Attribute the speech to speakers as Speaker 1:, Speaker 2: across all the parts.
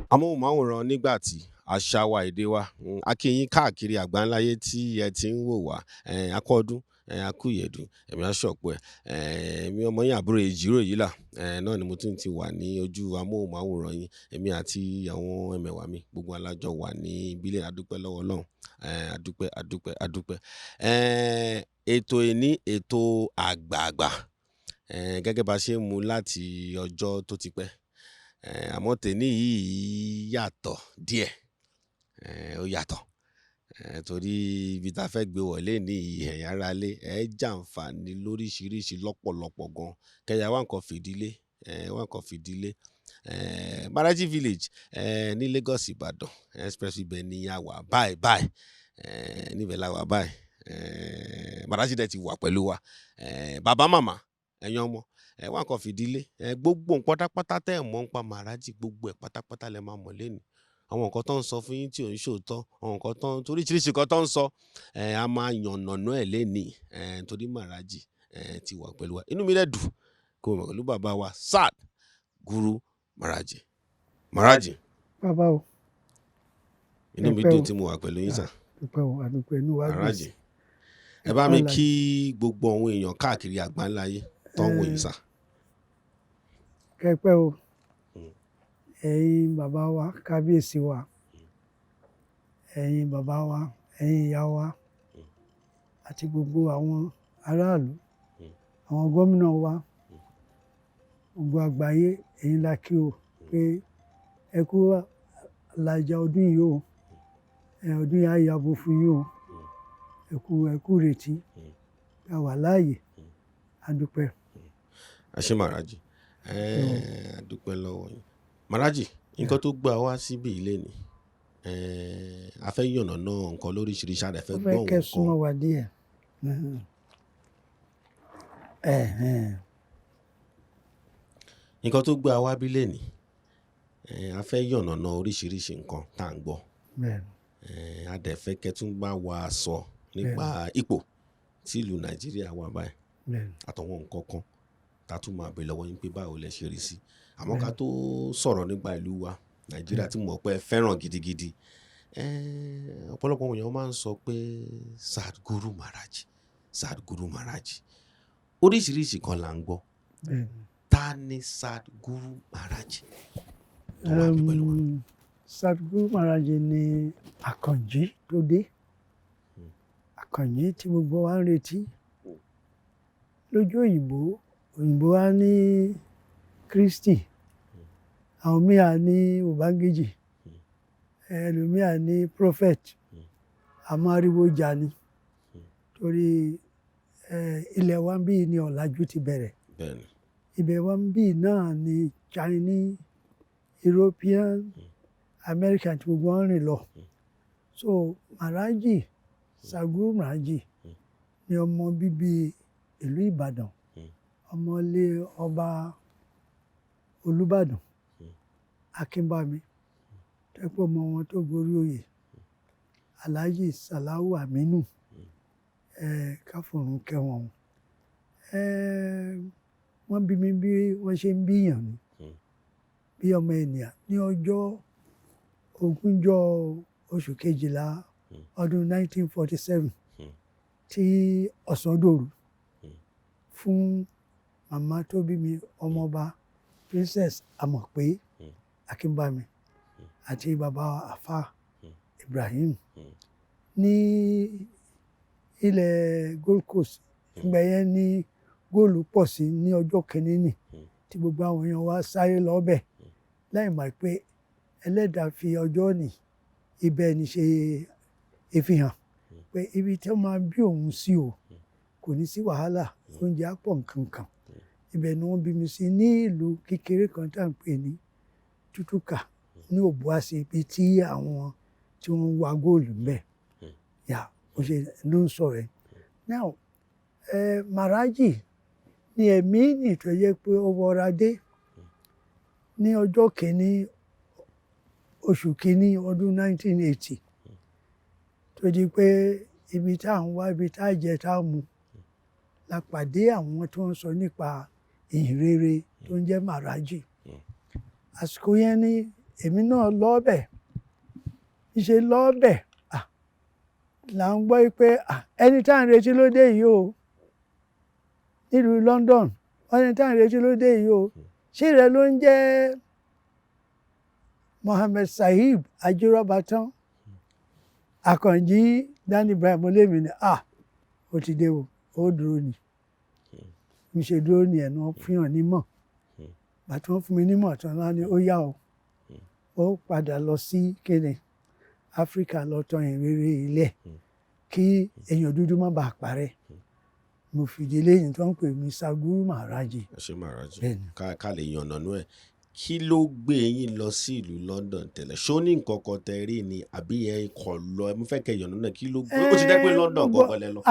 Speaker 1: amóhùnmáwòrán Nigbati àṣà wa èdè wa a kí yín káàkiri àgbáńláyé tí ẹ ti ń wò wá a kú ọdún a kú ìyèdún ẹ̀mí aṣọ̀pọ̀ èmi ọmọ yín àbúrò èjìrò yìí là náà ni mo tún ti wà ní ojú amóhùnmáwòrán yín èmi àti àwọn ẹmẹ̀wà mi gbogbo alájọ wà ní ìbílẹ̀ adúpẹ́ lọ́wọ́ Ọlọ́run adúpẹ́ ètò ìní ètò àgbààgbà gẹ́gẹ́ bá ṣe ń mú láti ọjọ́ tó ti pẹ́ àmọ́ tèmi yìí yàtọ̀ díẹ̀ ó yàtọ̀ torí ibi tá a fẹ́ gbé wọlé ní ẹ̀yà ara lé jàǹfààní lóríṣiríṣi lọ́pọ̀lọpọ̀ gan kẹyà wá nǹkan fìdílé Maharaji village ní Lagos Ibadan express ibẹ̀ ni a wà báyìí níbẹ̀ la wà báyìí Maharaji dẹ̀ ti wà pẹ̀lú wa bàbá màmá ẹ̀yin ọmọ wá nǹkan fìdílé gbogbo nǹkan pátápátá tẹ́ ẹ̀ mọ̀ ń pa Maharaji gbogbo ẹ̀ pátápátá lẹ máa mọ̀ lẹ́nu àwọn nǹkan tó ń sọ fún yín tí ò ń ṣòótọ́ àwọn nǹkan tó ń toríṣiríṣi nǹkan tó ń sọ a máa yànnàná ẹ̀ lẹ́nìí torí Maharaji ti wà pẹ̀lú wa inú mi dẹ̀ dùn kó o mọ̀ pẹ̀lú bàbá wa SatGuru Maharaji. Maharaji
Speaker 2: bàbá o
Speaker 1: inú mi dùn tí mo wà pẹ̀lú yín sà.
Speaker 2: àdúpẹ́ inú wa dùn.
Speaker 1: Maharaji ẹ bá mi kí gbogbo àwọn èèyàn káàkiri àgbáńláyé tó ń wò yín sà.
Speaker 2: kẹ́pẹ́ o ẹ̀yin bàbá wa kábíyèsí wa ẹ̀yin bàbá wa ẹ̀yin ìyá wa àti gbogbo àwọn aráàlú àwọn gómìnà wa gbogbo àgbáyé ẹ̀yin la kí o pé ẹ kú làjà ọdún yìí o ọdún yìí á yàgò fún yín o ẹ kú retí ká wà láàyè adúpẹ́.
Speaker 1: àṣẹ Maharaji adúpẹ́ lọ́wọ́ yín. Maharaji nǹkan tó gbà wá síbi ilé ni a fẹ́ yànnàná nǹkan lóríṣiríṣi a dẹ̀ fẹ́ gbọ́ nǹkan.
Speaker 2: kẹ́ súnmọ́ wa díẹ̀.
Speaker 1: nǹkan tó gbà wá bí lẹ́ni a fẹ́ yànnàná oríṣiríṣi nǹkan tá à ń gbọ́ a dẹ̀ fẹ́ kẹ́ tún bá wa sọ nípa ipò tí ìlú Nàìjíríà wà báyìí àtàwọn nǹkan kan tá a tún máa bèèrè lọ́wọ́ yín pé báwo lẹ ṣe rí sí àmọ́ ká tó sọ̀rọ̀ nípa ìlú wa Nàìjíríà tí mo pẹ́ fẹ́ràn gidigidi ọ̀pọ̀lọpọ̀ èèyàn máa ń sọ pé SatGuru Maharaji oríṣiríṣi kan là ń gbọ́ ta ni SatGuru Maharaji tó wà ní pẹ̀lú wa.
Speaker 2: SatGuru Maharaji ni àkànjí tó dé àkànjí tí gbogbo wa ń retí lójú òyìnbó á ní Kristi àwọn míì á ní Ubangiji ẹlòmíì á ní prophet àmọ́ ariwo jà ni torí ilẹ̀ wa ń bí ní ọ̀làjú ti bẹ̀rẹ̀ ibẹ̀ wa ń bí náà ní Chinese European American tí gbogbo wọn rìn lọ so Maharaji SatGuru Maharaji ni ọmọ bíbí ìlú Ìbàdàn ọmọlé ọba Olúbàdàn Akínbámi tẹ́pọ̀ ọmọ wọn tó gorí oyè Alhaji Salau Aminu káfọ̀rún kẹwọn wọ́n bí mi bí wọ́n ṣe ń bíyàn ni bí ọmọ ènìyàn ní ọjọ́ ogúnjọ́ oṣù kejìlá ọdún 1947 tí ọ̀sán dòru fún màmá tó bí mi ọmọọba Princess Amọ̀pé Akínbámi àti bàbá Àfà Ibrahim ní ilẹ̀ Gold Coast ìgbà yẹn ní góòlù pọ̀ sí ní ọjọ́ kìíní tí gbogbo àwọn èèyàn wá sáré lọ́bẹ̀ láì mọ̀ pé ẹlẹ́dàá fi ọjọ́ ní ibẹ̀ ní ṣe ìfihàn pé ibi tí wọ́n máa bí òun sí o kò ní sí wàhálà oúnjẹ á pọ̀ nǹkankan ibẹ̀ ni wọ́n bí mi sí ní ìlú kékeré kan tá à ń pè ní Tútúkà ní Òbúàsì ibi tí àwọn tí wọ́n ń wa góòlù ń bẹ̀ yà ó ṣe ló ń sọ̀rọ̀ ẹ̀ now Maharaji ni ẹ̀mí nìtọ́ yẹ pé ó wọra dé ní ọjọ́ kìíní oṣù kìíní ọdún 1980 tó di pé ibi tá à ń wá ibi tá à jẹ tá à mu la pàdé àwọn tó ń sọ nípa ìhìnrere tó ń jẹ́ Maharaji àsìkò yẹn ní èmi náà lọ́ọ̀bẹ̀ ìṣe lọ́ọ̀bẹ̀ là ń gbọ́ pé ẹni tá à ń retí ló dé yìí o nílùú London ẹni tá à ń retí ló dé yìí o ṣé rẹ ló ń jẹ́ Mohammed Sahib Ajírọ́bátán Àkànjí Dani Ibrahim olèmi ni ó ti dé o ó dúró ni mi ṣe dúró ni ẹ̀nà fihàn nímọ̀ bàtí wọ́n fún mi nímọ̀ tán lá ní ó yá o ó padà lọ sí kéde Áfíríkà lọ tàn ìrere ilẹ̀ kí èèyàn dúdú má bàa parẹ́ mo fìdí lẹ́yìn tó ń pè mí SATGURU Maharaji.
Speaker 1: ẹ ṣé Maharaji ká lè yànnànú ẹ̀ kí ló gbé yín lọ sí ìlú London tẹ́lẹ̀ ṣó ní nǹkan kan tẹ́ rí ni àbí ẹ kọ̀ lọ mo fẹ́ kẹ́ yànnànú ẹ̀ kí ló gbé ó ti dẹ́ pé London gọ́gọ́ lẹ lọ.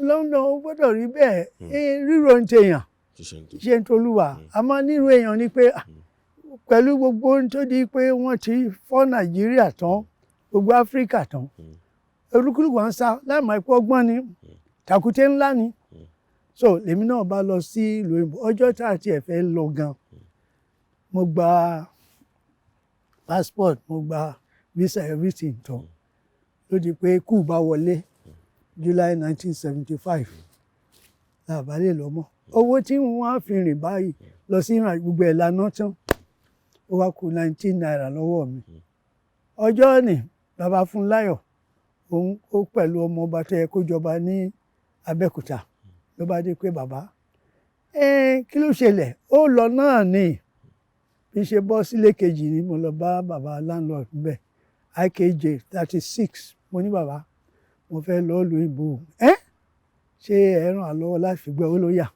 Speaker 2: London ó gbọ́dọ̀ rí bẹ́ẹ̀ ríro ń tèèyàn ṣe ń tolúwa àmọ́ nírú èèyàn ni pé pẹ̀lú gbogbo ohun tó di pé wọ́n ti fọ́ Nàìjíríà tán gbogbo Áfíríkà tán olúkúlùkù ń sá láìmọ̀ ẹ̀pọ̀ ọgbọ́n ni tàkúté ńlá ni so lèmi náà bá lọ sí ìlú òyìnbó ọjọ́ tá àti ẹ̀ fẹ́ lọ gan mo gba passport mo gba visa everything tán ló di pé kú bá wọlé July 1975 làbálẹ̀ lọ mọ́ owó tí wọ́n á fi rìn báyìí lọ sí ìrìn gbogbo ẹ̀ lánàá tán ó wá kù 19 naira lọ́wọ́ mi ọjọ́ ni bàbá Fúnláyọ̀ òun ó pẹ̀lú ọmọ ọba tó yẹ kó jọba ní Abẹ́òkúta ló bá dé pé bàbá kí ló ṣẹlẹ̀ ó lọ náà ni bí ṣe bọ́ sílé kejì ni mo lọ bá bàbá landlord níbẹ̀ IKJ 36 mo ní bàbá mo fẹ́ lọ lu ìbò ṣé ẹ ràn án lọ́wọ́ láti fi gbé owó ló yà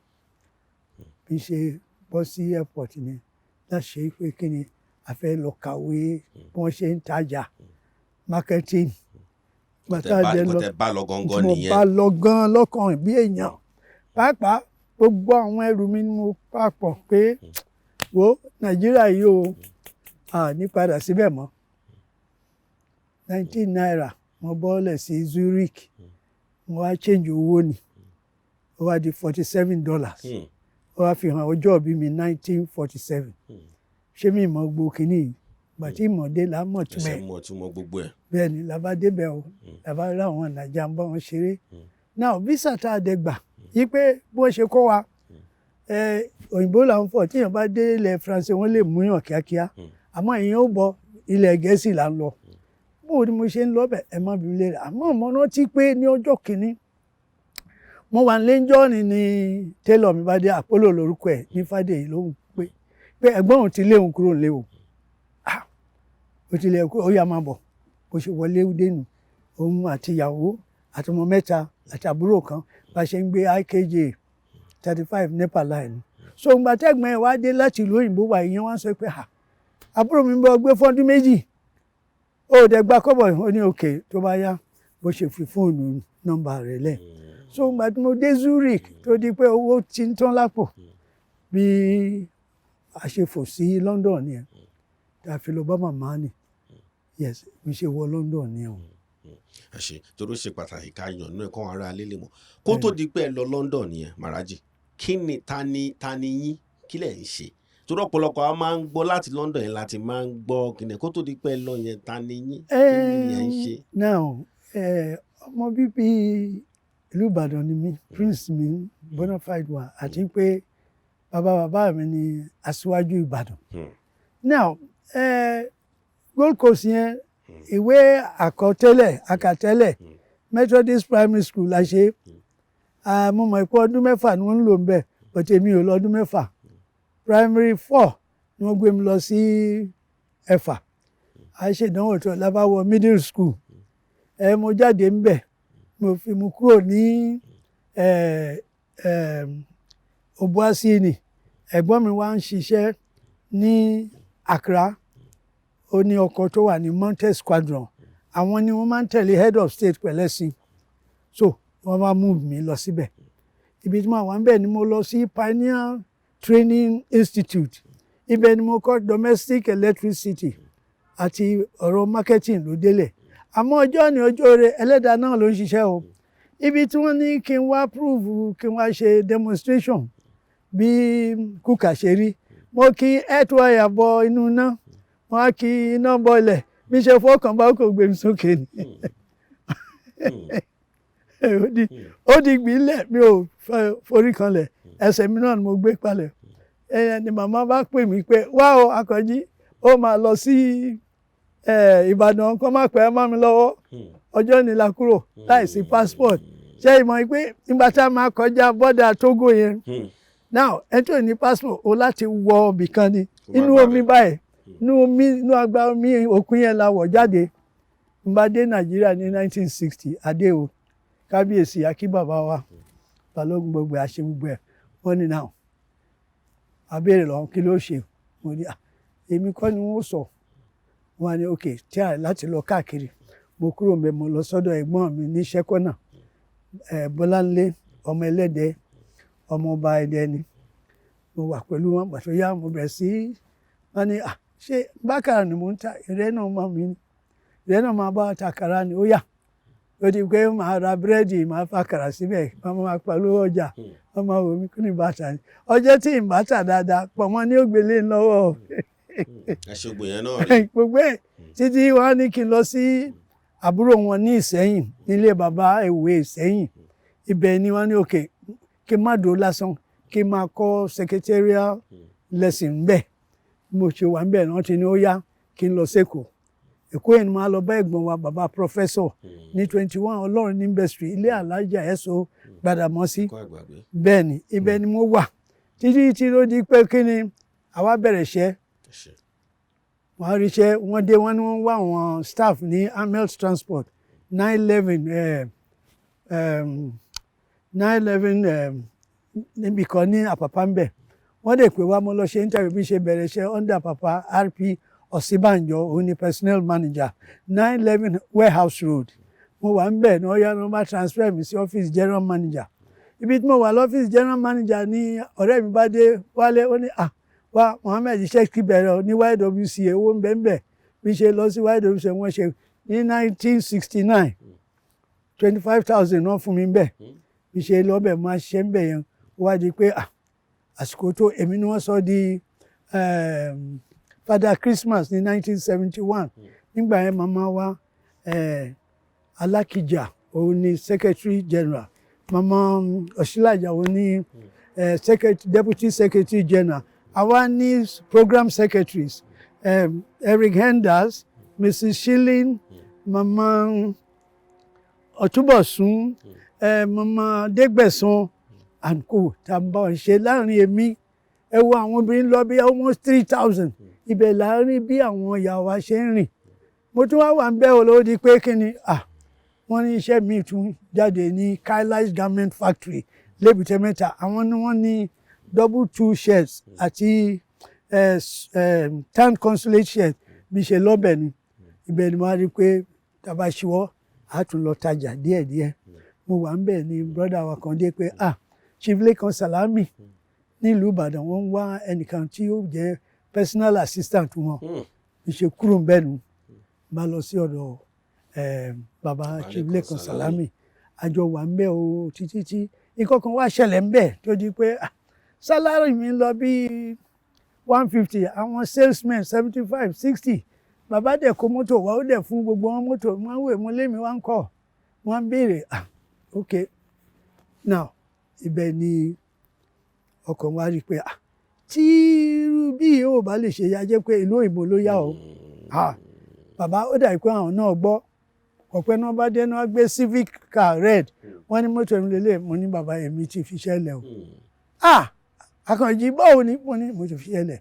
Speaker 2: bí ṣe bọ́ sí airport ni láti ṣe pé kí ni a fẹ́ lọ kàwé bí wọ́n ṣe ń tajà marketing gbàtà jẹ lọ tí mo bá lọ gan lọ́kàn bí èèyàn pàápàá gbogbo àwọn ẹrù mi ni mo pàpọ̀ pé wo Nàìjíríà yìí o ní padà síbẹ̀ mọ́ 19 naira mo bọ́ọ̀lẹ̀ sí Zurich mo wá change owó ni ó wá di $47 ó wá fi hàn ọjọ́ ìbí mi 1947 ṣé mi mọ̀ gbogbo kìíní ìgbà tí ìmọ̀dé là mọ̀ túmẹ̀ bẹ́ẹ̀ ni làbá débẹ̀ o làbá rí àwọn Nàìjà ń bá wọn ṣeré náà visa tá a dẹ gbà yí pé bó ṣe kọ́ wa òyìnbó là ń fọ̀ tíyàn bá dé ilẹ̀ France wọ́n lè mú yàn kíákíá àmọ́ èèyàn ó bọ ilẹ̀ Gẹ̀ẹ́sì là ń lọ bó ni mo ṣe ń lọ bẹ̀ ẹ má bí lè rà àmọ́ mo rántí pé ní ọjọ́ kìíní mo wà nílé jọ́ọ̀nì ni télọ̀ mi bá dé Àpólò lórúkọ ẹ̀ ní Fádèyí lóhùn pé ẹ̀gbọ́n òun ti lé òun kúrò lé o ó ti lé ó yá máa bọ̀ bó ṣe wọlé dénú òun àti ìyàwó àti ọmọ mẹ́ta àti àbúrò kan bá ṣe ń gbé IKJ 35 NEPA line so ìgbà tẹ́gbọ́n ẹ̀ wá dé láti ìlú òyìnbó wà ìyẹn wá sọ pé àbúrò mi bọ́ gbé fọ́dún méjì ó dẹ̀ gba kọ́bọ̀ ó ní òkè tó bá yá bó ṣe fi fóònù nọ́mbà rẹ̀ lẹ̀ so ìgbà tí mo dé Zurich tó di pé owó ti ń tán lápò bí a ṣe fò sí London ni tá a fi lọ bá màmá ni yes mi ṣe wọ London ni o.
Speaker 1: ẹ ṣe torí ó ṣe pàtàkì ká yànnú ẹ kọ́ ara alẹ́ lè mọ̀ kó tó di pé ẹ lọ London nìyẹn Maharaji kí ni ta ni yín kí lẹ̀ ń ṣe torí ọ̀pọ̀lọpọ̀ a máa ń gbọ́ láti London yẹn láti máa ń gbọ́ kìnìún kó tó di pé ẹ lọ yẹn ta ni yín kí ni ẹ ń ṣe.
Speaker 2: now ọmọ bíbí ìlú Ìbàdàn ni mí prince mi bona fide wa àti pé bàbá mi ni aṣíwájú Ìbàdàn. now Gold Coast yẹn ìwé àkàtẹ́lẹ̀ Methodist Primary School la ṣe mo mọ̀ pé ọdún mẹ́fà ni wọ́n ń lò ń bẹ̀ but èmi ò lọ ọdún mẹ́fà primary 4 ni wọ́n gbé mi lọ sí Ẹ̀fà a ṣe ìdánwò tó lábáwọ̀ middle school mo jáde ń bẹ̀ mo kúrò ní Obuasi ni ẹ̀gbọ́n mi wá ń ṣiṣẹ́ ní Accra ó ní ọkọ̀ tó wà ní Mounted Squadron àwọn ni wọ́n máa ń tẹ̀lé head of state pẹ̀lẹ́sìn so wọ́n máa move mi lọ síbẹ̀ ibi tí mo wà ń bẹ̀ ni mo lọ sí Pioneer Training Institute ibẹ̀ ni mo kọ́ domestic electricity àti ọ̀rọ̀ marketing ló délẹ̀ àmọ́ ọjọ́ ni ọjọ́ rẹ̀ ẹlẹ́dàá náà ló ń ṣiṣẹ́ o ibi tí wọ́n ní kí n wá prove kí n wá ṣe demonstration bí kúkà ṣe rí mo kí earthwire bọ inú náà wọ́n á kí iná bọ́lẹ̀ bí ṣe fọ́kàn bá kò gbé mi sókè ni ó di gbìlẹ̀ mi ò forí kanlẹ̀ ẹsẹ̀ mi náà ni mo gbé palẹ̀ ni màmá bá pè mí pé wá o Akànjí ó máa lọ sí Ìbàdàn kó má pẹ́ mọ́ mi lọ́wọ́ ọjọ́ ni la kúrò láìsí passport ṣé ìmọ̀ pé nígbà tá a máa kọjá bọ́dà Togo yẹn now ẹni tó ní passport o láti wọ ibìkan ni inú omi báyìí inú àgbá omi òkun yẹn la wọ̀ jáde n bá dé Nàìjíríà ní 1960 adé o kábíyèsí akíbàbá wa balógun gbogbo àṣẹ gbogbo ẹ̀ wọ́n ní now abéèrè lọ́wọ́ kí ló ṣe mo ní èmi kọ́ ni wọ́n sọ wọ́n á ní ok tí a láti lọ káàkiri mo kúrò mbẹ̀ mo lọ sọ́dọ̀ ẹ̀gbọ́n mi ní Ṣẹ́kọ́nà Bọ́láńlé ọmọ ẹlẹ́dẹ̀ ọmọ ọba ẹdẹ ni mo wà pẹ̀lú wọn pàtó yá mo bẹ̀rẹ̀ sí wọ́n ní ṣé bákàrà ni mo ń ta ìrẹ́ náà máa mi ni ìrẹ́ náà máa bá ta kàrà ni ó yá ó di pé màá ra búrẹ́dì màá fa kàrà síbẹ̀ wọ́n máa pẹ̀lú ọjà wọ́n máa wò mí kí ni bàtà ni ọjọ́ tí ì bàtà dáadáa pọ̀ mọ́ ní ògbélé lọ́wọ́
Speaker 1: ẹ̀ṣọ́gbò yẹn náà rí
Speaker 2: gbogbo ẹ̀ títí wọ́n á ní kí n lọ sí àbúrò wọn ní Ìsẹ́yìn nílé bàbá ìwé Ìsẹ́yìn ibẹ̀ ni wọ́n ní òkè kí n má dúró lásán kí n máa kọ́ secretarial lesson ńbẹ̀ mo ṣe wà ńbẹ̀ náà ti ní ó yá kí n lọ sẹ́kọ̀ọ́ Èkó yẹn ni máa lọ bá ẹ̀gbọ́n wa bàbá professor ní 21 Ọlọ́run ní industry ilé alájà ẹ̀sọ́ Gbàdàmọ́sí bẹ́ẹ̀ ni ibẹ̀ ni mo wà títí tí ló di pé kí ni àwa bẹ̀rẹ̀ iṣẹ́ wọ́n rí iṣẹ́ wọ́n dé wọ́n ní wọ́n wá àwọn staff ní Amels Transport 911 níbi kan ní Àpàpà ń bẹ̀ wọ́n dẹ̀ pé wá mo lọ ṣe interview bí ṣe bẹ̀rẹ̀ iṣẹ́ under Papa RP Ọ̀sínbànjọ òun ni personnel manager 911 Warehouse Road mo wà ń bẹ̀ ní ọ̀yá ló bá transfer mi sí office general manager ibi tí mo wà lọ́fíìsì general manager ní ọ̀rẹ́ mi bá dé wálé ó ní wá Mohammed Sheikh bẹ̀rẹ̀ ní YWCA owó ń bẹ̀ bí ṣe lọ sí YWCA wọ́n ṣe ní 1969 25,000 náà fún mi ń bẹ̀ bí ṣe lọ́bẹ̀ máa ṣiṣẹ́ ń bẹ̀ yẹn wá di pé àsìkò tó èmi ni wọ́n sọ di Father Christmas ní 1971 nígbà yẹn màmá wa Alákìjà òun ni Secretary General màmá Ọ̀ṣílàjà òun ni Deputy Secretary General àwa ní Program Secretaries Eric Henders Mrs. Shilling màmá Ọ̀túnbọ̀sún màmá Dégbẹ̀sán and co tá a bá wọn ṣe láàrin èmi ẹ wo àwọn obìnrin lọ bí almost 3,000 ibẹ̀ láàrin bí àwọn ìyá wa ṣe ń rìn mo tún wá wà ń bẹ́ olówó di pé kí ni wọ́n ní iṣẹ́ mi tún jáde ní Kailash Garment Factory lébùté mẹ́ta àwọn ni wọ́n ní 2 sheds àti town consulate shed bí ṣe lọ́bẹ̀ ni ibẹ̀ ni wọ́n á rí pé tàbá ṣíwọ́ á tún lọ tajà díẹ̀díẹ̀ mo wà ń bẹ̀ ni brother wa kan dé pé Chief Lekan Salami nílùú Ìbàdàn wọ́n ń wá ẹnìkan tí ó jẹ́ personal assistant wọn bí ṣe kúrò ń bẹ̀ nu bá lọ sí ọ̀dọ̀ bàbá Chief Lekan Salami àjọ wà ń bẹ̀ o títí tí nǹkan kan wá ṣẹlẹ̀ ń bẹ̀ tó di pé sálárì mi lọ bí 150 àwọn salesmen 75 60 bàbá dẹ̀ kó mọ́tò wá ó dẹ̀ fún gbogbo wọn mọ́tò wọ́n wè mọ́ lémi wá ń kọ́ wọ́n béèrè ok now ibẹ̀ ni ọkàn wa rí i pé tí irú bí yóò bá lè ṣe ya jẹ́ pé ìlú òyìnbó ló yá o bàbá ó dà pé àwọn náà gbọ́ ọ̀pẹ náà bá dé náà gbé civic car red wọ́n ní mọ́tò mi lélẹ̀ mo ní bàbá èmi ti fi ṣẹlẹ̀ o Àkànjí báwo ni mo ní mo ti fi ṣẹlẹ̀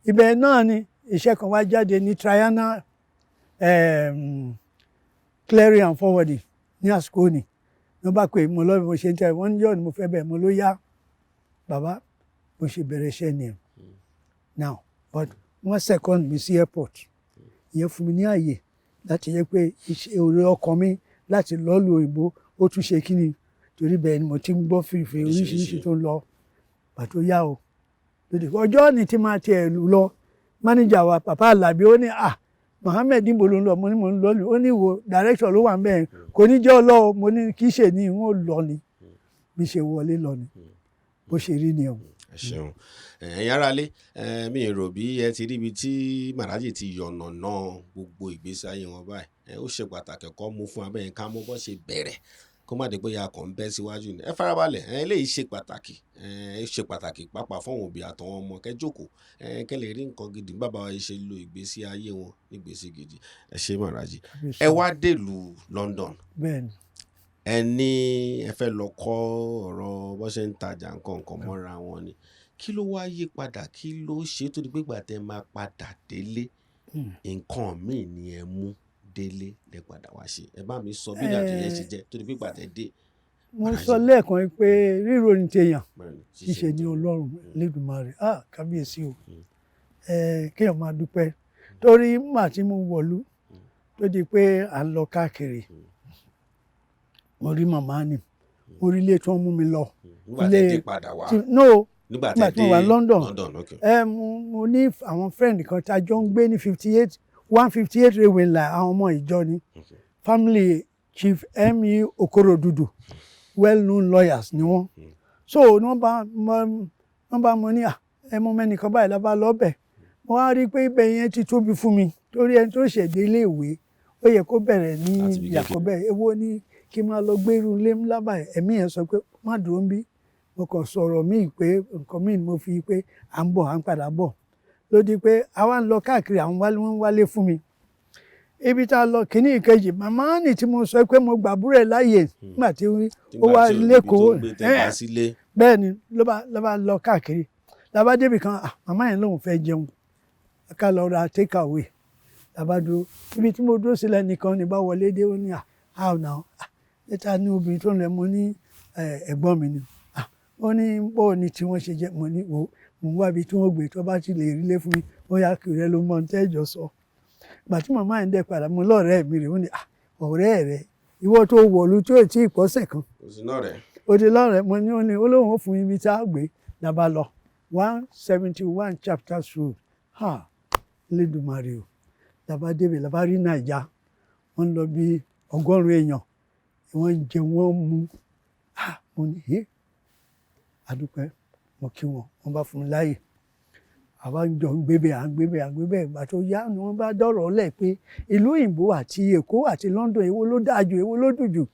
Speaker 2: ibẹ̀ náà ni iṣẹ́ kan wá jáde ní Triana clearing and forwarding ní àsìkò ni wọ́n bá pè mo lọ́ọ́ bí mo ṣe ń tẹ̀ wọ́n ní yọ̀ ni mo fẹ́ bẹ̀ mo ló yá bàbá mo ṣe bẹ̀rẹ̀ iṣẹ́ ni now but wọ́n second mi sí airport ìyẹn fún mi ní àyè láti yẹ pé iṣẹ́ orí ọkàn mi láti lọ́ọ́lù òyìnbó ó tún ṣe kí ni torí bẹ́ẹ̀ ni mo ti ń gbọ́ fìrìfìrì oríṣiríṣi tó ń lọ pàtó yá o lóde ọjọ́ ni tí máa tiẹ̀ lọ manager wa Papa Alabi ó ní Mohammed níbo ló ń lọ mo ní mo ń lọ ó ní wo director ló wà ń bẹ́ẹ̀ kò ní jẹ́ ọlọ́ o mo ní kì í ṣe ní ìwọ̀n lọ ni bí ṣe wọlé lọ ni bó ṣe rí ni o.
Speaker 1: ẹ ṣeun. Ẹ̀yin aráalé, mi rò bí ẹ ti rí ibi tí Maharaji ti yànnàná gbogbo ìgbésí ayé wọn báyìí. Ó ṣe pàtàkì kó mú fún abẹ́yẹn ká mọ̀ bó ṣe bẹ̀rẹ̀ kó má dé pé ya kàn ń bẹ́ síwájú ni. Ẹ farabalẹ̀, eléyìí ṣe pàtàkì, ṣe pàtàkì pàápàá fún àwọn òbí àtàwọn ọmọ. Kẹ́ jókòó, kẹ́ lè rí nǹkan gidi bàbá wa ṣe lo ìgbésí ayé wọn nígbésí gidi. Ẹ ṣé Maharaji. Ẹ wá dèlùú London.
Speaker 2: Bẹ́ẹ̀ni.
Speaker 1: Ẹ ní ẹ fẹ́ lọ kọ́ ọ̀rọ̀ bó ṣe ń tajà nǹkan mọ́ra wọn ni. Kí ló wá yí padà? Kí ló ṣe tó di pé ìgbà tẹ́ máa padà délé nǹkan míì ni ẹ mú délé lẹ padà wá ṣe? Ẹ bá mi sọ bí ìrìnàjò yẹn ṣe jẹ́ tó di pé ìgbà tẹ́ dé.
Speaker 2: Mo sọ lẹ́ẹ̀kan pé ríro ni tèèyàn, ṣíṣe ní Ọlọ́run Elédùmarè. Kábíyèsí o. Kéèyàn máa dúpẹ́ torí nígbà tí mo wọ̀lú tó di pé à ń lọ káàkiri, mo rí màmá ni, mo rí ilé tí wọ́n mú mi lọ.
Speaker 1: Nígbà tẹ́ dé padà wá. Nígbà
Speaker 2: tí mo wà London. Mo ní àwọn friend kan tí a jọ ń gbé ní 158 railway line, àwọn ọmọ ìjọ ni. Family Chief M.E. Okorodudu, well known lawyers ni wọ́n. So wọ́n bá mo ní ẹmọ mẹ́nìkan báyìí lábá lọ́bẹ̀. Mo wá rí pé ibẹ̀ yẹn ti tóbi fún mi torí ẹni tó ṣẹ̀dé ilé ìwé ó yẹ kó bẹ̀rẹ̀ ní Yàkọ́bẹ̀. Èwo ni kí n máa lọ gbé irú ilé ńlá báyìí. Ẹ̀mí yẹn sọ pé má dúró ń bí. Mo kàn sọ̀rọ̀ míì pé nǹkan míì ni mo fi pé à ń bọ̀, à ń padà bọ̀. Ló di pé àwa ń lọ káàkiri, àwọn wọ́n wálé fún mi. Ibi tá a lọ kìíní ìkejì, màmá nì tí mo sọ pé mo gbàbúrẹ̀ láàyè nígbà tí ó wá lẹ́kọ̀ọ́. Bẹ́ẹ̀ ni ló bá lọ káàkiri. Lábá débì kan, màmá yẹn lòun fẹ́ jẹun. Ká lọ ra take away. Lábá dúró. Ibi tí mo dúró sílẹ̀ nìkan ni bá wọlé dé, ó ní how now? Níta ní obìnrin tó ń lẹ, mo ní ẹ̀gbọ́n mi ni. Ó ní bó ni tí wọ́n ṣe jẹ́, mo ní mo ń wá ibi tí wọ́n gbé tó bá ti lè rí lé fún mi, ó yá kiri ẹ ló mọ tẹ́jọ sọ. Ìgbà tí màmá yẹn dẹ̀ padà, mo lọ́ọ̀rẹ́ mi rè, ó ní ọ̀rẹ́ rẹ̀ ìwọ tó wọ̀lú tó tí ì pọ́sẹ̀ kan. Ó di lọ́rẹ̀ẹ́, mo ní ó lóun ó fún ibi tá a gbé. Lábá lọ 171 Chapters Road. Elédùmarè o. Lábá débẹ̀, lábá rí naija. Wọ́n lọ bí 100 èèyàn. Wọ́n jẹ wọ́n mu. Mo ní adúpẹ́, mo kí wọn, wọ́n bá fún mi láàyè. Àwa jọ ń gbébẹ̀, à ń gbébẹ̀. Ìgbà tó yá ni wọ́n bá dọ̀rọ̀ lẹ̀ pé ìlú òyìnbó àti Èkó àti London èwo ló dáa jù, èwo ló dùn jù.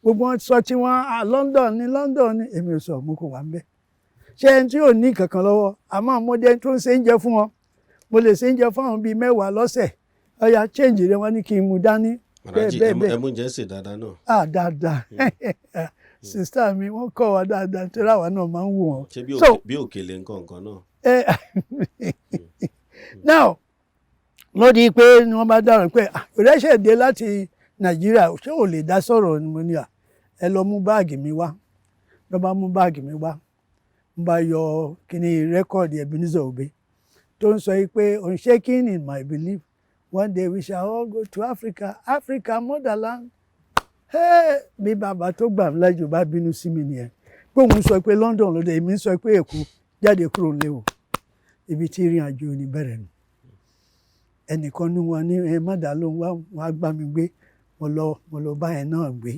Speaker 2: Gbogbo wọn sọ tí wọ́n London ni. Èmi ò sọ, mo kò wá ń bẹ̀. Ṣé ẹni tí ò ní kankan lọ́wọ́, àmọ́ ọmọdé tó ń ṣe oúnjẹ fún wọn, mo lè ṣe oúnjẹ fún àwọn bíi 10 lọ́sẹ̀. Ọya change rẹ wọ́n ní kí n mú dání.
Speaker 1: Maharaji, ẹmú jẹ́ sè dáadáa náà.
Speaker 2: Dáadáa. Sista mi wọ́n kọ́ wa dáadáa torí àwa náà máa ń wò wọ́n.
Speaker 1: Ṣé bí òkèlè nǹkan náà?
Speaker 2: Now ló di pé ni wọ́n bá dáhùn pé ìrẹsẹ̀ dé láti Nàìjíríà, ṣé ò lè dá sọ̀rọ̀ ni mo ní ẹ lọ mú báàgì mi wá. Ló bá mú báàgì mi wá. Mo bá yọ kíní rẹ́kọ̀dì Ebenezer Obey tó ń sọ pé unshaken in my belief, one day we shall all go to Africa motherland. Bí bàbá tó gbà mí lájò bá bínú sí mi nìyẹn. Pé òun sọ pé London ló dé, èmi ń sọ pé Èkó, jáde kúrò nílé o. Ibi tí ìrìn àjò ni bẹ̀rẹ̀ nù. Ẹnìkan ní wọn ní mọ́dà ló ń wá, wọn á gbá mi gbé. Mo lọ bá yẹn náà gbé.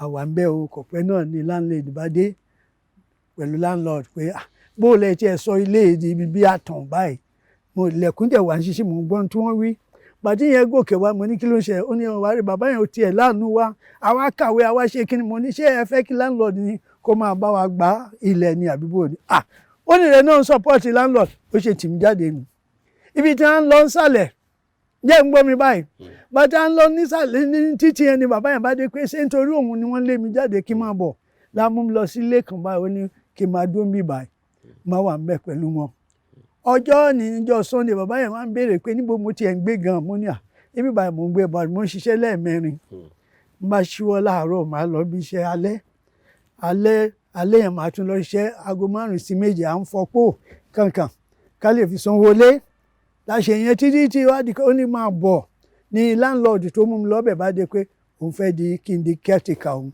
Speaker 2: Àwa ń bẹ́ o, kọ̀pẹ́ náà ni landlady bá dé pẹ̀lú landlord pé bó lẹ tí ẹ sọ ilé ibi bí àtàn báyìí. Mo ilẹ̀kùn tẹ̀ wá ń ṣiṣẹ́, mo gbọ́n tí wọ́n wí. Pàtí yẹn gòkè wá, mo ní kí ló ń ṣe? Ó ní ọ̀wá rí bàbá yẹn ò tiẹ̀ láàánú wá. Àwa kàwé, àwa ṣe kí ni? Mo ní ṣé ẹ fẹ́ kí landlord ni kó máa bá wa gbá ilẹ̀ ni àbí bò ni? Ó ní rẹ̀ náà ń support landlord. Ó ṣe tì mí jáde nù. Ibi tí wọ́n ń lọ sálẹ̀, jẹ́ ń gbọ́ mi báyìí. Bàtà ń lọ nísàlẹ̀ ní títí ẹni bàbá yẹn bá dé pé ṣé nítorí òun ni wọ́n lé mi jáde kí n máa bọ̀. Láàmú mi lọ sí ilé kan báyìí, ó ní kí n máa dúró bí báyìí. Máa wà ń bẹ̀ pẹ̀lú wọn. Ọjọ́ níjọ́ Sunday bàbá yẹn máa ń béèrè pé níbo mo ti ẹ̀ ń gbé gan-an. Mo ní ibi báyìí mo ń gbé bọ̀, mo ń ṣiṣẹ́ lẹ́ẹ̀mẹrin. Mo bá ṣíwọ́ láàárọ̀, màá lọ bí iṣẹ́ alẹ́ yẹn màá tún lọ iṣẹ́ aago 5 sí 7 à ń fọpọ́ kankan ká lè fi sanwó lé. Láṣẹ yẹn títí wádìí ó ní máa bọ̀ ní landlord tó mú mi lọ́bẹ̀ bá dé pé òun fẹ́ di kí n di caretaker òun,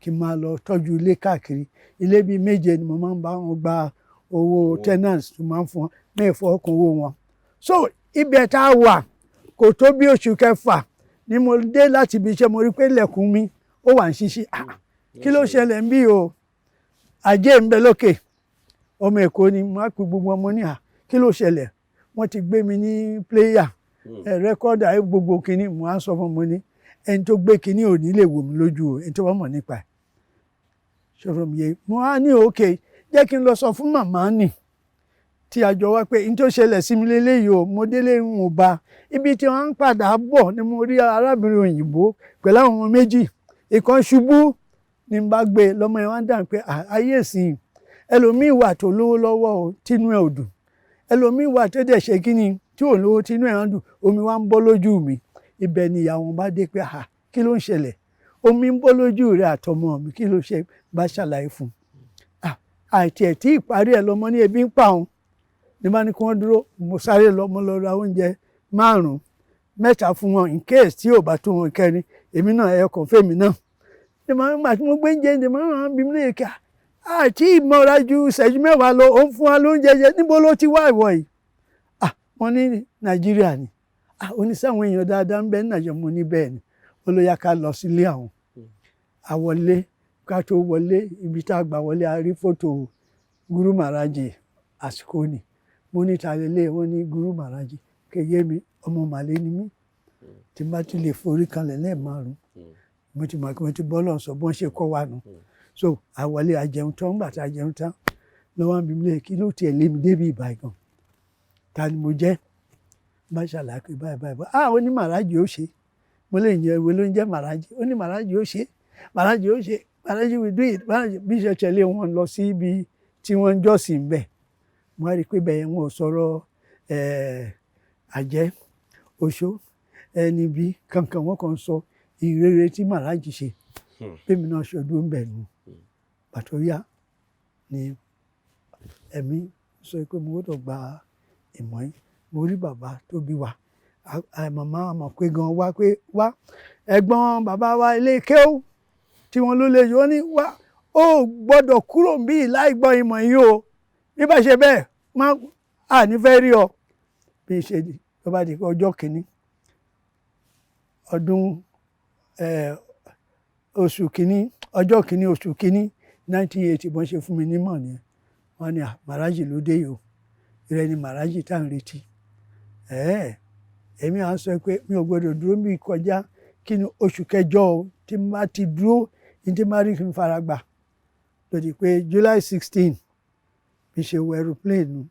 Speaker 2: kí n máa lọ tọ́jú ilé káàkiri. Ilé bíi 7 ni mo máa ń bá wọn gba owó tenants tó máa ń fún wọn, mẹ́fọ́ ọkàn owó wọn. So ibẹ̀ tá a wà kò tó bí oṣù kẹfà ni mo dé láti ibi iṣẹ́, mo rí pé ilẹ̀kùn mi ó wà ń ṣíṣí. Kí ló ṣẹlẹ̀ ń bí o? Ajé ń bẹ lókè. ọmọ Èkó ni mo á pe gbogbo ọmọ ní kí ló ṣẹlẹ̀ wọ́n ti gbé mi ní pléyà rẹ́kọ́dà gbogbo kínní mo á sọ fún ọmọ ní ẹni tó gbé kínní ò ní lè wò mí lójú o ẹni tó bá mọ̀ nípa ẹ̀ ṣọ̀rọ̀ mi yé mo á ní òkè jẹ́ kí n lọ sọ fún màmá nì tí a jọ wá pé n tó ṣẹlẹ̀ sí mi léléyìí o mo délé ń wò bá ibi tí wọ́n ń padà bọ̀ ni mo rí arábìnrin òyìnbó pẹ̀lú àwọn ọmọ méjì ìkan ṣubú ni n bá gbé lọ́mọ yẹn wá ń dà pé ayé ìsìn ẹlòmíì wà tó lówó lọ́wọ́ o tínú ẹ̀ ò dùn ẹlòmíì wà tó dẹ̀ ṣe kíni tí ò lówó tínú ẹ̀ ń dùn omi wá ń bọ́ lójú mi ibẹ̀ ni ìyàwó bá dé pé kí ló ń ṣẹlẹ̀ omi ń bọ́ lójú rẹ̀ àtọmọ mi kí ló ṣe bá ṣàlàyé fún un àìtí ẹ̀ tí ìparí ẹ̀ lọ́mọ ní ebi ń pa òun ní bá ní kí wọ́n dúró mo sáré lọ mo lọ ra oúnjẹ 5 mẹ́ta fún wọn in case tí ò bá tó wọn kẹrin èmi náà ẹ̀yọkàn fèmí náà ní màá gbà tí mo gbé ń jẹ ní màá bí mi lè kà àti ìmọ̀ra ju ìṣẹ́jú mẹ́wàá lọ ó ń fún wa lóúnjẹ jẹ níbo ló ti wá ìwọ yìí wọ́n ní Nàìjíríà ni oníṣàwọn èèyàn dáadáa ń bẹ ní Nàìjíríà mo ní bẹ́ẹ̀ ni ó ló yá ká lọ sílé àwọn àwọlé ká tó wọlé ibi tá a gbà wọlé a rí fọ́tò Guru Maharaji Asikoyi mo ní ta lélẹ̀ wọ́n ní Guru Maharaji kéye mi ọmọ màlẹ́ ni mí tí n bá ti lè forí kanlẹ̀ lẹ́ẹ̀márùn mo ti mọ̀ kí mo ti bọ́ lọ́n sọ bọ́n ṣe kọ́ wa nù so àwọlé àjẹun tán ńgbà tá a jẹun tán lọ́wọ́ bí mi lè kí ló tiẹ̀ lé mi débi ìbàdàn ta ni mo jẹ́ bá ṣàlàyé pé báyìí ó ní Maharaji ó ṣe mo lè yan ìwé ló ń jẹ́ Maharaji ó ní Maharaji ó ṣe Maharaji ó ṣe Maharaji will do it bí ṣe tẹ̀lé wọn lọ sí ibi tí wọ́n ń jọ́sìn bẹ̀ mo rí i pé bẹ́ẹ̀ wọn ò sọ̀rọ̀ àjẹ́ oṣó ẹni bí kankan wọn kàn sọ ìrere tí Maharaji ṣe bẹ́ẹ̀mi náà ṣọdún ń bẹ̀ nù pàtó yá ni ẹ̀mí sọ pé mo gbọ́dọ̀ gba ìmọ̀ yìí mo rí bàbá tó bí wa màmá mọ̀ pé gan wá ẹ̀gbọ́n bàbá wa ilé kéwú tí wọ́n ló lè yọ ní wá ó gbọ́dọ̀ kúrò bí láì gbọ́ ìmọ̀ yìí o bí bá ṣe bẹ́ẹ̀ má nífẹ̀ẹ́ rí ọ bí ṣe tó bá di ọjọ́ kìíní ọdún oṣù kìíní ọjọ́ kìíní oṣù kìíní 1980 bọ́n ṣe fún mi nímọ̀ nìyẹn wọ́n ní Maharaji ló dé yìí o ìrẹ́ ni Maharaji tá à ń retí èmi à ń sọ pé mi ò gbọdọ̀ dúró bí kọjá kí ni oṣù kẹjọ o tí n bá ti dúró ní tí n bá rí kí n fara gbà lòdì pé July 16 bí ṣe wọ aeroplane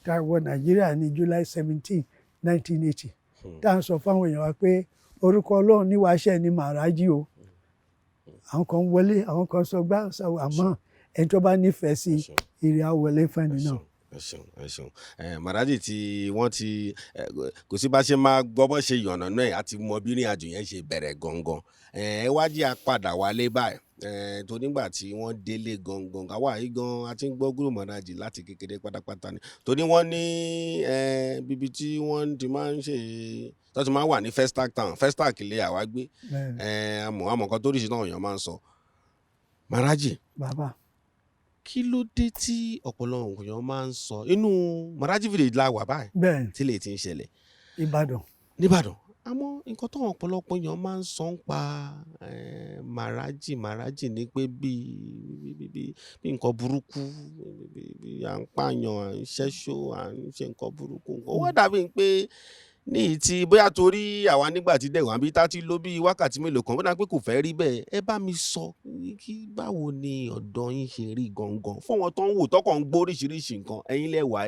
Speaker 2: tá a wọ Nàìjíríà ní July 17 1980 tá à ń sọ fáwọn èèyàn wa pé orúkọ Ọlọ́run ní wàá ṣẹ́ ni Maharaji o àwọn kan wọlé àwọn kan sọ gbá àmọ́ ẹni tó bá nífẹ̀ẹ́ sí ìrìn àwọlé fẹ́ni náà.
Speaker 1: ẹ ṣeun Maharaji tí wọ́n ti kò sí bá ṣe máa gbọ́ bọ́ ṣe yànnà náà àti mọ bí ìrìn àjò yẹn ṣe bẹ̀rẹ̀ gangan ẹ wá jí apàdà wálé báyìí tó nígbà tí wọ́n délé gangan àwa yìí gan a ti ń gbọ́ Guru Maharaji láti kékeré pátápátá ni torí wọ́n ní bíbi tí wọ́n ti máa ń ṣe tó ti máa ń wà ní Festac ilé àwa gbé àmọ́ kan tó rí sí náà èèyàn máa ń sọ Maharaji
Speaker 2: bàbá
Speaker 1: kí ló dé tí ọ̀pọ̀lọpọ̀ èèyàn máa ń sọ inú Maharaji village la wà báyìí tí lè ti ń ṣẹlẹ̀ nìbàdàn àmọ́ nǹkan tó ọ̀pọ̀lọpọ̀ èèyàn máa ń sọ ń pa Maharaji ni pé bí nǹkan burúkú bí à ń pààyàn à ń ṣẹ́ṣó à ń ṣe nǹkan burúkú ó wá dàbí pé ní ti bóyá torí àwa nígbà tí dẹ̀wọ̀n àbí tá ti lò bí wákàtí mélòó kan bóyá pé kò fẹ́ rí bẹ́ẹ̀ ẹ bá mi sọ kí báwo ni ọ̀dọ̀ yín ṣe rí gangan fún wọn tó ń wò tọkàn ń gbọ́ oríṣiríṣi nǹkan ẹ̀yin lẹ́wà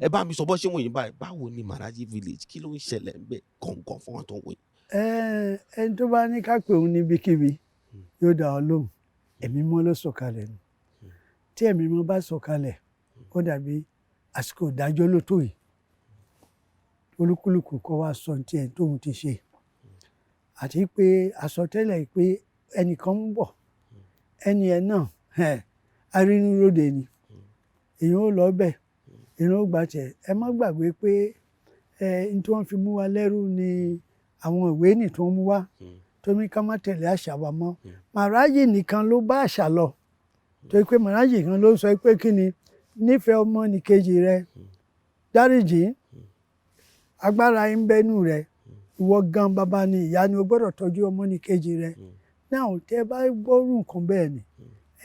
Speaker 1: ẹ bá mi sọ bọ́ ṣé wọ̀nyí báyìí báwo ni Maharaji village kí ló ń ṣẹlẹ̀ ńbẹ̀ gangan fún wọn tó ń wò yìí.
Speaker 2: ẹni tó bá ní ká pè òun níbikíbi yóò dá ọ lóhùn ẹ̀mí mọ́ ló sọ̀kalẹ̀ nù tí ẹ̀mí mọ́ bá sọ̀kalẹ̀ ó dàbí àsìkò ìdájọ́ ló tó yìí olúkúlùkù kọ́ wá sọ tí ẹ̀ tóun ti ṣe àti pé àsọtẹ́lẹ̀ pé ẹnìkan ń bọ̀ ẹni ẹ̀ náà arínúróde ni èèyàn ó lọ bẹ̀ èèyàn ó gbà tẹ̀ ẹ má gbàgbé pé n tí wọ́n fi mú wa lẹ́rú ni àwọn ìwé nì tó ń mú wá tó ní ká má tẹ̀lé àṣà wa mọ́ Maharaji nìkan ló bá àṣà lọ tó pé Maharaji kan ló sọ pé kí ni nífẹ̀ẹ́ ọmọnìkejì rẹ dáríjì agbára ń bẹnu rẹ ìwọ gan bàbá ni ìyá ni o gbọ́dọ̀ tọ́jú ọmọnìkejì rẹ náà tẹ́ bá gbọ́rù nǹkan bẹ́ẹ̀ ni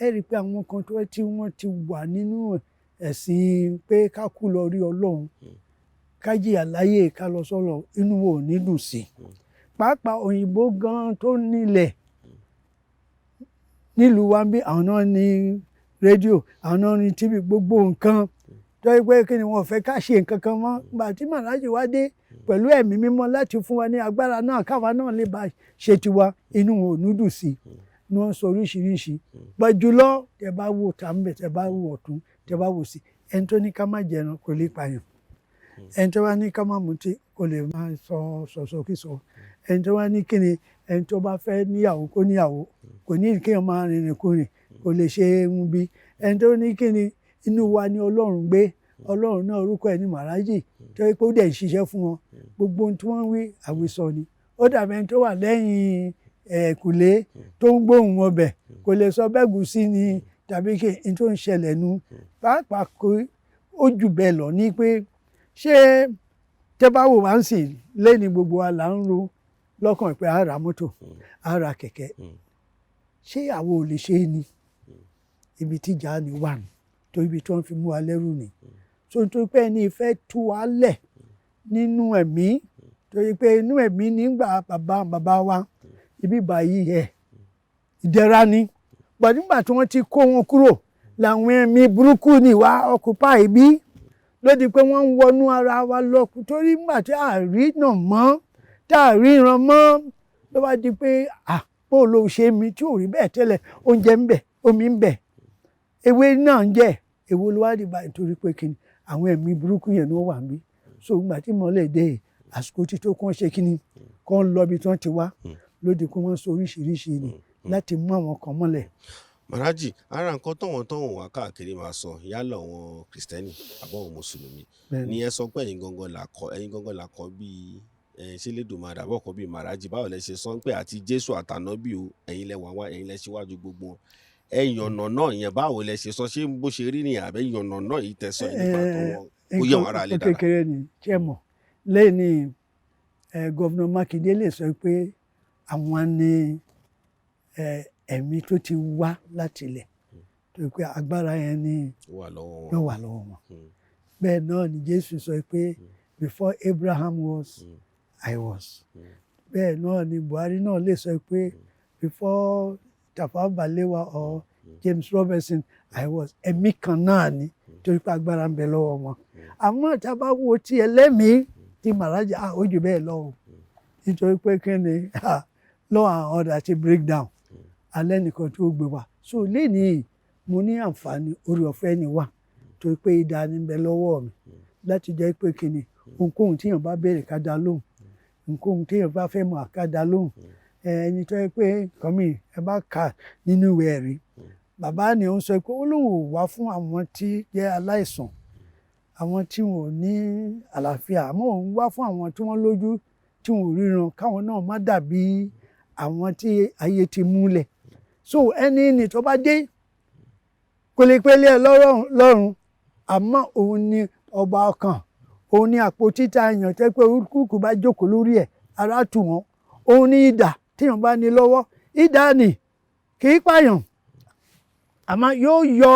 Speaker 2: ẹ rí i pé àwọn kan tó tí wọ́n ti wà nínú ẹ̀sìn pé ká kú lọ rí Ọlọ́run ká jìyà láyé ká lọ sọ́lọ̀ inú wo ò ní dùn sí pàápàá òyìnbó gan tó nílẹ̀ nílùú wa bí àwọn náà ní rédíò àwọn náà ní tífì gbogbo nǹkan tó yẹ pé kí ni wọ́n fẹ́ ká ṣe nǹkan kan mọ́ gbà tí Maharaji wá dé pẹ̀lú ẹ̀mí mímọ́ láti fún wa ní agbára náà káwa náà lè bá ṣe tiwa inú wo ò ní dùn sí ni wọ́n sọ oríṣiríṣi gbàjúlọ tẹ bá wò tàmbẹ tẹ bá wò ọ̀tún tẹ bá wò sí ẹni tó ní ká má jẹran kò lè pààyàn ẹni tó bá ní ká má mutí kò lè máa sọ sọ̀sọ̀kísọ ẹni tó bá ní kíni ẹni tó bá fẹ́ níyàwó kó níyàwó kò ní kéèyàn máa rìnrìn kúrìn kò lè ṣe ń bí ẹni tó ní kíni inú wa ni Ọlọ́run gbé Ọlọ́run náà orúkọ ẹ̀ ní Maharaji tó yẹ pé ó dẹ̀ ń ṣiṣẹ́ fún wọn gbogbo ohun tí wọ́n ń wí àwísọ ni ó dàbí ẹni tó wà lẹ́yìn ẹ̀kùlé tó ń gbóhùn ọbẹ̀ kò lè sọ bẹ́ẹ̀ gùsí ni tàbí kí n tó ń ṣẹlẹ̀ nu pàápàá kó ó jù bẹ́ẹ̀ lọ ní pé ṣé tẹ́ bá wò wá ń sìn lẹ́ni gbogbo wa là ń ro lọ́kàn pé a ra mọ́tò a ra kẹ̀kẹ́ ṣé àwọn ò lè ṣe é ni ibi tíjà ni wà ní tó ibi tí wọ́n fi mú wa lẹ́rù ni so nítorí pé ẹni ìfẹ́ tú wa lẹ̀ nínú ẹ̀mí torí pé inú ẹ̀mí nígbà bàbá wa ibi báyìí ẹ̀ ìdẹ̀ra ni gbàdúgbà tí wọ́n ti kó wọn kúrò làwọn ẹ̀mí burúkú ni wá ọkùpá ibi lódì pé wọ́n ń wọnú ara wa lọ torí nígbà tí a rí náà mọ́ tá a rí ìran mọ́ ló bá di pé bó ló ṣe mi tí ò rí bẹ́ẹ̀ tẹ́lẹ̀ oúnjẹ ń bẹ omi ń bẹ ewé náà ń jẹ èwo ló wá di báyìí torí pé kíni àwọn ẹ̀mí burúkú yẹn ló wà níbí so ìgbà tí mọ́lẹ̀ dé àsìkò tí tó kàn ṣe kíni kàn lọ bí tí wọ́n ti wá lódì pé wọ́n sọ oríṣiríṣi ni láti mú àwọn kan mọ́lẹ̀.
Speaker 1: Maharaji ara nǹkan tọ̀wọ̀n wá káàkiri máa sọ yálà àwọn kìrìsìtẹ́nì àbọ̀wọ̀n mùsùlùmí ni ẹ sọ pé ẹ̀yin gangan là kọ́ bíi ṣé lẹ́dùnmáà àbọ̀ kọ́ bíi Maharaji báwo lẹ ṣe sọ pé àti Jésù àtànábì o ẹ̀yin lẹ wà ẹ̀yin lẹ ṣíwájú gbogbo wọn ẹ̀yànnà náà yẹn báwo lẹ ṣe sọ ṣé bó ṣe rí ni àbẹ́ ìyànnà náà yìí tẹ̀sán ẹ̀ nípa tó wọn kó yẹ wọn ara lè dára.
Speaker 2: kékeré ni ṣé mọ̀ lẹ́yìn gọ́vnà Mákindé lè sọ pé àwọn ni ẹ̀mí tó ti wá láti ilẹ̀ tó pé agbára yẹn ni yóò wà lọ́wọ́ wọn bẹ́ẹ̀ náà ni Jésù sọ pé before Abraham was I was bẹ́ẹ̀ náà ni Buhari náà lè sọ pé before Tafawa Balewa or James Robertson I was ẹ̀mí kan náà ni torí pé agbára ń bẹ lọ́wọ́ wọn àmọ́ tá a bá wo ti ẹlẹ́mìí ti Maharaji ó jù bẹ́ẹ̀ lọ o nítorí pé kí ni law and order ti break down alẹ́ nìkan tó gbé wa so lẹ́nìí mo ní àǹfààní orí ọ̀fẹ́ ni wà torí pé idà ni ń bẹ lọ́wọ́ mi láti jẹ́ pé kí ni ohunkóhun tíyàn bá béèrè ká dá lóhùn ohunkóhun tíyàn bá fẹ́ mọ̀ ká dá lóhùn ẹni tó yẹ pé kọ́mí ẹ bá kà nínú ìwé ẹ̀rí bàbá ni ó ń sọ pé ó lóun ò wá fún àwọn tí jẹ́ aláìsàn àwọn tí wọn ò ní àlàáfíà àmọ́ òun wá fún àwọn tí wọ́n lójú tí wọn ò ríran káwọn náà má dàbí àwọn tí ayé ti múlẹ̀ so ẹni ní tó bá dé kò lè pélé ẹ lọ́rùn àmọ́ òun ni ọba ọkàn òun ni àpò títà èèyàn tẹ́ pé orúkúkú bá jókòó lórí ẹ̀ ara tù wọ́n òun ni idà tíyàn bá ní lọ́wọ́ idà ni kì í pààyàn àmọ́ yóò yọ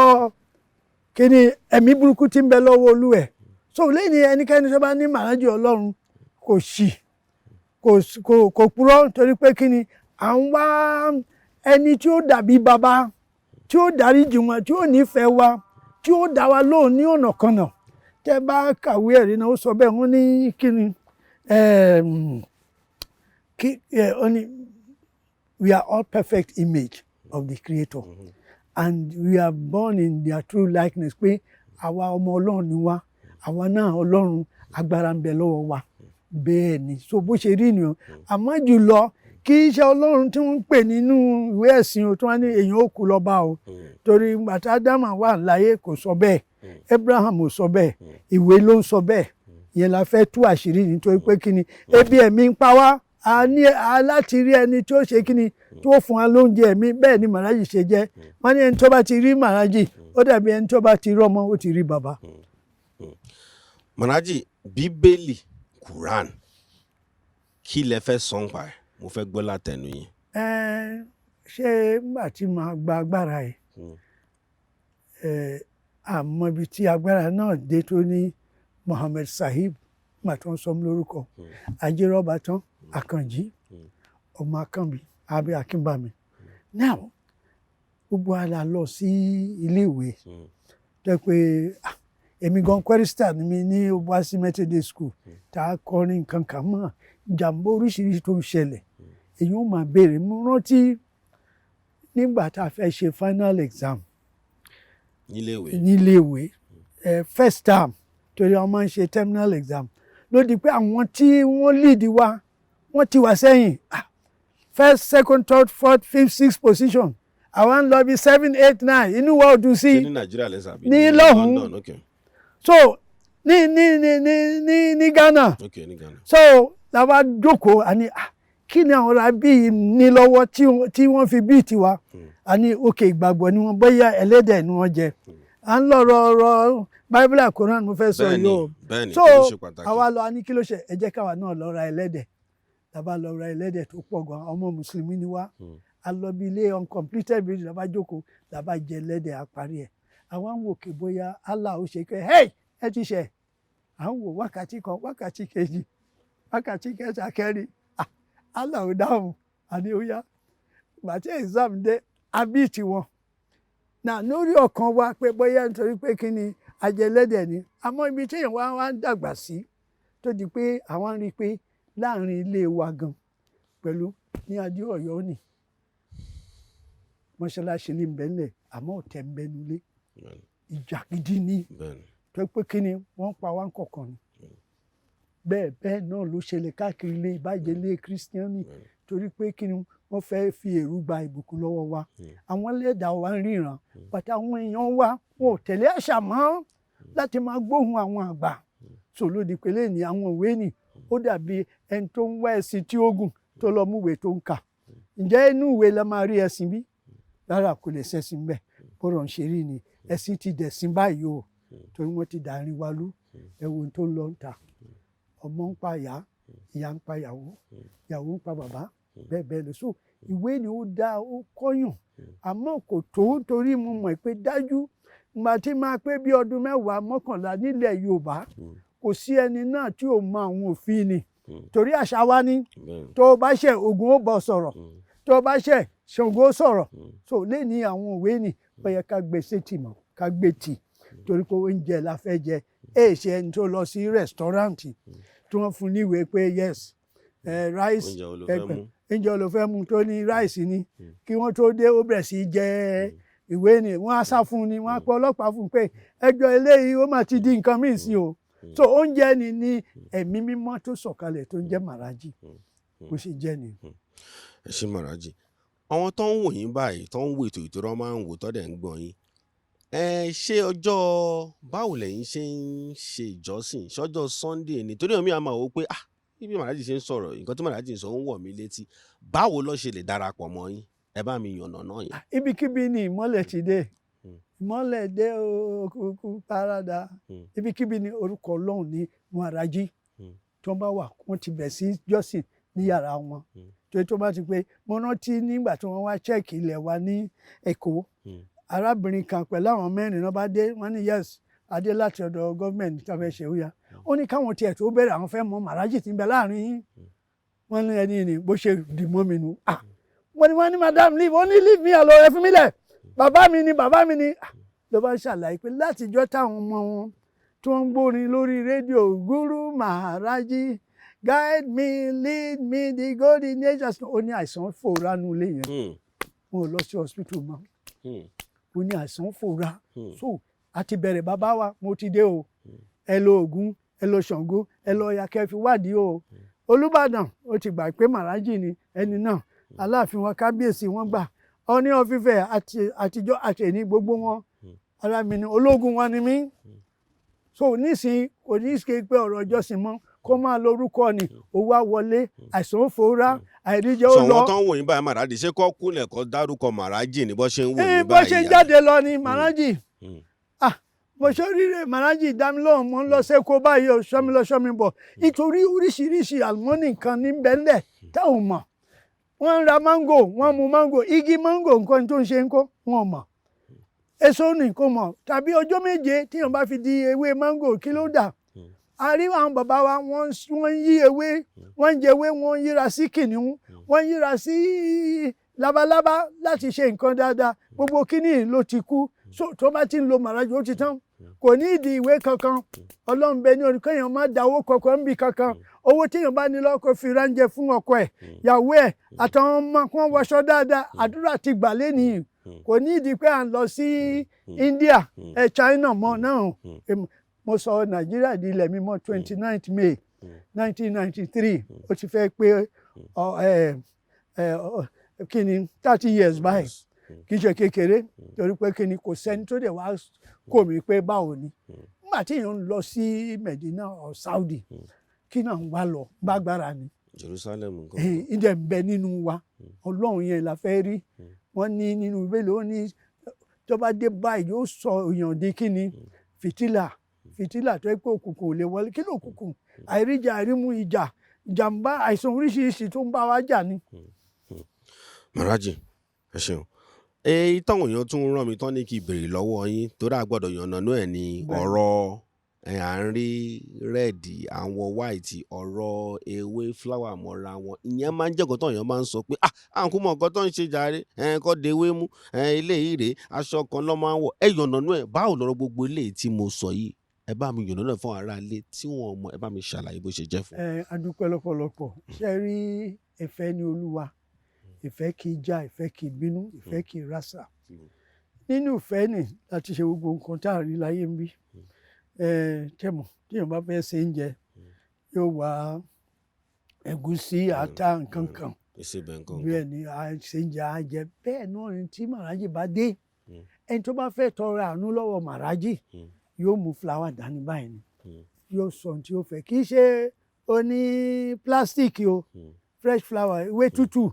Speaker 2: kíni ẹ̀mí burúkú tí ń bẹ lọ́wọ́ olú ẹ̀ so lẹ́yìn ẹnikẹ́ni tó bá ní Maharaji Ọlọ́run kò sí kò purọ́ torí pé kíni à ń wá ẹni tí ó dàbí baba tí ó dáríjì wọn tí ó nífẹ̀ẹ́ wa tí ó dá wa lóhùn ní ọ̀nà kan náà tẹ́ bá kàwé ẹ̀rí náà ó sọ bẹ́ẹ̀ wọ́n ní kíni we are all perfect image of the Creator and we are born in their true likeness pé àwa ọmọ Ọlọ́run ni wá àwa náà Ọlọ́run agbára ń bẹ lọ́wọ́ wa bẹ́ẹ̀ ni so bó ṣe rí nìyẹn àmọ́ jùlọ kì í ṣe Ọlọ́run tí wọ́n ń pè nínú ìwé ẹ̀sìn o tí wọ́n ní èèyàn ó kú lọ́ba o torí bàtà Ádámà wà láyé kò sọ bẹ́ẹ̀ Abraham ò sọ bẹ́ẹ̀ ìwé ló ń sọ bẹ́ẹ̀ ìyẹn la fẹ́ tú àṣírí nítorí pé kí ni ebi ẹ̀mí ń pa wá a láti rí ẹni tí ó ṣe kí ni tí ó fún wa lóúnjẹ ẹ̀mí bẹ́ẹ̀ ni Maharaji ṣe jẹ́ wọ́n ní ẹni tó bá ti rí Maharaji ó dàbí ẹni tó bá ti rí ọmọ ó ti rí bàbá.
Speaker 1: Maharaji Bíbélì Quran kí lẹ fẹ́ sọ ń pa ẹ̀ mo fẹ́ gbọ́ látẹnu yín.
Speaker 2: ṣé nígbà tí màá gba agbára ẹ̀ àmọ́ ibi tí agbára náà dé tó ní Mohammed Sahib nígbà tí wọ́n sọ mí lórúkọ ajérọ́ba tán Àkànjí ọmọ Akànbí àbí Akínbàmí. Now gbogbo àlà lọ sí iléèwé jẹ́ pé èmi gan chorister ni mi ní Obasi Methodist School tá a kọrin nǹkan kan mọ́ ìjàmbá oríṣiríṣi tó ń ṣẹlẹ̀ èyí ó máa béèrè. Mo rántí nígbà tá a fẹ́ ṣe final exam níléèwé first term torí wọ́n máa ń ṣe terminal exam ló di pé àwọn tí wọ́n lead wa wọ́n ti wà sẹ́yìn first second third fourth fifth sixth position àwọn ń lọ bí 7 8 9 inú wa ò dùn sí ní lọ́hùn-ún so ní Ghana so làwa jókòó àní kí ni àwọn ará bíi ní lọ́wọ́ tí wọ́n fi bíi tiwa àní òkè ìgbàgbọ́ ni wọ́n bóyá ẹlẹ́dẹ̀ ni wọ́n jẹ à ń lọ́rọ̀ Bible Quran mo fẹ́ sọ yìí o so àwa lọ àní kí ló ṣe ẹ jẹ́ káwa náà lọ ra ẹlẹ́dẹ̀ làbá lọ ra ẹlẹ́dẹ̀ tó pọ̀ gan ọmọ mùsùlùmí ni wá a lọ bí ilé uncompleted building làbá jókòó làbá jẹ ẹlẹ́dẹ̀ àparí ẹ̀ àwọn ń wò kí bóyá Allah ó ṣe pé hey ẹ ti ṣe à ń wò wákàtí kan wákàtí kejì wákàtí kẹta kẹrin Allah ò dáhùn àní ó yá gbàtí exam dé abíìtì wọn náà lórí ọkàn wa pé bóyá nítorí pé kí ni ajẹlẹ́dẹ̀ ni àmọ́ ibi tí èèyàn wá ń dàgbà sí tó di pé àwọn rí i pé láàrin ilé wa gan pẹ̀lú ní adé Ọ̀yọ́ ni mọ́ṣáláṣí ní bẹ́ẹ̀lẹ̀ àmọ́ ọ̀tẹ̀ ń bẹ́nu lé ìjà gidi ni tó pé kí ni wọ́n pa wá ń kọ̀ọ̀kan ni bẹ́ẹ̀ náà ló ṣẹlẹ̀ káàkiri ilé ìbàjẹ́ ilé kírísítíánì torí pé kí ni wọ́n fẹ́ fi èrú gba ìbùkún lọ́wọ́ wa àwọn ẹlẹ́dàá wa ń ríran pàtó àwọn èèyàn wa wọn ò tẹ̀lé àṣà mọ́ láti máa gbóhùn àwọn àgbà sòlódì pé lẹ́yìn àwọn òwe nì ó dàbí ẹni tó ń wá ẹṣin tí ó gùn tó lọ mú ìwé tó ń kà ǹjẹ́ inú ìwé la máa rí ẹṣin bí rárá kò lè ṣẹ̀sìn bẹ́ẹ̀ bọ́rọ̀ ń ṣe rí ni ẹṣin ti dẹ̀sìn báyìí o torí wọ́n ti dàrin wa lú ẹ̀wọ̀n tó ń lọ ń ta ọmọ ń pa ìyá ìyá ń pa ìyàwó ìyàwó ń pa bàbá bẹ́ẹ̀ lọ so ìwé ni ó dá ó kọ́yàn àmọ́ kò tó torí mo mọ̀ pé dájú ìgbà tí máa pé bí ọdún 10 11 nílẹ̀ Yorùbá kò sí ẹni náà tí ò mọ àwọn òfin ni torí àṣà wa ní tó o bá ṣe Ògún ó bọ̀ sọ̀rọ̀ tó o bá ṣe Ṣàngó sọ̀rọ̀ so lè ní àwọn òwe ni ó yẹ ká gbé sétí mọ́ ká gbé tì torí pé oúnjẹ la fẹ́ jẹ ṣe ẹni tó lọ sí rẹ́sítọ́ráǹtì tí wọ́n fún níwèé pé yes rice oúnjẹ olùfẹ́ mu tó ní rice ni kí wọ́n tó dé ó bẹ̀rẹ̀ sí jẹ ìwé ni wọ́n á sá fún ni wọ́n á pẹ́ ọlọ́pàá fún pé ẹjọ́ eléyìí ó mà ti di nǹkan míì sí o so oúnjẹ ni ní ẹ̀mí mímọ́ tó sọ̀kalẹ̀ tó ń jẹ́ Maharaji bó ṣe jẹ́ ni.
Speaker 1: ẹ ṣé Maharaji àwọn tó ń wò yín báyìí tó ń wo ètò ìtura máa ń wò tọ́dẹ̀ ń gbọ́ yín ṣé ọjọ́ báwo lẹ́yìn ṣe ń ṣe ìjọsìn ṣọjọ́ Sunday ni torí omi àmọ́ wò pé ibi Maharaji ṣe ń sọ̀rọ̀ nǹkan tí Maharaji ń sọ ń wọ̀ mí létí báwo ló ṣe lè darapọ̀ mọ́ yín ẹ bá mi yànnà náà yẹn.
Speaker 2: ibikíbi ni ìmọ́lẹ̀ ti dé ìmọ́lẹ̀ dé òkùnkùn parada ibikíbi ni orúkọ Ọlọ́run ní Maharaji tó bá wà wọ́n ti bẹ̀ sí jọ́sìn ní yàrá wọn tó bá ti pé mo rántí nígbà tí wọ́n wá chẹ́ẹ̀kì ilẹ̀ wa ní Èkó arábìnrin kan pẹ̀lú àwọn 4 náà bá dé wọ́n ní yes adé láti ọ̀dọ̀ gọ́ọ̀mẹ̀ntì tó fẹ́ ṣe ó yá ó ní káwọn tiẹ̀ tó bẹ̀rẹ̀ àwọn fẹ́ mọ Maharaji tí ń bẹ láàrin yín wọ́n ní ẹni ní bó ṣe dì mọ́ mi nù wọ́n ní madam leave ó ní leave me alone ẹ fi mí lẹ̀ bàbá mi ni ló bá ń ṣàlàyé pé látijọ́ táwọn ọmọ wọn tí wọ́n ń gbórin lórí rédíò Guru Maharaji guide me lead me the golden age ó ní àìsàn fòrá nu ilé yẹn wọn ò lọ sí hospital mọ́ ó ní àìsàn fòrá so àti bẹ̀rẹ̀ bàbá wa mo ti dé o ẹ lọ Ògún ẹ lọ Ṣàngó ẹ lọ Ọya kẹ́ fi wádìí o Olúbàdàn ó ti gbà pé Maharaji ni ẹni náà Aláàfin wọn kábíyèsí wọn gbà Ọọ̀ni of Ifẹ̀ àtijọ́ àtẹ̀ní gbogbo wọn ara mi ni ológun wọn ni mí so nísìnyí kò ní í ṣe pé ọ̀rọ̀ ìjọsìn mọ́ kó máa lórúkọ ni owó àwọlé àìsàn fòrá àìríjẹ ó lọ.
Speaker 1: sọ̀wọ́n tó ń wò yín báyìí Maharaji ṣé kọ́ kúnlẹ̀ kọ́ dárúkọ Maharaji ní bó ṣe ń wò yín báyìí.
Speaker 2: bó ṣe jáde lọ ni Maharaji mo ṣe oríire Maharaji dámilọ́hùn mo ń lọ sẹ́kọ̀ọ́ báyìí o sọ́mi lọ sọ́mi bọ̀ nítorí oríṣiríṣi àlùmọ́nì kan ní bẹ́ńlẹ̀ táwọn mọ̀ wọ́n ń ra máńgò wọ́n mu máńgò igi máńgò nǹkan tó ń ṣe ń kó wọn mọ̀ èso ní kò mọ̀ tàbí ọjọ́ méje tíyàn bá fi di ewé máńgò kí ló dà a rí àwọn bàbá wa wọ́n yí ewé wọ́n ń jẹ ewé wọ́n yíra sí kìnìún wọ́n yíra sí labalábá láti ṣe nǹkan dáadáa gbogbo kíní ló ti kú tó bá ti ń lo màrájì ó ti tán kò ní ìdí ìwé kankan ọlọ́run bẹ ní orí kéèyàn má da owó kankan níbi kankan owó téèyàn bá ní lọ́kọ̀ fi ránjẹ fún ọkọ ẹ̀ ìyàwó ẹ̀ àtàwọn ọmọ kí wọ́n wọṣọ dáadáa àdúrà ti gbà lẹ́nìí kò ní ìdí pé à ń lọ sí India China mọ́ náà mo sọ Nàìjíríà di ilẹ̀ mímọ́ 29th May 1993 ó ti fẹ́ pé kí ni 30 years báyìí kì í ṣe kékeré torí pé kí ni kò sẹ́ni tó dẹ̀ wá kò mí pé báwo ni nígbà tí èèyàn ń lọ sí Medina or Saudi kí náà ń wá lọ gbàgbára ni
Speaker 1: Jerusalem nǹkan
Speaker 2: ìdẹ̀ ń bẹ nínú wa Ọlọ́run yẹn la fẹ́ rí wọ́n ní nínú ìbéèlè ó ní tó bá dé báyìí yóò sọ èèyàn di kí ni fìtílà tó yẹ pé òkùnkùn ò lè wọlé kí ló òkùnkùn àìríjà àìrímú ìjàmbá àìsàn oríṣiríṣi tó ń bá wa jà ni.
Speaker 1: Maharaji ẹ ṣeun táwọn èèyàn tún rán mi tán ní kí béèrè lọ́wọ́ yín torí àgbọ́dọ̀ yànnàná ẹ̀ ní ọ̀rọ̀ à ń rí rẹ́ẹ̀dì àwọn white ọ̀rọ̀ ewé fúláwà mọ́ra wọn ìyẹn máa ń jẹ́ nǹkan tó èèyàn máa ń sọ pé à ń kú mọ nǹkan tó ń ṣe jàre kọ́ de ewé mú ilé yìí rèé aṣọ kan lọ́ máa ń wọ̀ ẹ yànnàná ẹ̀ báwo lọ́rọ̀ gbogbo ilé tí mo sọ yìí ẹ bá mi yànnàná ẹ̀ fún ará ilé tí wọ́n mọ̀ ẹ bá mi ṣàlàyé bó ṣe jẹ́ fún.
Speaker 2: A dúpẹ́ lọ́pọ̀lọpọ̀ ṣe rí ìfẹ́ ní Olúwa ìfẹ́ kì í já ìfẹ́ kì í bínú ìfẹ́ kì í rásà nínú ìfẹ́ ni láti ṣe gbogbo nǹkan tá a rí láyé ń bí tẹ̀mọ̀ tíyàn bá fẹ́ ṣe oúnjẹ yóò wá ẹ̀gúsí ata nǹkan kan bẹ́ẹ̀ ni ṣe oúnjẹ á jẹ bẹ́ẹ̀ náà ni tí Maharaji bá dé ẹni tó bá fẹ́ tọrọ àánú lọ́wọ́ Maharaji yóò mú fúláwà dání báyìí ni yóò sọ ohun tí ó fẹ́ kì í ṣe oní plastic o fresh flower ewé tútù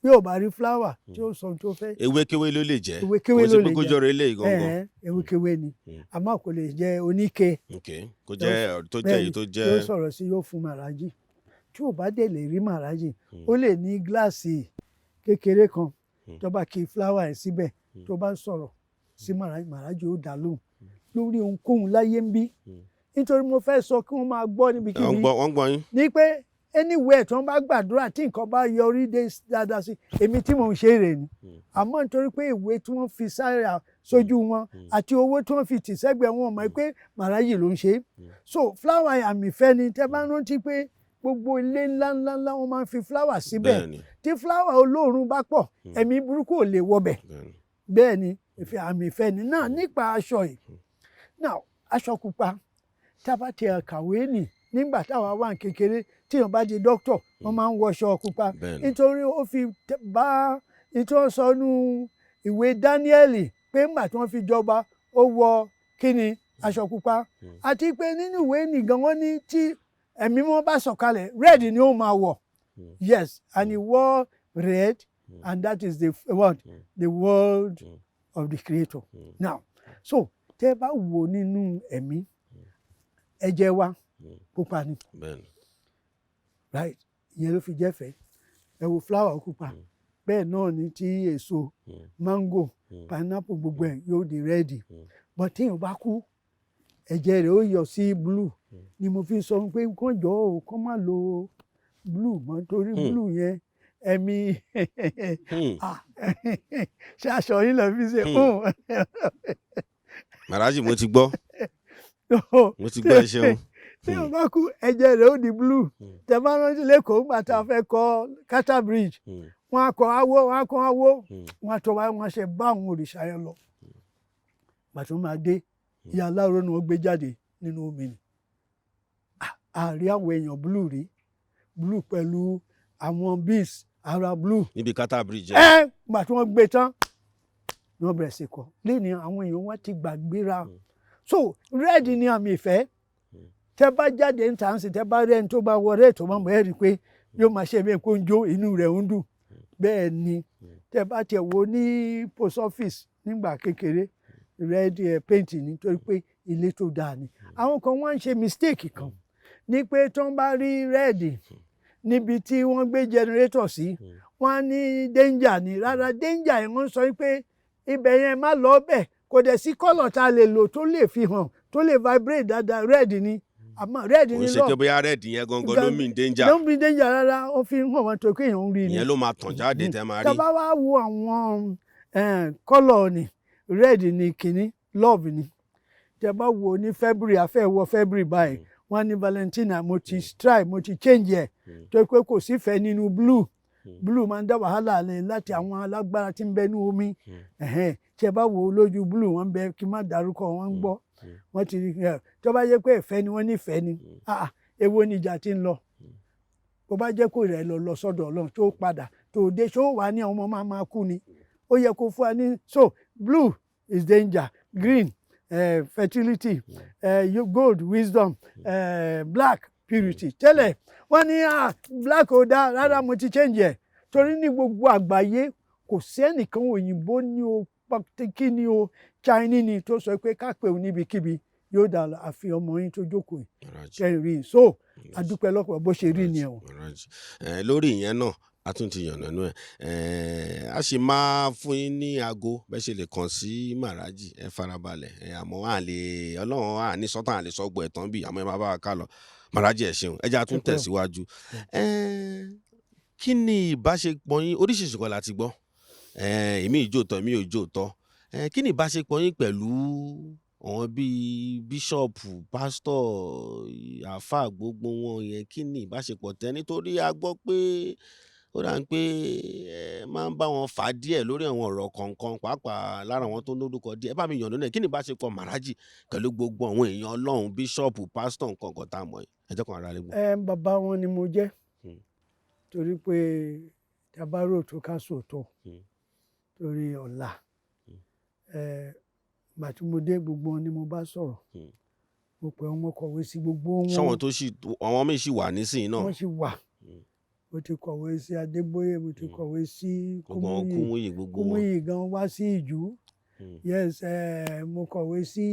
Speaker 2: bí ò bá rí fúláwà tí ó sọ ohun tó fẹ́.
Speaker 1: ewékewé ló lè jẹ́
Speaker 2: ewékewé ló lè jẹ́
Speaker 1: kó jọrọ eléyìí gangan.
Speaker 2: ewékewé ni àmọ́ kò lè jẹ́ oníke.
Speaker 1: kó jẹ́ tó jẹ́ èyí tó jẹ́.
Speaker 2: yóò sọ̀rọ̀ sí yóò fún Maharaji tí ò bá dé lè rí Maharaji ó lè ní gíláàsì kékeré kan tó bá kí fúláwà ẹ̀ síbẹ̀ tó bá sọ̀rọ̀ sí Maharaji ó dá lóhùn lórí ohunkóhun láyé ń bí nítorí mo fẹ́ sọ kí wọ́n máa gbọ́ níbikíbi
Speaker 1: wọ́n gbọ́ yín.
Speaker 2: ní pé anywhere tí wọ́n bá gbàdúrà tí nǹkan bá yọrí dé dáadáa sí èmi tí mò ń ṣe rè ni àmọ́ nítorí pé ìwé tí wọ́n fi sáré sójú wọn àti owó tí wọ́n fi tì sẹ́gbẹ̀ẹ́ wọn mọ̀ pé Maharaji ló ń ṣe so flower àmì ìfẹ́ ni tẹ́ bá rántí pé gbogbo ilé ńláńlá wọn máa ń fi flower síbẹ̀ tí flower olóòórùn bá pọ̀ ẹ̀mí burúkú ò lè wọbẹ̀ bẹ́ẹ̀ ni àmì ìfẹ́ ni náà nípa aṣọ yìí náà aṣọ pupa tá a bá ti kàwé nì nígbà táwa wà kékeré tíyàn bá di dókítà wọ́n máa ń wọṣọ pupa nítorí ó fi bá nítorí sọnù ìwé Dáníẹ́lì pé ńgbà tí wọ́n fi jọba ó wọ kíni aṣọ pupa àti pé nínú ìwé nìgan wọ́n ní tí ẹ̀mí wọn bá sọ̀kalẹ̀ red ni ó máa wọ̀ yes and he wore red and that is the word the word of the creator now so tẹ́ bá wò nínú ẹ̀mí ẹ̀jẹ̀ wa pupa ni right ìyẹn ló fi jẹ́fẹ̀ẹ́ ẹ wo flower pupa bẹ́ẹ̀ náà ni tí èso mango pineapple gbogbo ẹ̀ yóò di red but téèyàn bá kú ẹ̀jẹ̀ rẹ̀ ó yọ sí blue ni mo fi sọ pé kán jọ ò kán má lo blue mọ́ torí blue yẹn ẹ̀mí ṣe aṣọ yín lọ fi ṣe
Speaker 1: Maharaji mo ti gbọ́ ẹ ṣeun.
Speaker 2: tí o bá kú ẹ̀jẹ̀ rẹ̀ ó di blue tẹ bá rántí lẹ́kọ̀ọ́ nígbà tá a fẹ́ kọ́ Carter Bridge wọ́n á kọ́ awó wọ́n á tọ́ wọ́n ṣe bá àwọn òrìṣà yẹn lọ pàtó máa dé ìyá aláàrọ̀ ni wọ́n gbé jáde nínú omi ni àárí àwọn èèyàn blue rí blue pẹ̀lú àwọn beans ara blue
Speaker 1: níbi Carter Bridge
Speaker 2: gbà tí wọ́n gbé tán ni wọ́n bẹ̀rẹ̀ sí kọ́ lẹ́ni àwọn èèyàn wọn ti gbàgbéra so red ni àmì ìfẹ́ tẹ́ bá jáde ń tà ń sìn tẹ́ bá rí ẹni tó bá wọ rẹ́ẹ̀ tó máa mọ̀ ẹ́ rí i pé yóò máa ṣe bẹ́ẹ̀ kó ń jó inú rẹ̀ ń dùn bẹ́ẹ̀ ni tẹ́ bá tiẹ̀ wo ní post office nígbà kékeré red paint nítorí pé ilé tó dáa ni àwọn kan wọ́n ń ṣe mistake kan ní pé tó ń bá rí red níbi tí wọ́n gbé generator sí wọ́n á ní danger ni rárá danger yẹn wọ́n sọ pé ibẹ̀ yẹn má lọ bẹ̀ kò dẹ̀ sí kọ́lọ̀ tá a lè lò tó lè fi hàn tó lè vibrate dáadáa red ni àmọ́ red ni lọ.
Speaker 1: kò ń ṣe pé bóyá red yẹn gangan ló mean danger.
Speaker 2: ló mean danger rárá ó fi hàn wọ́n tó kéèyàn ń rí ni.
Speaker 1: ìyẹn ló máa tàn jáde tẹ́ máa rí.
Speaker 2: tá a bá wá wo àwọn kọ́lọ̀ ni red ni kìíní love ni tẹ́ bá wo ní February afẹ́ wọ February báyìí wọ́n ní Valentina mo ti try mo ti change ẹ̀ tó pé kò sífẹ̀ẹ́ nínú blue máa ń dá wàhálà lẹ̀ láti àwọn alágbára tí ń bẹ ní omi tẹ́ bá wo lójú blue wọ́n bẹ kí n má dárúkọ wọn ń gbọ́ wọ́n ti rí tó bá jẹ́ pé ìfẹ́ ni wọ́n nífẹ̀ẹ́ ni èwo ni ìjà ti ń lọ bó bá jẹ́ kó rẹ̀ lọ sọ́dọ̀ Ọlọ́run tó padà tó dé ṣó wà ní àwọn ọmọ máa kú ni ó yẹ kó fún wa ní so blue is danger green fertility gold wisdom black purity tẹ́lẹ̀ wọ́n ní black ò dá rárá mo ti change ẹ̀ torí ní gbogbo àgbáyé kò sẹ́nìkan òyìnbó ní o kí ni o Chinese ni tó sọ pé ká pè ó níbikíbi yóò dà àfi ọmọ yín tó jókòó kẹrin so adúpẹ́ lọ́pọ̀ bó ṣe rí ni ẹ̀ o.
Speaker 1: lórí ìyẹn náà a tún ti yànnànú a sì máa fún yín ní aago bẹ́ẹ̀ ṣe lè kàn sí Maharaji ẹ farabalẹ̀ àmọ́ Ọlọ́run ní sọ́tàn àlè sọ́gbọ̀ ẹ̀tàn bíi àmọ́ ẹ máa bá wa ká lọ Maharaji ẹ ṣeun ẹ jẹ́ a tún tẹ̀síwájú. Kí ni ìbáṣepọ̀ yín oríṣiríṣi kan láti gbọ́ èmi ìjòótọ́ èmi ò jòótọ́ kí ni ìbáṣepọ̀ yín pẹ̀lú àwọn bíi bíṣọ̀pù pásítọ̀ àáfàá gbogbo wọn yẹn kí ni ìbáṣepọ̀ tẹ́ nítorí a gbọ́ pé ó dà ń pé máa ń bá wọn fà á díẹ̀ lórí àwọn ọ̀rọ̀ kọ̀ọ̀kan pàápàá lára àwọn tó lórúkọ díẹ̀ bá mi yànnà náà kí ni ìbáṣepọ̀ Maharaji pẹ̀lú gbogbo àwọn èèyàn Ọlọ́run bíṣọ̀pù pásítọ̀ nǹkan kan tá a mọ̀ yìí ẹjọ́ kan ara rẹ gbọ́.
Speaker 2: bàbá wọn ni mo jẹ́ torí pé tabarò tó ká sòótọ́ torí ọ̀la gbà tí mo dé gbogbo wọn ni mo bá sọ̀rọ̀ mo pè wọn mo kọ̀wé sí gbogbo wọn.
Speaker 1: ṣé àwọn míì ṣì wà nísìnyí náà.
Speaker 2: wọ́n ṣì wà mo ti kọ̀wé sí Adébóyè mo ti kọ̀wé sí Kúmúyì gan wá sí Ìjú yes mo kọ̀wé sí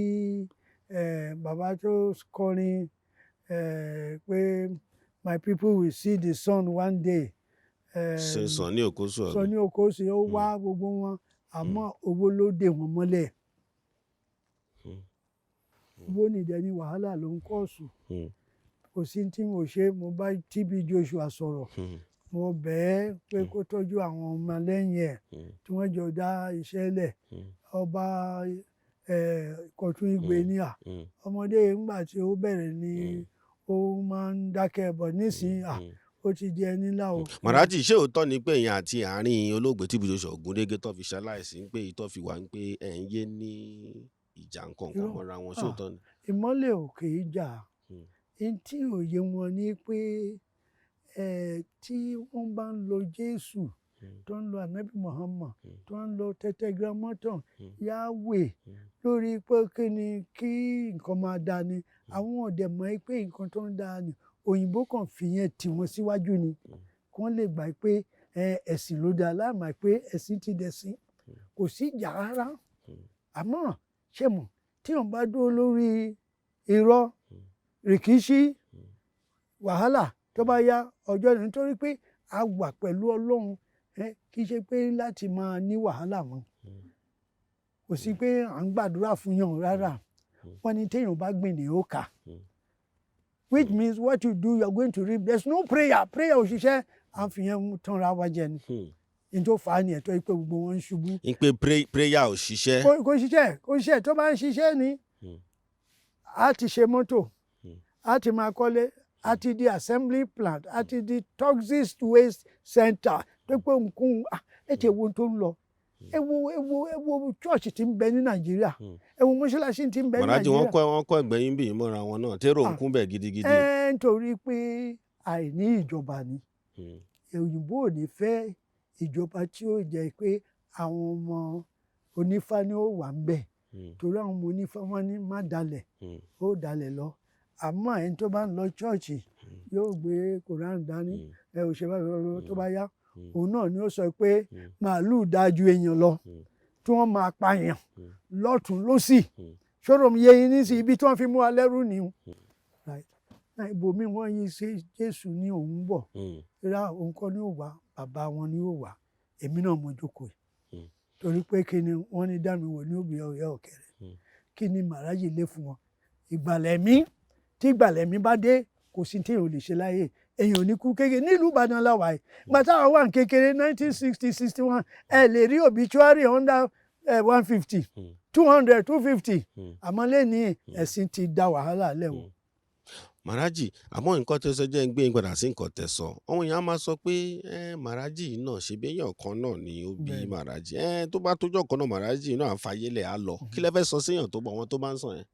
Speaker 2: bàbá tó kọrin pé my people will see the sun one day.
Speaker 1: Sọ̀ní Òkósù.
Speaker 2: Sọ̀ní Òkósù ó wá gbogbo wọn àmọ́ owó ló dè wọ́n mọ́lẹ̀. owó nìdẹ ní wàhálà ló ń kọ́ọ̀sù kò sí tí mo ṣe mo bá TB Joshua sọ̀rọ̀ mo bẹ̀ẹ́ pé kó tọ́jú àwọn ọmọ lẹ́yìn ẹ̀ tí wọ́n jọ dá iṣẹ́ lẹ̀ ọba Kọ̀tún Igbe ní ọmọdé ńgbà tí ó bẹ̀rẹ̀ ni ó máa ń dákẹ́ bọ̀ nísìnyí ó ti di ẹni ńlá o.
Speaker 1: Maharaji ṣé òótọ́ ni pé èèyàn àti àárín olóògbé TB Joshua Ògúndégé tó fi ṣaláìsí ń pé ìtọ́ fi wà ń pé ẹ̀ ń yé ní ìjà nǹkan mọ́ra wọn ṣé òótọ́ ni.
Speaker 2: ìmọ́lẹ̀ òkè ìjà tí òye wọn ni pé tí wọ́n bá ń lo Jésù tó ń lo Ànábì Muhammad tó ń lo tetragrammaton Yahweh lórí pé kí ni kí nǹkan máa dáa ni àwọn ọ̀dẹ̀ mọ̀ pé nǹkan tó ń dáa ni òyìnbó kan fìyẹn tì wọ́n síwájú ni kí wọ́n lè gbà pé ẹ̀sìn ló dáa láàmà pé ẹ̀sìn ti dẹ̀sìn kò sí ìjà rárá àmọ́ ṣé mọ̀ tí wọ́n bá dúró lórí irọ́ rìkíṣí wàhálà tó bá yá ọjọ́ ní nítorí pé a wà pẹ̀lú Ọlọ́run kì í ṣe pé láti máa ní wàhálà mọ́ kò sí pé à ń gbàdúrà fún yàn rárá wọ́n ní téèyàn bá gbìn ní ó kà which means what you do you are going to reap there is no prayer òṣìṣẹ́ àfihàn tanra wa jẹ ni n tó fà á ní ẹ̀tọ́ pé gbogbo wọn ń ṣubú.
Speaker 1: n pe prayer òṣìṣẹ́.
Speaker 2: kò ṣiṣẹ́ tó bá ń ṣiṣẹ́ ni a ti ṣe mọ́tò a ti máa kọ́lé a ti di assembly plant a ti di toxic waste center tó pé nǹkan ẹ ti wo tó ń lọ ẹ wo church tí ń bẹ ní Nàìjíríà ẹ wo mọ́ṣáláṣí tí ń bẹ ní Nàìjíríà.
Speaker 1: Maharaji wọ́n kọ́ ẹgbẹ̀yìn bíi mọ́ra wọn náà tẹ́rọ ń kún bẹ̀ gidigidi.
Speaker 2: Nítorí pé àìní ìjọba ni òyìnbó ò ní fẹ́ ìjọba tí ó jẹ́ pé àwọn ọmọ onífá ni ó wà ń bẹ̀ torí àwọn ọmọ onífá wọn ní má dalẹ̀ ó dalẹ̀ lọ àmọ́ ẹni tó bá ń lọ chọ́ọ̀chì yóò gbé koran dání òṣèlú tó bá yá òun náà ni ó sọ pé màálù dáa ju èèyàn lọ tí wọ́n máa pààyàn lọ́tún lọ́sì ṣòro mi yé yín nísìnyí ibi tí wọ́n fi mú wa lẹ́rú ni ibòmí wọ́n yí sí Jésù ní òun bọ̀ ra òun kọ́ ní òwà bàbá wọn ní òwà èmi náà mo jókòó torí pé kí ni wọ́n ní dá mi wò ní òbí ọ̀yẹ́ ọ̀kẹ́rẹ́ kí ni Maharaji lé fún wọn ìgbàlẹ̀mí tí ìgbàlẹ̀mí bá dé kò sí tí èèyàn ò lè ṣe láyé èèyàn ò ní kú kékeré nílùú Ìbàdàn láwàá yìí ìgbà táwọn wà ní kékeré 1960-61 ẹ lè rí obituary under 150 200 250 àmọ́ lẹ́ni ẹ̀sìn ti dá wàhálà lẹ́wọ̀n.
Speaker 1: Maharaji àmọ́ nǹkan tẹ́ sọ jẹ́ ń gbé yín padà sí nǹkan tẹ́ sọ àwọn èèyàn máa sọ pé Maharaji náà ṣe bí èèyàn kan náà ni ó bí Maharaji tó bá tójọ́ kan náà Maharaji náà àfàyélẹ̀ á lọ kí lẹ fẹ́ sọ séèyàn tó bọ̀ wọn tó bá ń sàn yẹn.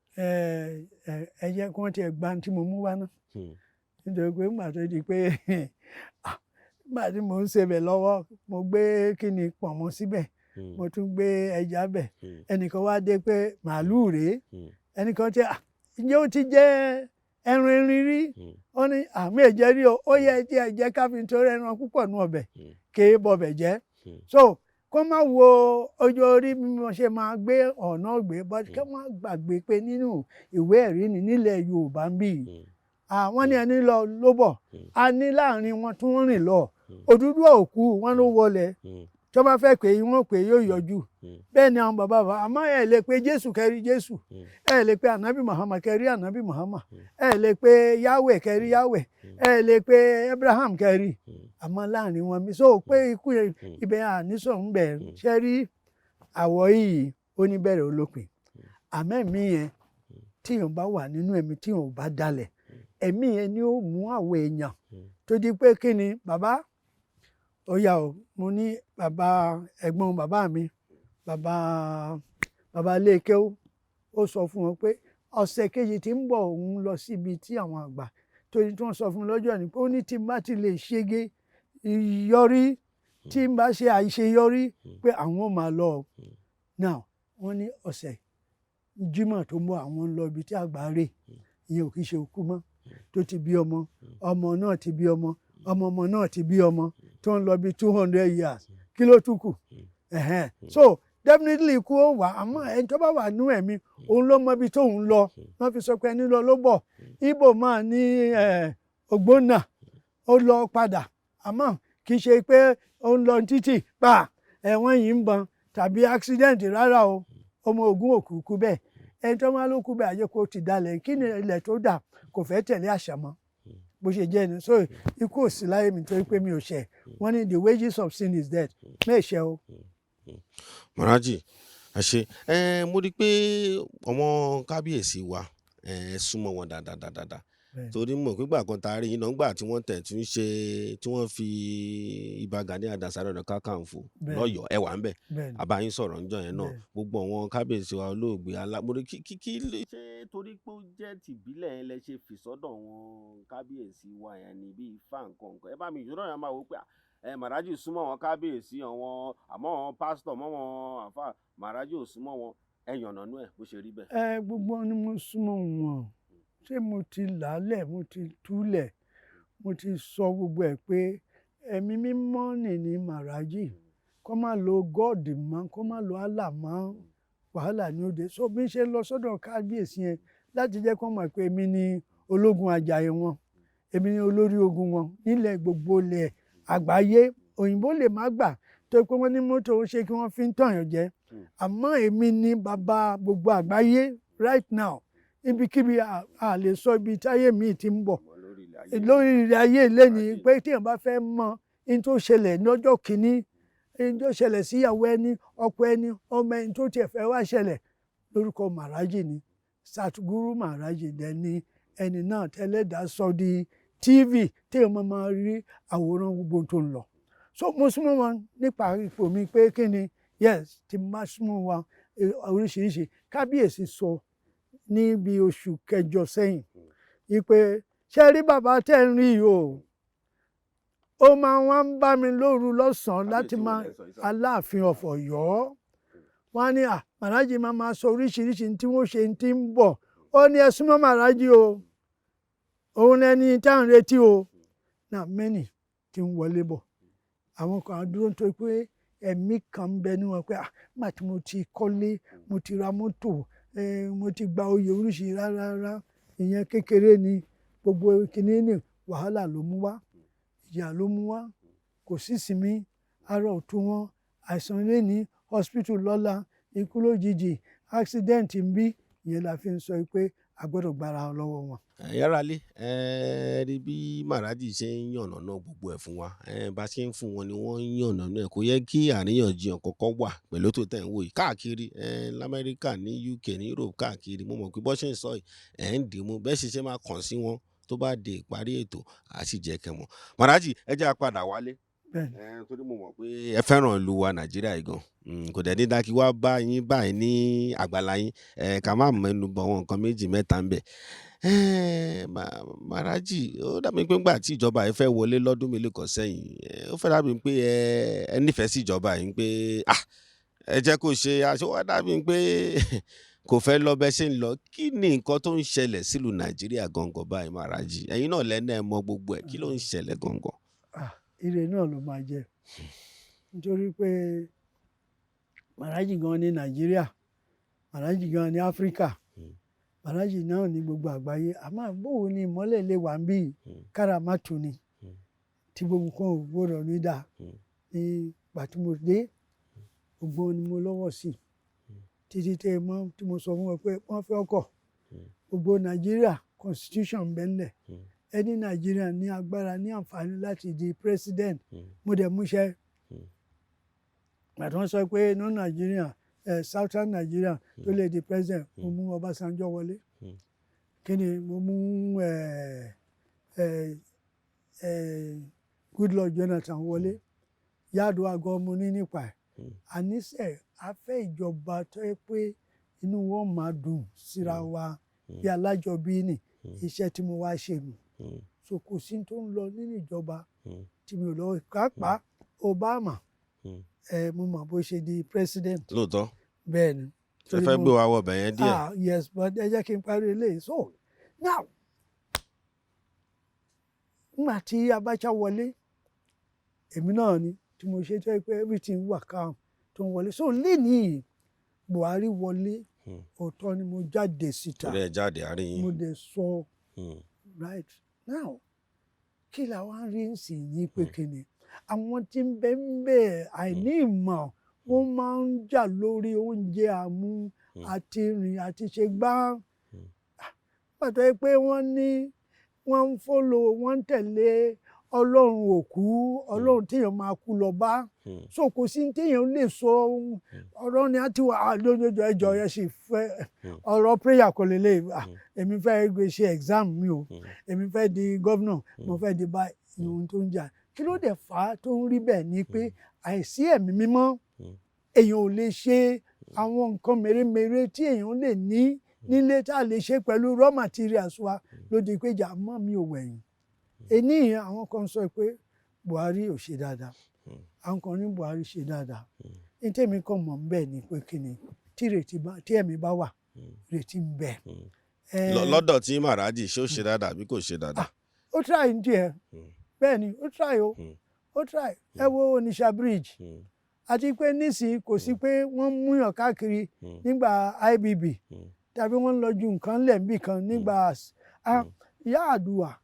Speaker 2: ẹ jẹ́ kí wọ́n tiẹ̀ gba tí mo mú wá náà nítorí pé nígbà tó di pé nígbà tí mo ń ṣebẹ̀ lọ́wọ́ mo gbé kíni pọ̀nmọ́ síbẹ̀ mo tún gbé ẹja bẹ̀ ẹnìkan wá dé pé màálùú rèé ẹnìkan tí ǹjẹ́ ó ti jẹ́ ẹran erin rí ó ní àmì ẹ̀jẹ̀ rí o ó yẹ tí ẹ̀jẹ̀ ká fi nítorí ẹran púpọ̀ nù ọbẹ̀ kéé bọbẹ̀ jẹ́ so kó má wo ọjọ́ orí bí mo ṣe máa gbé ọ̀nà gbé but kí wọ́n gbàgbé pé nínú ìwé ẹ̀rí ni nílẹ̀ Yorùbá ń bì àwọn ní ẹni lọ ló bọ̀ a ní láàrin wọn tí wọ́n rìn lọ Odùduwà òkú wọn ló wọlé tó bá fẹ́ pé wọ́n pé yóò yọjú bẹ́ẹ̀ ni àwọn bàbá wa àmọ́ ẹ lè pe Jésù kẹrí Jésù ẹ lè pe ànábì Muhammad kẹrí ànábì Muhammad ẹ lè pe Yahweh kẹrí Yahweh ẹ lè pe Abraham kẹrí àmọ́ láàrin wọn mi so pé ikú ibẹ̀ àníṣọ̀ ń bẹ̀ ṣe rí àwọ̀ yìí ó ní bẹ̀rẹ̀ olópin àmẹ́mí yẹn tíyàn bá wà nínú ẹ̀mí tíyàn ò bá dalẹ̀ ẹ̀mí yẹn ni ó mú àwọ̀ èèyàn tó di pé kí ni bàbá ó yà ó mo ní bàbá ẹ̀gbọ́n bàbá mi bàbá léèké ó sọ fún wọn pé ọ̀sẹ̀ kejì tí ń bọ̀ òun lọ síbi tí àwọn àgbà torí tí wọ́n sọ fún lọ́jọ́ ni pé ó ní tí n bá ti lè ṣege yọrí tí n bá ṣe àìṣeyọrí pé àwọn ò máa lọ now wọ́n ní ọ̀sẹ̀ Jímọ̀ tó ń bọ̀ àwọn ń lọ ibi tí àgbà rè ìyẹn ò kì í ṣe òkú mọ́ tó ti bí ọmọ náà ti bí ọmọ náà ti bí ọmọ tó ń lọ bí 200 years kí ló tún kù so definitely ikú ó wà àmọ́ ẹni tó bá wà nú ẹ̀mí òun ló mọ ibi tó ń lọ wọ́n fi sọ pé ẹni lọ ló bọ̀ Ìgbò máa ní ògbónà ó lọ padà àmọ́ kì í ṣe pé ó ń lọ títì pa ẹ̀wọ̀n yìí ń bọn tàbí accident rárá o ọmọ ogun òkùnkùn bẹ́ẹ̀ ẹni tó máa ló kú bẹ́ẹ̀ àjẹkù ó ti dalẹ̀ kí ni ilẹ̀ tó dà kò fẹ́ tẹ̀lé àṣà mọ́ bó ṣe jẹ́ ni so ikú ò sí láyé mi torí pé mi ò ṣẹ̀ wọ́n ní the wages of sin is death mẹ́ẹ̀ṣẹ̀ o.
Speaker 1: Maharaji ẹ ṣé mo rí i pé ọmọ kábíyèsí wa súnmọ́ wọn dáadáa torí mọ̀ pé gbà kan tá a rí iná gbà tí wọ́n tẹ̀ tún ṣe tí wọ́n fi Ìbà Gani Adams Ààrẹ Ọ̀nà Kakanfò lọ́yọ̀ọ́ ẹ wà ń bẹ̀ àbáyín sọ̀rọ̀ ńjọ́ yẹn náà gbogbo àwọn kábíyèsí wa olóògbé alámúrí kí lè ṣe torí pé ó jẹ́ tìbílẹ̀ ẹ lẹ ṣe fìsọ́dọ̀ wọn kábíyèsí wa yẹn ní bíi ifá nǹkan ẹ bá mi ìṣúná yẹn máa wò pé Maharaji súnmọ́ wọn kábíyèsí àwọn àmọ́ wọn pásítọ̀ mọ́ wọn àfà Maharaji ò súnmọ́ wọn ẹ̀yànnà nú ẹ̀ bó ṣe rí bẹ́ẹ̀.
Speaker 2: gbogbo ni mo súnmọ́ wọn ṣé mo ti làálẹ̀ mo ti túlẹ̀ mo ti sọ gbogbo ẹ̀ pé ẹ̀mí mímọ́ ní Maharaji kó má lo God mọ́ kó má lo Allah mọ́ wàhálà ní òde so bí n ṣe lọ sọ́dọ̀ kábíyèsí yẹn láti jẹ́ kó mọ̀ pé èmi ni ológun àjàyè wọn èmi ni olórí ogun wọn nílẹ̀ gbogbo ilẹ̀ àgbáyé òyìnbó lè má gbà tó pé wọ́n ní mọ́tò ó ṣe kí wọ́n fi ń tọ̀yàn jẹ àmọ́ èmi ni bàbá gbogbo àgbáyé right now ibikíbi a lè sọ ibi táyé mi ti ń bọ̀ lórí ilẹ̀ ayé lẹ́ni pé téèyàn bá fẹ́ mọ ohun tó ṣẹlẹ̀ lọ́jọ́ kìíní ohun tó ṣẹlẹ̀ síyàwó ẹni ọkọ ẹni ọmọ ẹni tó tiẹ̀ fẹ́ wá ṣẹlẹ̀ lórúkọ Maharaji ni SATGURU Maharaji dẹ̀ ni ẹni náà tẹ́lẹ̀dá sọ di TV téèyàn máa rí àwòrán gbogbo tó ń lọ so mo súnmọ́ wọn nípa ipò mi pé kí ni yes ti máa súnmọ́ wọn oríṣiríṣi kábíyèsí sọ níbi oṣù kẹjọ sẹ́yìn wípé ṣe rí bàbá tẹ́ ń rí o ó máa wá ń bá mi lóru lọ́sàn-án láti máa Aláàfin of Ọ̀yọ́ wọ́n á ní Maharaji máa sọ oríṣiríṣi tí wọ́n ṣe ti ń bọ̀ ó ní ẹ súnmọ́ Maharaji o òun lẹni tá à ń retí o náà mẹ́nì tí ń wọlé bọ̀ àwọn kan á dúró nítorí pé ẹ̀mí kan ń bẹ níwọ̀n pé má tí mo ti kọ́lé mo ti ra mọ́tò mo ti gba oyè oríṣi rárá ìyẹn kékeré ni gbogbo kìíní ní wàhálà ló mú wá ìyà ló mú wá kò sí sinmi ara ọ̀tún wọn àìsàn lẹ́ni hospital lọ́la ikú lójijì accident ń bí ìyẹn la fi ń sọ pé a gbọ́dọ̀ gbára lọ́wọ́ wọn.
Speaker 1: Yàrá lé rí bí Maharaji ṣe ń yànnàná gbogbo ẹ̀ fún wa bá ṣe ń fún wọn ni wọ́n ń yànnàná ẹ̀. Kò yẹ kí àríyànjiyàn kankan wà pẹ̀lú tó tẹ̀ ń wò yìí káàkiri l'Amẹ́ríkà ní UK ní Europe káàkiri. Mo mọ̀ pé bọ́ ṣe ń sọ yìí ẹ̀ ń dìímú bẹ́ẹ̀ ṣe máa kàn sí wọn tó bá di ìparí ètò àti jẹ́ kẹmọ̀. Maharaji ẹ jẹ́ á padà wálé torí mo mọ̀ pé ẹ fẹ́ràn ìlú wa Nàìjíríà yìí gan. Kò dẹ̀ ní dá kí wá bá yín báyìí ní àgbàlá yín ká má mẹ́nu bọ̀ wọn nǹkan méjì mẹ́ta ń bẹ. Maharaji ó dàbí pé ńgbà tí ìjọba yìí fẹ́ wọlé lọ́dún mélòó kan sẹ́yìn ó fẹ́ dàbí pé ẹ nífẹ̀ẹ́ sí ìjọba yìí pé ẹ jẹ́ kó ṣe aṣọ wá dàbí pé kò fẹ́ lọ bẹ́ẹ̀ ṣe ń lọ. Kí ni nǹkan tó ń ṣẹlẹ̀ sílùú Nàìjíríà gangan báyìí Maharaji? Ẹ̀yin náà lẹ́nu ẹ̀ mọ gbogbo ẹ̀, kí ló ń ṣẹlẹ̀ gangan?
Speaker 2: Ire náà ló máa jẹ nítorí pé Maharaji gan ní Nàìjíríà, Maharaji gan ní Áfíríkà, Maharaji náà ní gbogbo àgbáyé. Àmọ́ bóun ni ìmọ́lẹ̀ lè wà ń bí kára má tu ni tí gbogbo kan ò gbọdọ̀ ní dà ní ìgbà tí mo dé gbogbo ni mo lọ́wọ́ sí títí tí mo sọ fún wọn pé wọ́n fẹ́ ọkọ̀ gbogbo Nàìjíríà constitution bẹ́ńlẹ̀ ẹni Nàìjíríà ní agbára ní àǹfààní láti di president mo dẹ̀ múṣẹ́. Àti wọ́n sọ pé no Nàìjíríà Southern Nigeria tó lè di president mo mú Ọbásanjọ́ wọlé kí ni mo mú Goodluck Jonathan wọlé Yar'Adua gan mo ní nípa ẹ̀. Àníṣe a fẹ́ ìjọba tó yẹ pé inú wọn máa dùn síra wa bí alájọbí ni iṣẹ́ tí mo wá ṣe nù. So kò sí tó ń lọ nínú ìjọba tí mi ò lọ kápá Obama mo mọ̀ bó ṣe di president.
Speaker 1: Lóòótọ́
Speaker 2: bẹ́ẹ̀ ni.
Speaker 1: Ṣé fẹ́ gbé wa wọ ọbẹ̀ yẹn díẹ̀?
Speaker 2: Yes, but ẹ jẹ́ kí n parí eléyìí. So now nígbà tí Abacha wọlé èmi náà ni tí mo ṣe tó pé everything wà calm tó ń wọlé. So lénìí Buhari wọlé òótọ́ ni mo jáde síta.
Speaker 1: Torí ẹ jáde àárín yín.
Speaker 2: Mo dẹ̀ sọ right now kí làwọn rí ń sìn ní pé kíni àwọn tí ń bẹ àìní ìmọ̀ wọ́n máa ń jà lórí oúnjẹ àmú àti rìn àti ṣe gbá. Pàtó pé wọ́n ní wọ́n ń follow wọ́n ń tẹ̀lé ọlọ́run òkú ọlọ́run téèyàn máa kú lọ bá. So kò sí téèyàn lè sọ ọ̀rọ̀ ni a ti wà lójoojúmọ́ ẹjọ́ yẹn sì fẹ́ ọ̀rọ̀ prayer kò lè lè èmi fẹ́ ṣe exam mi o èmi fẹ́ di governor mo fẹ́ di báyìí ohun tó ń jà. Kí ló dé fà á tó ń rí bẹ́ẹ̀ ni pé àìsí ẹ̀mí mímọ́ èèyàn ò lè ṣe àwọn nǹkan mèremère tí èèyàn lè ní nílé tá a lè ṣe pẹ̀lú raw materials wa ló di pé jà mọ́ mi ò wẹ̀yìn. Èní àwọn kan sọ pé Buhari ò ṣe dáadáa àwọn kan ní Buhari ṣe dáadáa ní tèmi kan mọ̀ ń bẹ̀ ni pé kí ni tí ẹ̀mí bá wà ìrètí ń bẹ.
Speaker 1: Lọ́dọ̀ tí Maharaji ṣé ó ṣe dáadáa àbí kò ṣe dáadáa?
Speaker 2: Ó try ní tiẹ̀ bẹ́ẹ̀ ni ó try ó try ẹ wo Onitsha bridge àti pé nísìnyí kò sí pé wọ́n múyàn káàkiri nígbà IBB tàbí wọ́n lọ ju nǹkan lẹ́ẹ̀bì kan nígbà Yar'Adua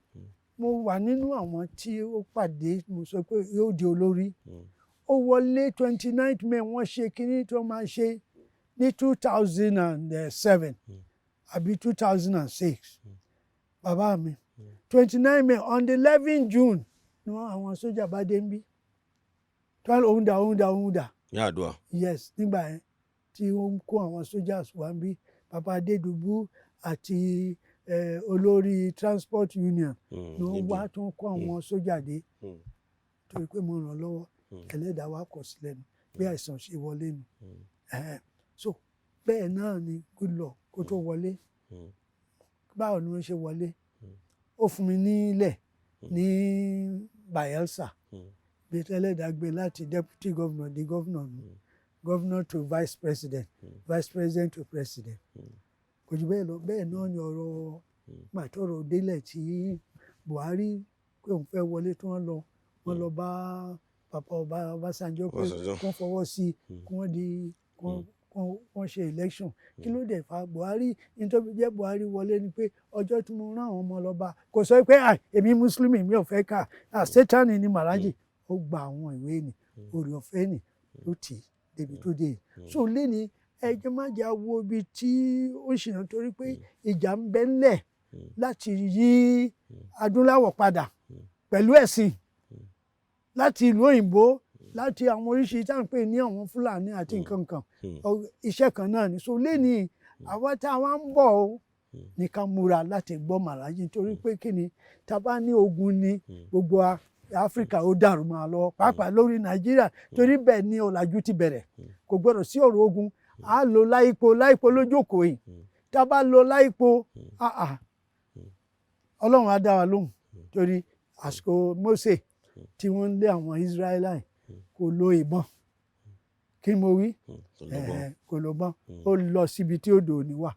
Speaker 2: mo wà nínú àwọn tí ó pàdé mo sọ pé yóò di olórí ó wọlé 29th May wọ́n ṣe kínní tó máa ṣe ní 2007 àbí 2006 bàbá mi 29 May on the 11th June ni àwọn sójà bá dé ń bí òun dà.
Speaker 1: Yar'Adua.
Speaker 2: Yes nígbà yẹn tí ó ń kó àwọn sójà wá ń bí bàbá Adédùbú àti olórí transport union ni wọ́n wá tó ń kó àwọn sójà dé torí pé mo ràn lọ́wọ́ ẹlẹ́dàá wa kọ̀ sílẹ̀ nù bí àìsàn ṣe wọlé nù. So bẹ́ẹ̀ náà ni Goodluck kó tó wọlé báwo ni wọ́n ṣe wọlé ó fún mi nílẹ̀ ní Bayelsa bí ẹlẹ́dàá gbé láti deputy governor di governor governor to vice president vice president to president kò jù bẹ́ẹ̀ lọ. Bẹ́ẹ̀ náà ni ọ̀rọ̀ màtọ́rọ̀ délẹ̀ tí Buhari pé òun fẹ́ wọlé tí wọ́n lọ bá bàbá Ọbásanjọ́ pé wọ́n fọwọ́ sí kí wọ́n ṣe election. Kí ló dé fa Buhari nítorí jẹ́ Buhari wọlé ni pé ọjọ́ tí mo rán àwọn ọmọ lọ bá kò sọ pé èmi mùsùlùmí mi ò fẹ́ kà Sátánì ni Maharaji ó gba àwọn ìwé ni oore ọ̀fẹ́ ni ló tì débi tó dé so léni ẹjẹ má jẹ́ wo ibi tí ó ṣìnà torí pé ìjà ń bẹ ńlẹ̀ láti yí adúláwọ̀ padà pẹ̀lú ẹ̀sìn láti ìlú òyìnbó láti àwọn oríṣi tá à ń pè ní àwọn fúlàní àti nǹkan kan iṣẹ́ kan náà ni so léni àwa tá a wá ń bọ̀ ó ní ká múra láti gbọ́ Màrájì torí pé kí ni tá a bá ní ogun ni gbogbo Áfíríkà ó dàrú máa lọ pàápàá lórí Nàìjíríà torí bẹ́ẹ̀ ni ọ̀làjú ti bẹ̀rẹ̀ kò gbọ́dọ̀ sí ọ̀rọ̀ ogun a lo láìpo lójókòó yìí tá a bá lo láìpo Ọlọ́run á dá wa lóhùn torí àsìkò Mósè tí wọ́n ń lé àwọn Ísírẹ́lì kò lo ìbọn kí mo wí kò lo ìbọn ó lọ síbi tí odò ní wà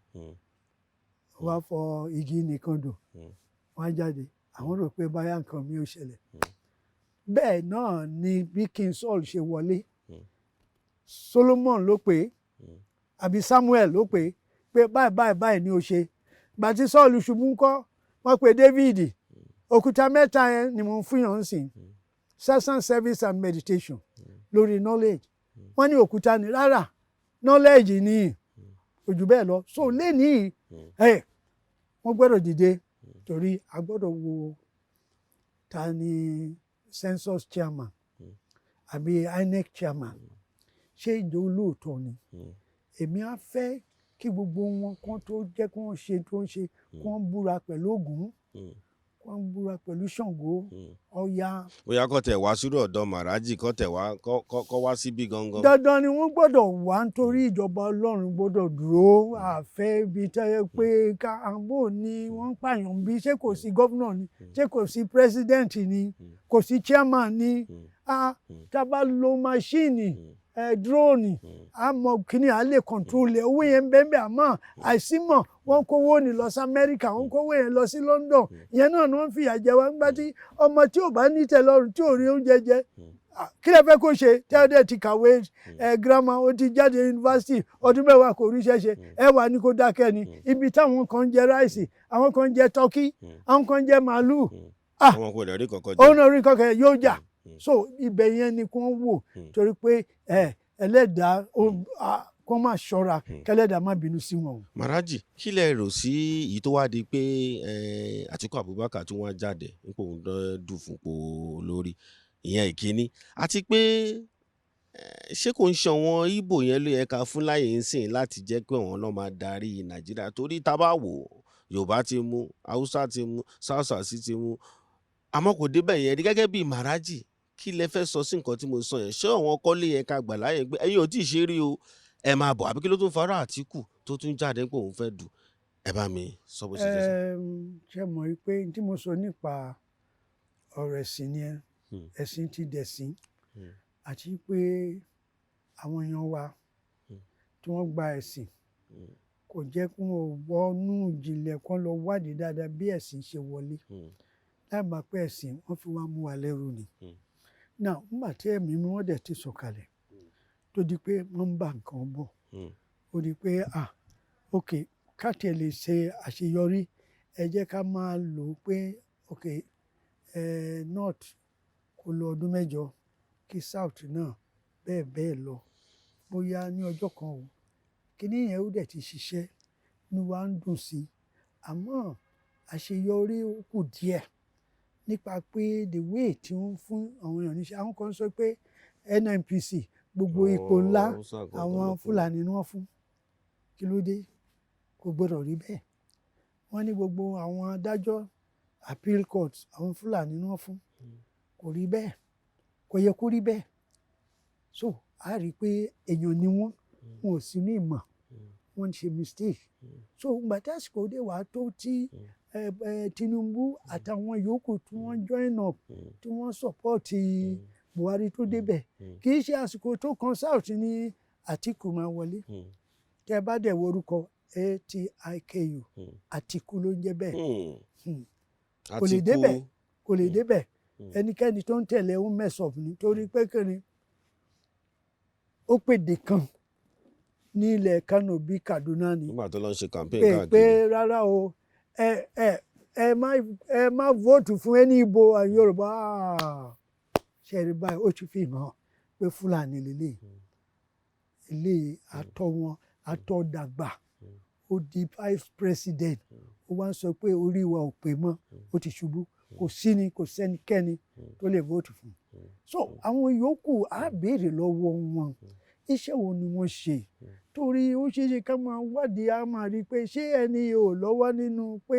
Speaker 2: wá fọ igi nìkan dò wọ́n á jáde àwọn rò pé báyà nǹkan mi ò ṣẹlẹ̀ bẹ́ẹ̀ náà ni bí King Saul ṣe wọlé Solomon ló pè é àbí Samuel ló pè é pé báyìí ni ó ṣe gbà tí Saul ṣubú ńkọ́ wọ́n pe David òkúta mẹ́ta yẹn ni mo ń fún yàn sìn session service and meditation lórí knowledge wọ́n ní òkúta ni rárá knowledge ni ojú bẹ́ẹ̀ lọ so lẹ́nìí wọ́n gbọ́dọ̀ dìde torí a gbọ́dọ̀ wo ta ni census chairman àbí INEC chairman ṣé ìjọ olóòótọ́ ni èmi á fẹ́ kí gbogbo wọn kan tó jẹ́ kí wọ́n ṣe tó ń ṣe kí wọ́n búra pẹ̀lú Ògún kí wọ́n búra pẹ̀lú Ṣàngó Ọya.
Speaker 1: bóyá kọ́ tẹ̀ wá sórí ọ̀dọ̀ Màrájì kọ́ wá síbí gangan.
Speaker 2: dandan ni wọ́n gbọ́dọ̀ wá nítorí ìjọba Ọlọ́run gbọ́dọ̀ dúró àfẹ́ ibi tẹ́yẹ pé káàbò ni wọ́n ń pààyàn bí ṣé kò sí gómìnà ni ṣé kò sí pírẹsidẹ́ǹtì ni kò sí chairman ni tá a bá lo máṣíìnì dúróònì àmọ́ kíní à lè kọ̀ǹtrólẹ̀ owó yẹn bẹ́ẹ̀ àmọ́ àìsímọ̀ wọ́n kówó ní lọ sí Amẹ́ríkà wọ́n kówó yẹn lọ sí London ìyẹn náà ni wọ́n fìyà jẹ wá nígbà tí ọmọ tí ò bá ní tẹ́lọ́rùn tí ò rí oúnjẹ jẹ kí lè fẹ́ kó ṣe tẹ́lẹ̀ ti kàwé girama ó ti jáde yunifásitì ọdún mẹ́wàá kò ríṣẹ́ ṣe ẹ wà ní kó dákẹ́ ni ibi táwọn kan jẹ ráìsì àwọn kan jẹ tọ́kí àwọn kan jẹ màálùú
Speaker 1: àwọn kò lè rí kankan jẹ
Speaker 2: òun náà rí kankan yóò jà so ibẹ̀ yẹn ni kò ń wò torí pé ẹlẹ́dàá kó má ṣọ́ra kẹlẹ́dàá má bínú sí wọn.
Speaker 1: Màrájì kí lẹ rò sí èyí tó wá di pé Àtíkù Abubakar tí wọ́n jáde nípò dùn fúnpò lórí ìyẹn ìkíní àti pé ṣé kò ń ṣe àwọn Ìgbò yẹn ló yẹ ká fún láyè ń sìn láti jẹ́ pé wọ́n náà máa darí Nàìjíríà torí tá bá wò Yorùbá ti mú Haúsá ti mú South ti mú àmọ́ kò débẹ̀ yẹn rí gẹ́gẹ́ bí Màrájì kí lẹ fẹ́ sọ sí nǹkan tí mo sọ yẹn ṣé àwọn kọ́lé yẹn ká gbà láyè pé ẹ̀yin ò tí ì ṣe rí o ẹ máa bọ̀ àbí kí ló tún fara Àtíkù tó tún jáde pé òun fẹ́ dù ẹ bá mi sọ bó ṣe jẹ́ sọ.
Speaker 2: ṣe mọ̀ pé tí mo sọ nípa ọ̀rọ̀ ẹ̀sìn ni ẹ̀sìn ti dẹ̀sìn àti pé àwọn èèyàn wa tí wọ́n gba ẹ̀sìn kò jẹ́ kí wọ́n wọnú ìjìnlẹ̀ kan lọ wádìí dáadáa bí ẹ̀sìn ṣe wọlé láì máa pẹ́ ẹ̀sìn wọ́n fi wá mú wa lẹ́rù ni. náà nígbà tí ẹ̀mí mi wọ́n dẹ̀ ti sọ̀kalẹ̀ tó di pé wọ́n ń bá nǹkan bọ̀ ó di pé ok káàtì ẹ̀ lè ṣe àṣeyọrí ẹ jẹ́ ká máa lò ó pé ok north kó lọ ọdún mẹ́jọ kí south náà bẹ́ẹ̀ bẹ́ẹ̀ lọ bóyá ní ọjọ́ kan o kíní yẹn ó dẹ̀ ti ṣiṣẹ́ ní wa ń dùn sí àmọ́ àṣeyọrí ó kù díẹ̀ nípa pé the way tí wọ́n fún àwọn èèyàn níṣẹ́ àwọn kan sọ pé NNPC gbogbo ipò ńlá àwọn Fúlàní ni wọ́n fún kí ló dé kò gbọdọ̀ rí bẹ́ẹ̀ wọ́n ní gbogbo àwọn adájọ́ appeal court àwọn Fúlàní ni wọ́n fún kò rí bẹ́ẹ̀ kò yẹ kó rí bẹ́ẹ̀ so a rí i pé èèyàn ni wọ́n wọn ò sí ní ìmọ̀ wọ́n ń ṣe mistake so ìgbà tí àsìkò dé wàá tó tí Tinubu àtàwọn yòókù tí wọ́n join up tí wọ́n support Buhari tó débẹ̀ kì í ṣe àsìkò tó kan south ní Àtíkù máa wọlé tẹ́ bá dẹ̀ worúkọ ATIKU Àtíkù ló ń jẹ́ bẹ́ẹ̀ kò lè débẹ̀ ẹnikẹ́ni tó ń tẹ̀lé ń mess up nítorí pé kìnìún ó pèdè kan ní ilẹ̀ Kano bí Kaduna ni
Speaker 1: nígbà tó lọ ń ṣe campaign káàkiri
Speaker 2: pé rárá o ẹ má vote fún ẹni Ìgbò Yorùbá ṣẹ̀rí báyìí ó ti fi hàn pé Fúlàní lélẹ̀ eléyìí àtọ́ wọn àtọ́ dàgbà ó di vice president ó wá ń sọ pé orí wa ò pé mọ́ ó ti ṣubú kò sí ni kò sẹ́nikẹ́ni tó lè vote fún so àwọn yòókù á béèrè lọ́wọ́ wọn iṣẹ́ wo ni wọ́n ṣe torí ó ṣeé ṣe ká máa wádìí á máa rí i pé ṣé ẹni ò lọ́wọ́ nínú pé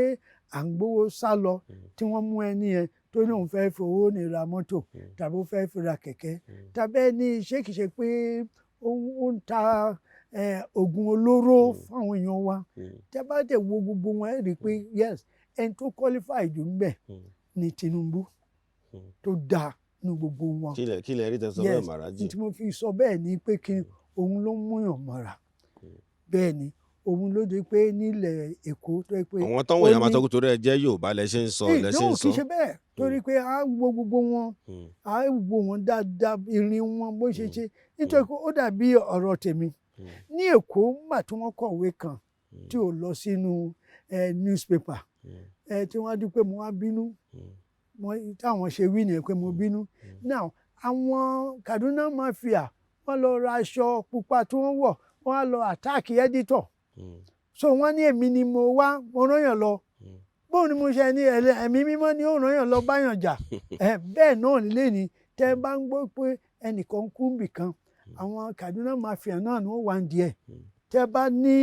Speaker 2: à ń gbowó sá lọ tí wọ́n mú ẹni yẹn tó ní òun fẹ́ fowó ní ra mọ́tò tàbí ó fẹ́ fi ra kẹ̀kẹ́ tàbí ẹni ṣé kìí ṣe pé ó ń ta oògùn olóró fáwọn èèyàn wa tẹ́ bá dẹ̀ wo gbogbo wọn ẹ̀ rí i pé yes ẹni tó qualify jù ń bẹ̀ ni Tinubu tó dáa ní gbogbo wọn.
Speaker 1: kí lẹ rí tẹsán bẹ́ẹ̀ Maharaji.
Speaker 2: tí mo fi sọ bẹ́ẹ̀ ni pé kí òun ló múyàn mọ́ra bẹ́ẹ̀ ni òun ló dé pé nílẹ̀ Èkó tó yẹ pé.
Speaker 1: àwọn tán wọ̀nyí àmàtọ́kù torí ẹ jẹ́ Yorùbá lẹ́sẹ̀ ń sọ lẹ́sẹ̀ ń sọ.
Speaker 2: kì í ṣe bẹ́ẹ̀ torí pé a wo gbogbo wọn a wo wọn dáadáa ìrìn wọn bó ṣe ṣe nítorí pé ó dàbí ọ̀rọ̀ tèmi ní Èkó nígbà tí wọ́n kọ̀wé kan tí ò lọ sínú newspaper tí wọ́n á di pé mo wá bínú táwọn ṣe wí nìyẹn pé mo bínú now àwọn Kaduna mafia wọ́n lọ ra aṣọ pupa tí wọ́n wọ̀ wọ́n á lọ àtáàkì editor so wọ́n ní èmi ni mo wá mo rányàn lọ bóun ni mo ṣe ní ẹ̀mí mímọ́ ni ó rányàn lọ báyàn jà bẹ́ẹ̀ náà nílé ni tẹ́ bá ń gbọ́ pé ẹnìkan kú nbìkan àwọn Kaduna mafia náà ni wọ́n wà ń díẹ̀ tẹ́ bá ní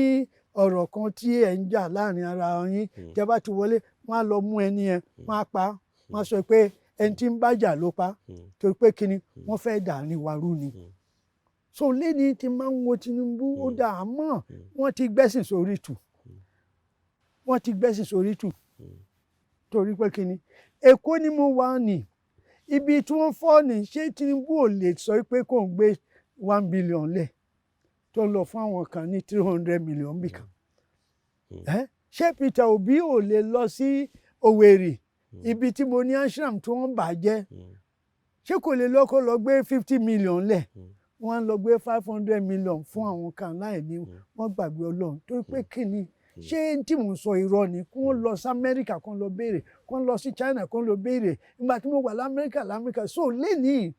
Speaker 2: ọ̀rọ̀ kan tí ẹ̀ ń jà láàrin ara yín tẹ́ bá ti wọlé wọ́n á lọ mú ẹni yẹn wọ́n á pa wọ́n á sọ pé ẹni tí ń bá jà ló pa torí pé kíni wọ́n fẹ́ dà ní wàrú ni so lẹ́ni tí máa ń wo Tinubu ó dà á mọ̀ wọ́n ti gbẹ́sìn sórí tù wọ́n ti gbẹ́sìn sórí tù torí pé kíni Èkó ni mo wà ní ibi tí wọ́n fọ́ ni ṣé Tinubu ò lè sọ pé kò ń gbé 1 billion lẹ̀ tó lọ fún àwọn kan ní 300 million bìkan ṣé Peter Obi ò lè lọ sí Owerri ibi tí mo ní ashram tí wọ́n bàjẹ́ ṣé kò lè lọ kó lọ gbé 50 million lẹ̀ wọ́n lọ gbé 500 million fún àwọn kan láì ní wọ́n gbàgbé Ọlọ́run torí pé kíni ṣé tí mò ń sọ irọ́ ni kí wọ́n lọ sí Amẹ́ríkà kí wọ́n lọ béèrè kí wọ́n lọ sí China kí wọ́n lọ béèrè nígbà tí mo wà lamẹ́ríkà so lẹ́nìí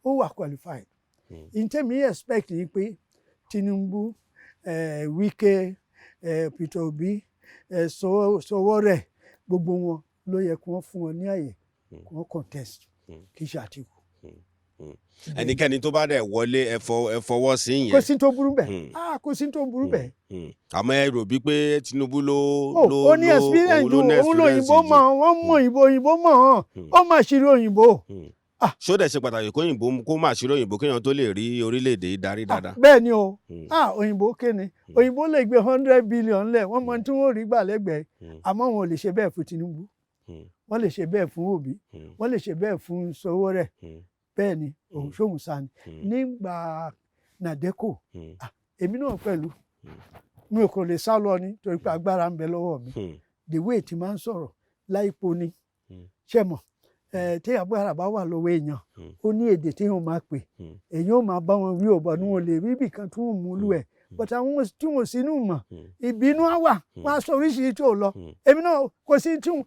Speaker 2: ó wà qualified ìtẹ́mi expect ni pé Tinubu Wike Peter Obi Sowore gbogbo wọn ló yẹ kí wọ́n fún wọn ní àyè kí wọ́n contest kì í ṣe Àtìkù.
Speaker 1: ẹnikẹ́ni tó bá dẹ̀ wọlé ẹ fọwọ́ sí yẹn.
Speaker 2: kò sí tó burú bẹ́ẹ̀ kò sí tó burú bẹ́ẹ̀.
Speaker 1: àmọ́ ẹ rò bí pé Tinubu
Speaker 2: ó ní experience ju òun lóyìnbó mọ̀ wọ́n mọ̀ òyìnbó mọ̀ ó mà ṣírí òyìnbó.
Speaker 1: ṣó dẹ̀ ṣe pàtàkì kóyìnbó kó má ṣírí òyìnbó kéèyàn tó lè rí orílẹ̀-èdè darí dáadáa.
Speaker 2: bẹ́ẹ̀ ni o òyìnbó kéne òyìnbó lè gbé 100 billion lẹ̀ wọ́n mọ tí wọ́n rí gbà lẹ́gbẹ̀ẹ́ àmọ́ wọn ò lè ṣe bẹ́ẹ̀ fún Tinubu wọ́n lè ṣe bẹ́ẹ̀ fún Obi wọ́n lè ṣe bẹ́ẹ̀ fún Sowore bẹ́ẹ̀ ni òṣòwò sani nígbà Nàdẹ́kò èmi náà pẹ̀lú mi ò kò lè sá lọ ni torí pé agbára ń bẹ lọ́wọ́ mi the way tí máa ń sọ̀rọ̀ láìpo ni ṣe mọ̀ tí agbára bá wà lọ́wọ́ èèyàn ó ní èdè tí wọ́n máa pè èèyàn ó máa bá wọn wí ọ̀bọ̀ ni wọ́n lè rí ibì kan tí wọ́n mú lú ẹ̀ but àwọn tí wọ́n sínú mọ̀ ìbínú á wà wọ́n á sọ oríṣiríṣi tí ò lọ èmi náà kò sí tí wọ́n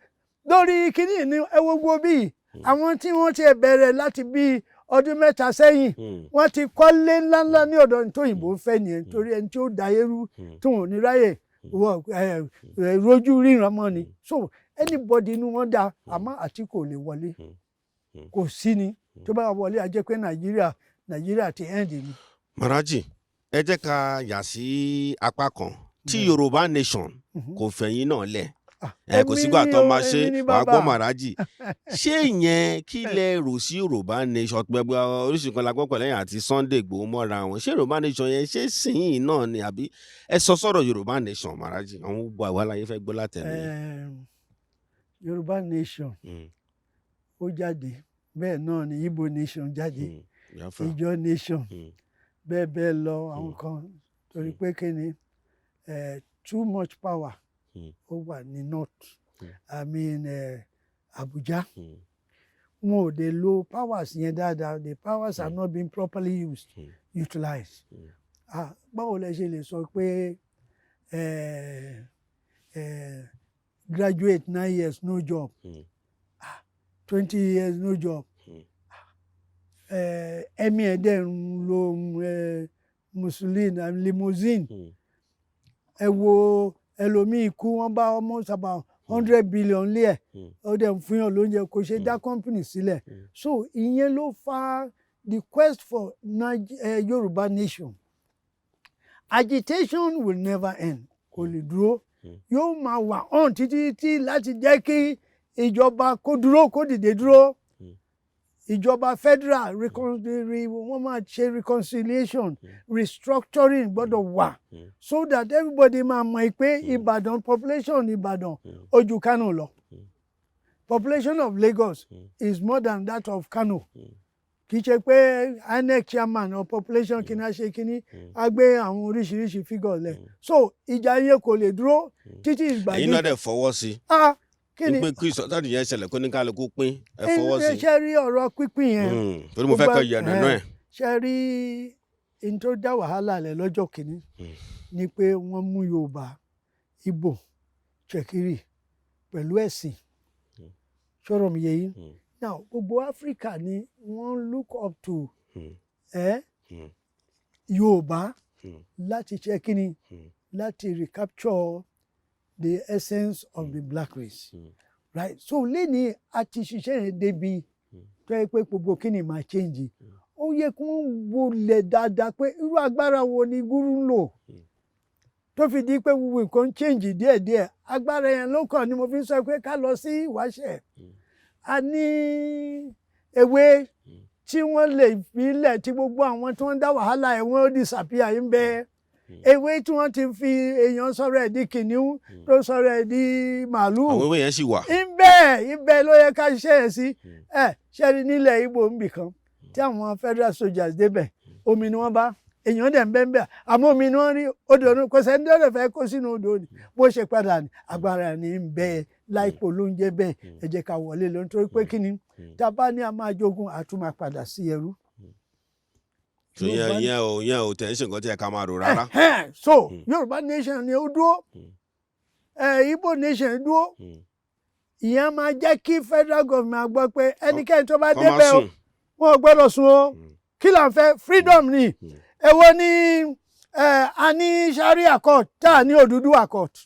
Speaker 2: lórí kínní ní ẹwọ́gbó bíi àwọn tí wọ́n ti bẹ̀rẹ̀ láti bíi ọdún 3 sẹ́yìn wọ́n ti kọ́lé ńláńlá ní ọ̀dọ̀ tó òyìnbó ń fẹ́ nìyẹn torí ẹni tí ó dayé rú tí wọn ò ní ráyè rojú ríran mọ́ ni so anybody inú wọn dá àmọ́ Àtìkù lè wọlé kò sí ni tó bá wọlé a jẹ́ pé Nàìjíríà ti end ni.
Speaker 1: Maharaji ẹ jẹ́ ká yà sí apá kan tí Yorùbá nation kò fẹ̀yìn náà lẹ̀ kò sígbà tó máa ṣe wàá gbọ́ Maharaji ṣé ìyẹn kí lẹ rò sí Yorùbá nation gbẹgbẹ oríṣìí kan la gbọ́ pẹ̀lú ẹ̀yìn àti Sunday Igboho mọ́ra wọn ṣé Yorùbá nation yẹn ṣé sìn náà ni àbí ẹ sọ sọ̀rọ̀ Yorùbá nation Maharaji àwọn gbogbo àwa láyé fẹ́ gbọ́ látẹnu.
Speaker 2: Yorùbá nation ó jáde bẹ́ẹ̀ náà ni Igbo nation jáde Ìjọ nation bẹ́ẹ̀ bẹ́ẹ̀ lọ àwọn kan torí pé kí ni too much power ó wà ní north I mean Abuja wọn ò dé lo powers yẹn dáadáa the powers are not being properly utilized báwo lẹ ṣe lè sọ pé graduate 9 years no job 20 years no job ẹ̀mí ẹ̀dẹ̀ ń lo Mussolini and limousine. Ẹ wo ẹlòmíì kú wọ́n bá almost about 100 billion lé ẹ̀. Ó dẹ̀ ń fún yàn lóúnjẹ kò ṣe dá company sílẹ̀. So ìyẹn ló fa the quest for Yoruba nation. Agitation will never end. Kò lè dúró. Yóò máa wà on títí láti jẹ́ kí ìjọba kó dúró kó dìde dúró. Ìjọba federal wọ́n máa ṣe reconciliation, restructuring gbọ́dọ̀ wà so that everybody máa mọ̀ pé Ìbàdàn population Ìbàdàn ó ju Kano lọ. Population of Lagos is more than that of Kano. Kì í ṣe pé INEC chairman or population kìíní á ṣe kìíní á gbé àwọn oríṣiríṣi figure lẹ̀. So ìjà yẹn kò lè dúró títí ìgbà yìí.
Speaker 1: Ẹ̀yin náà dẹ̀ fọwọ́ sí.
Speaker 2: Kí ni
Speaker 1: pé kí ìsọ̀tàdì yẹn ṣẹlẹ̀ kó ní kálukú pín ẹ fọwọ́ sí.
Speaker 2: ṣe rí ọ̀rọ̀ pínpín yẹn.
Speaker 1: Torí mo fẹ́ kọ́ ìyànà náà ẹ̀.
Speaker 2: Ṣe rí n tó dá wàhálà lẹ̀ lọ́jọ́ kìíní ni pé wọ́n mú Yorùbá, Ìgbò, Ṣẹ̀kírì pẹ̀lú ẹ̀sìn. Ṣọ́rọ̀ mi yé yín. Now gbogbo Africa ni wọ́n look up to Yorùbá láti ṣe kíni láti recapture the essence of the black race. Right? So lẹ́ni àti ṣiṣẹ́ yẹn débi tó yẹ pé gbogbo kíni máa change. Ó yẹ kí wọ́n wọlé dáadáa pé irú agbára wo ni gúrú ń lò tó fi di pé gbogbo nǹkan change díẹ̀díẹ̀. Agbára yẹn ló kàn ni mo fi ń sọ pé ká lọ sí ìwáṣẹ̀. A ní ewé tí wọ́n lè fi lẹ̀ tí gbogbo àwọn tí wọ́n dá wàhálà ẹ̀ wọ́n disappear ń bẹ. Ewé tí wọ́n ti fi èèyàn sọ̀rọ̀ ẹ̀ di kìnìún tó sọ̀rọ̀ ẹ̀ di màálù.
Speaker 1: Àwọn ewé yẹn sì wà.
Speaker 2: Ibẹ̀ ló yẹ ká ṣiṣẹ́ yẹn sí. Ṣẹ́ni nílẹ̀ Ìgbò ń bì kan tí àwọn federal soldiers débẹ̀ omi ni wọ́n bá èèyàn dẹ̀ ń bẹ́ ń bẹ́ àmọ́ omi ni wọ́n rí odò ní kò sẹ́ni tó lè fẹ́ kó sínú odò ni bó ṣe padà ní agbára ní ń bẹ láìpò ló ń jẹ́ bẹ́ẹ̀ ẹ jẹ́ ká wọlé lọ nítorí pé kí ni tá a bá ní a máa jogún a tún máa padà sí ẹrú.
Speaker 1: So yẹn ò tẹ̀ ń ṣe nǹkan tí ẹ ká máa rò rárá.
Speaker 2: So Yorùbá nation ni ó dúró Igbo nation dúró ìyẹn máa jẹ́ kí federal government gbọ́ pé ẹnikẹ́ni tó bá débẹ̀ o wọn ò gbọ́dọ̀ sùn o kí là ń fẹ́ freedom ni. Èwo ni a ní sharia court tá a ní Odùduwà court.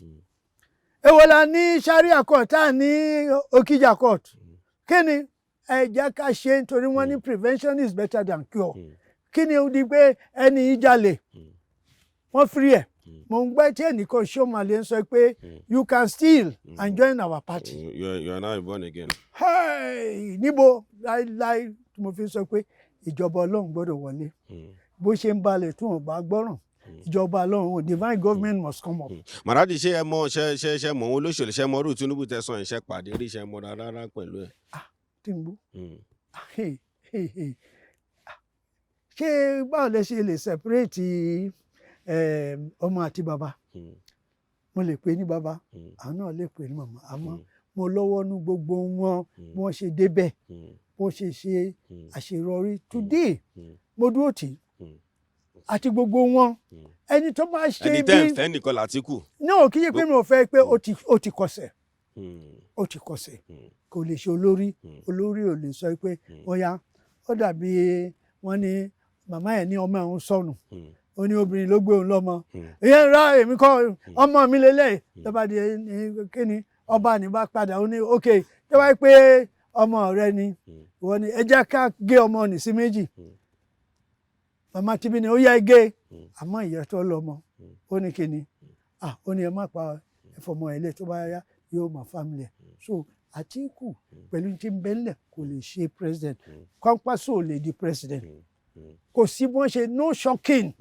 Speaker 2: Èwo la ní sharia court tá a ní Okija court. Kí ni ẹ jẹ́ ká ṣe nítorí wọ́n ní prevention is better than cure. Kí ni ó di pé ẹni ìjàlè wọ́n free ẹ̀. Mo ń gbẹ́ tí ẹnìkan ṣọ́màlẹ́ ń sọ pé you can steal and join our party.
Speaker 1: You are now born again.
Speaker 2: Níbo láì mo fi sọ pé ìjọba Ọlọ́run gbọ́dọ̀ wọlé. Bó ṣe ń balẹ̀ tí wọ́n bá gbọ́ràn ìjọba Ọlọ́run divine government must come up.
Speaker 1: Maharaji ṣé ẹ mọ ṣe mọ òun olóṣèlú ṣe mọ rú Tinubu tẹ̀sán ìṣe pàdé rí ṣe mọ rárá pẹ̀lú ẹ̀.
Speaker 2: Tinubu ṣé báwo lẹ ṣe lè separate ọmọ àti bàbá? Mo lè pè ní bàbá àwọn náà lè pè ní màmá àmọ́ mo lọ́wọ́ nú gbogbo wọn bí wọ́n ṣe débẹ̀ bó ṣe ṣe àṣeyọrí today mo dúró tì àti gbogbo wọn ẹni tó bá ṣe bí
Speaker 1: ẹni tẹ́ ń fẹ́ nìkan Látìkù.
Speaker 2: náà kí yẹ pé mi ò fẹ́ pé ó ti kọsẹ̀ kò lè ṣe olórí ò lè sọ pé ó yá ó dàbí wọ́n ní màmá ẹ̀ ní ọmọ ẹ̀ ń sọnù ó ní obìnrin ló gbé òun lọ́mọ ìyẹn ra èmi kọ́ ọmọ mi lélẹ̀ tó bá di kí ni ọba ní bá padà ó ní ok tó bá pé ọmọ rẹ ni ìwọ ni ẹ jẹ́ ká gé ọmọ nì sí méjì màmá tibí ni ó yẹ gé àmọ́ ìyá tó lọ́mọ ó ní kí ni ó ní ẹ má pa ẹfọmọ ẹ lẹ tó bá yá yóò mọ family ẹ so Àtíkù pẹ̀lú tí ń bẹ́lẹ̀ kò lè ṣe president Kwankwaso ò lè di president kò sí bọ́n ṣe no shocking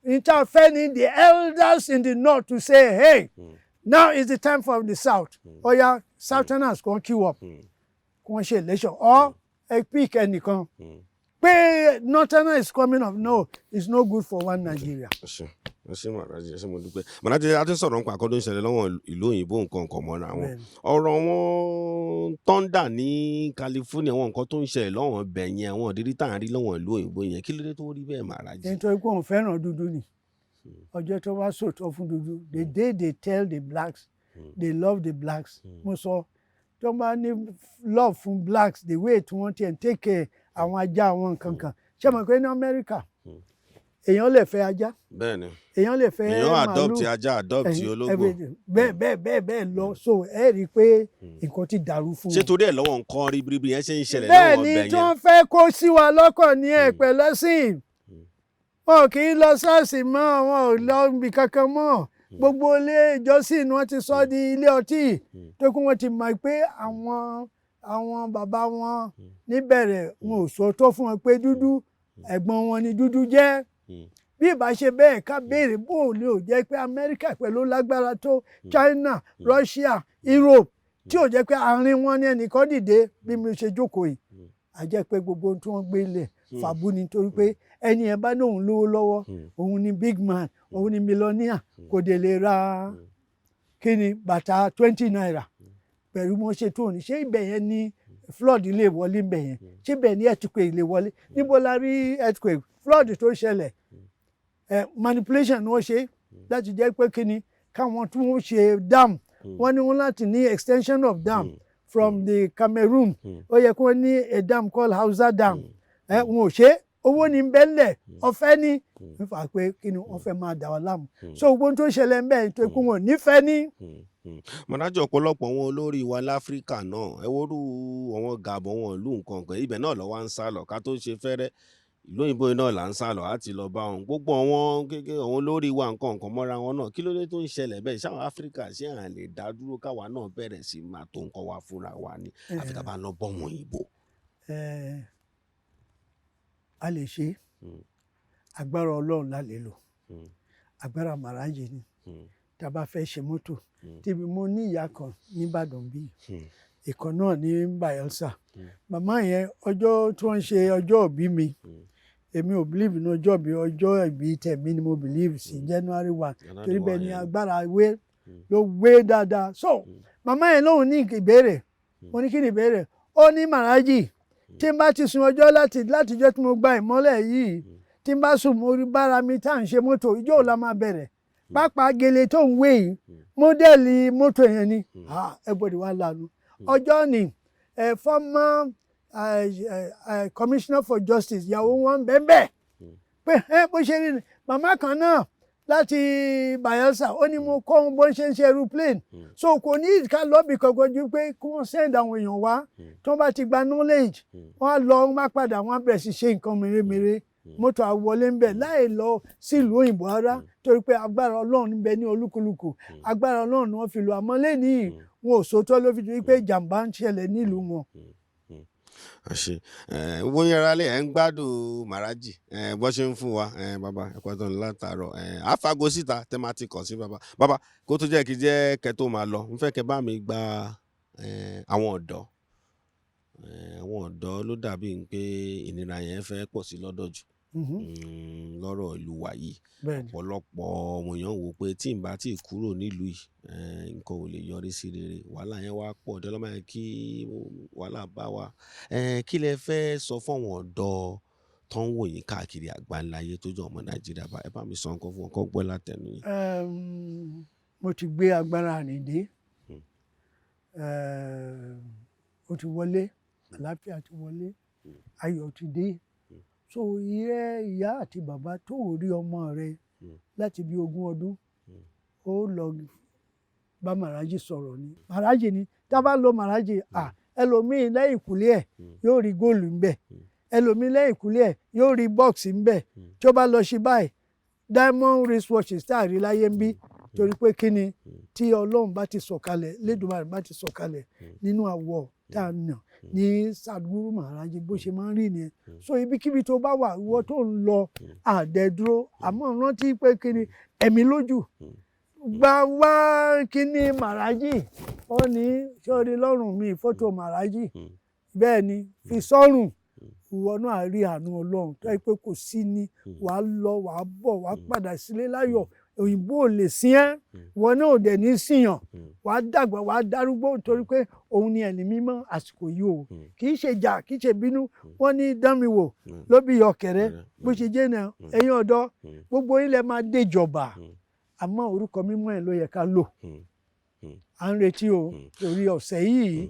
Speaker 2: interfere in the elders in the north to say hey now is the time for the south oya southerners kan queue up kò ṣe election or a pick ẹnìkan pé northerner is coming up no it's no good for one Nigeria.
Speaker 1: ẹ ṣé Maharaji ẹ ṣé mo dúpẹ́. Maharaji a ti sọ̀rọ̀ nípa àkọ́dún ìṣẹ̀lẹ̀ lọ́wọ́ ìlú òyìnbó nǹkan mọ́ra wọn ọ̀rọ̀ wọn thunder ní California wọn nǹkan tó ń ṣẹlẹ̀ lọ́wọ́ bẹ̀ yẹn àwọn ìdírí tá à ń rí lọ́wọ́ ìlú òyìnbó yẹn kí ló dé tó rí bẹ́ẹ̀ Maharaji.
Speaker 2: nítorí pé òun fẹ́ràn dúdú ni ọjọ́ tó bá sòtọ́ fún dúdú the day they tell the blacks they love the blacks mo sọ tó bá ní love fún blacks the way tí wọ́n ti ń take care àwọn ajá àwọn nǹkan kan ṣé mo pé ní Amẹ́ríkà èèyàn lè fẹ́ ajá.
Speaker 1: bẹ́ẹ̀ni.
Speaker 2: èèyàn lè fẹ́ màálù.
Speaker 1: èèyàn adopt ajá adopt ológbò.
Speaker 2: bẹ́ẹ̀ lọ so ẹ rí i pé nǹkan ti dàrú fún wọn.
Speaker 1: ṣé torí ẹ̀ lọ́wọ́ nǹkan ríbiríbi yẹn ṣe ń ṣẹlẹ̀
Speaker 2: bẹ́ẹ̀
Speaker 1: lọ́wọ́
Speaker 2: ni
Speaker 1: ọbẹ̀ yẹn.
Speaker 2: tí wọ́n fẹ́ kó sí wa lọ́kàn ní ẹ̀pẹ̀ lẹ́sìn. wọn kì í lọ ṣọ́ọ̀ṣì mọ́, wọn ò lọ ibì kankan mọ́. gbogbo ilé ìjọsìn ni wọ́n ti sọ di ilé ọtí tó kún wọn ti mọ̀ pé àwọn bàbá wọn níbẹ̀rẹ̀ wọn ò sọ tó fún wọn pé dúdú ẹ̀gbọ́n wọn ni dúdú jẹ́. bí ìbá ṣe bẹ́ẹ̀ ká béèrè bó o lè ò jẹ́ pé Amẹ́ríkà pẹ̀lú lágbára tó China, Russia, Europe tí ò jẹ́ pé àárín wọn ní ẹnìkan dìde bí mi ṣe jókòó yìí. a jẹ́ pé gbogbo ohun tí wọ́n gbé lẹ̀ fàbú ni torí pé ẹni ẹ bá lóun lówó lọ́wọ́ òun ni big man òun ni millionaire kò dé lè ra kíni bàtà 20 naira pẹ̀lú mo ṣe tó ní ṣé ibẹ̀ yẹn ni flood lè wọlé ibẹ̀ yẹn ṣé ibẹ̀ ni earthquake lè wọlé níbo la rí earthquake flood tó ṣẹlẹ̀ manipulation ni wọ́n ṣe láti jẹ́ pé kíni káwọn tí wọ́n ṣe dam wọ́n ní wọ́n láti ní extension of dam from the Cameroon ó yẹ kí wọ́n ní a dam called Hausa dam wọn ò ṣe owó ní bẹ́ẹ̀lẹ̀ ọ̀fẹ́ ní nípa pé kíni wọ́n fẹ́ máa dà wá láàmú so gbogbo tó ṣẹlẹ̀ ń bẹ́ẹ̀ tó kún wọn nífẹ̀ẹ́ ní.
Speaker 1: Mọ̀dájọ́ ọ̀pọ̀lọpọ̀ wọn olórí wa láfíríkà náà ẹ wọ́rú àwọn Gabon wọn ìlú nǹkan kan ibẹ̀ náà lọ́wọ́ ń sá lọ ká tó ṣe fẹ́rẹ́ ìlú òyìnbó náà là ń sá lọ láti lọ bá wọn gbogbo àwọn kékeré àwọn olórí wa nǹkan mọ́ra wọn náà kí ló dé tó ń ṣẹlẹ̀ bẹ́ẹ̀ sáwọn áfíríkà ṣé à lè dá dúró káwa náà bẹ̀rẹ̀ sí máa tó nǹkan wa fúnra wa ní áfíríkà bá lọ bọ́ wọn òyìnbó.
Speaker 2: a lè ṣe agbára Ọlọ́run la lè lò agbára Maharaji ni tá a bá fẹ́ ṣe mọ́tò tíbi mo ní ìyá kan nìbàdàn bíi ìkan náà ní Bayelsa màmá yẹn ọjọ́ tí wọ́n ṣe ọjọ́ ìbí mi èmi ò believe ní ọjọ́ ìbí tẹ̀mí ni mo believe sí January 1 torí bẹ́ẹ̀ ni agbára ló wé dáadáa so màmá yẹn lóhùn ní ìbéèrè mo ní kí ni ìbéèrè ó ní Maharaji tí n bá ti sun ọjọ́ látijọ́ tí mo gba ìmọ́lẹ̀ yìí tí n bá sùn mo rí bára mi tá à ń ṣe mọ́tò ìjọ́ ò la máa bẹ̀rẹ̀ pápá gèlè tó ń wé yìí mọ́dẹ́lì mọ́tò yẹn ni everybody wá lanu ọjọ́ ni former commissioner for justice ìyàwó wọn bẹ́ẹ̀ pé bó ṣe rí ni màmá kan náà láti Bayelsa ó ní mo kọ́ ohun bó ń ṣe aeroplane so kò ní ìka lọ́bì kankan ju pé kí wọ́n send àwọn èèyàn wá tí wọ́n bá ti gba knowledge wọ́n á lọ wọ́n bá padà wọ́n á bẹ̀rẹ̀ sí ṣe nǹkan mèremère mọ́tò àwọlé ń bẹ̀ láì lọ sílùú òyìnbó rárá torí pé agbára Ọlọ́run níbẹ̀ ní olúkúlùkù agbára Ọlọ́run ni wọ́n fi lò àmọ́ lẹ́nìí wọn ò sòótọ́ ló fi di pé ìjàmbá ń ṣẹlẹ̀ nílùú wọn.
Speaker 1: àṣe wọ́n yẹra lé ẹ̀ ń gbádùn Maharaji bó ṣe ń fún wa bàbá ẹ̀kọ́ tó ń látàárọ̀ àfago síta tẹ́ máa ti kàn sí bàbá kó tó jẹ́ kí jẹ́ kẹ́ tó máa lọ ń fẹ́ kẹ́ bá mi gba àwọn ọ̀dọ́ ló dàbí pé ìnira yẹn fẹ́ pọ̀ sí lọ́dọ̀ jù lọ́rọ̀ ìlú wa yìí ọ̀pọ̀lọpọ̀ ọmọ èèyàn wò pé tí n bá tí kúrò nílùú yìí nǹkan ò lè yọrí sí rere wàhálà yẹn wá pọ̀ dọ́lọ́mọ yẹn kí wàhálà bá wa kí lẹ fẹ́ sọ fún àwọn ọ̀dọ́ tó ń wò yín káàkiri àgbáńláyé tó jọ ọmọ Nàìjíríà ẹ bá mi sọ nǹkan fún wọn kó gbọ́ látẹnu yín.
Speaker 2: mo ti gbé agbára ànídé ó ti wọlé àlàáfíà ti wọlé ayọ̀ ti dé so ìyá àti bàbá tó rí ọmọ rẹ láti bí 20 ọdún ó lọ bá Maharaji sọ̀rọ̀ ni Maharaji ni tá a bá lo Maharaji ẹlòmíín lẹ́yìn ìkúlé ẹ̀ yóò rí góòlù ńbẹ̀ ẹlòmíín lẹ́yìn ìkúlé ẹ̀ yóò rí bọ́ọ̀sì ńbẹ̀ tí ó bá lọ sí báyìí diamond wristwatches tá a rí láyé ń bí torí pé kíni tí Ọlọ́run bá ti sọ̀kalẹ̀ Lédùmarè bá ti sọ̀kalẹ̀ nínú àwọ̀ tá a yàn ní SatGuru Maharaji bó ṣe máa ń rí nìyẹn so ibikíbi tó bá wà ìwọ tó ń lọ àdẹ̀dúró àmọ́ rántí pé kíni ẹ̀mí lójú gba wá kíní Maharaji ó ní sọ́ọ́rí lọ́rùn mi fọ́tò Maharaji bẹ́ẹ̀ ni fi sọ́rùn ìwọ náà rí àánú Ọlọ́run tó yẹ pé kò sí ni wàá lọ wàá bọ̀ wàá padà sílé láyọ̀ òyìnbó ò lè sin ẹ́ ìwọ náà ò dẹ̀ ní síyàn wàá dàgbà wàá darúgbó nítorí pé òun ni ẹni mímọ́ àsìkò yìí o kì í ṣe jà kì í ṣe bínú wọ́n ní dánmi wò ló bí ọ̀kẹ́rẹ́ bó ṣe jẹ́ náà ẹ̀yin ọ̀dọ́ gbogbo ilẹ̀ máa déjọba àmọ́ orúkọ mímọ́ ẹ̀ ló yẹ ká lò à ń retí o torí ọ̀sẹ̀ yìí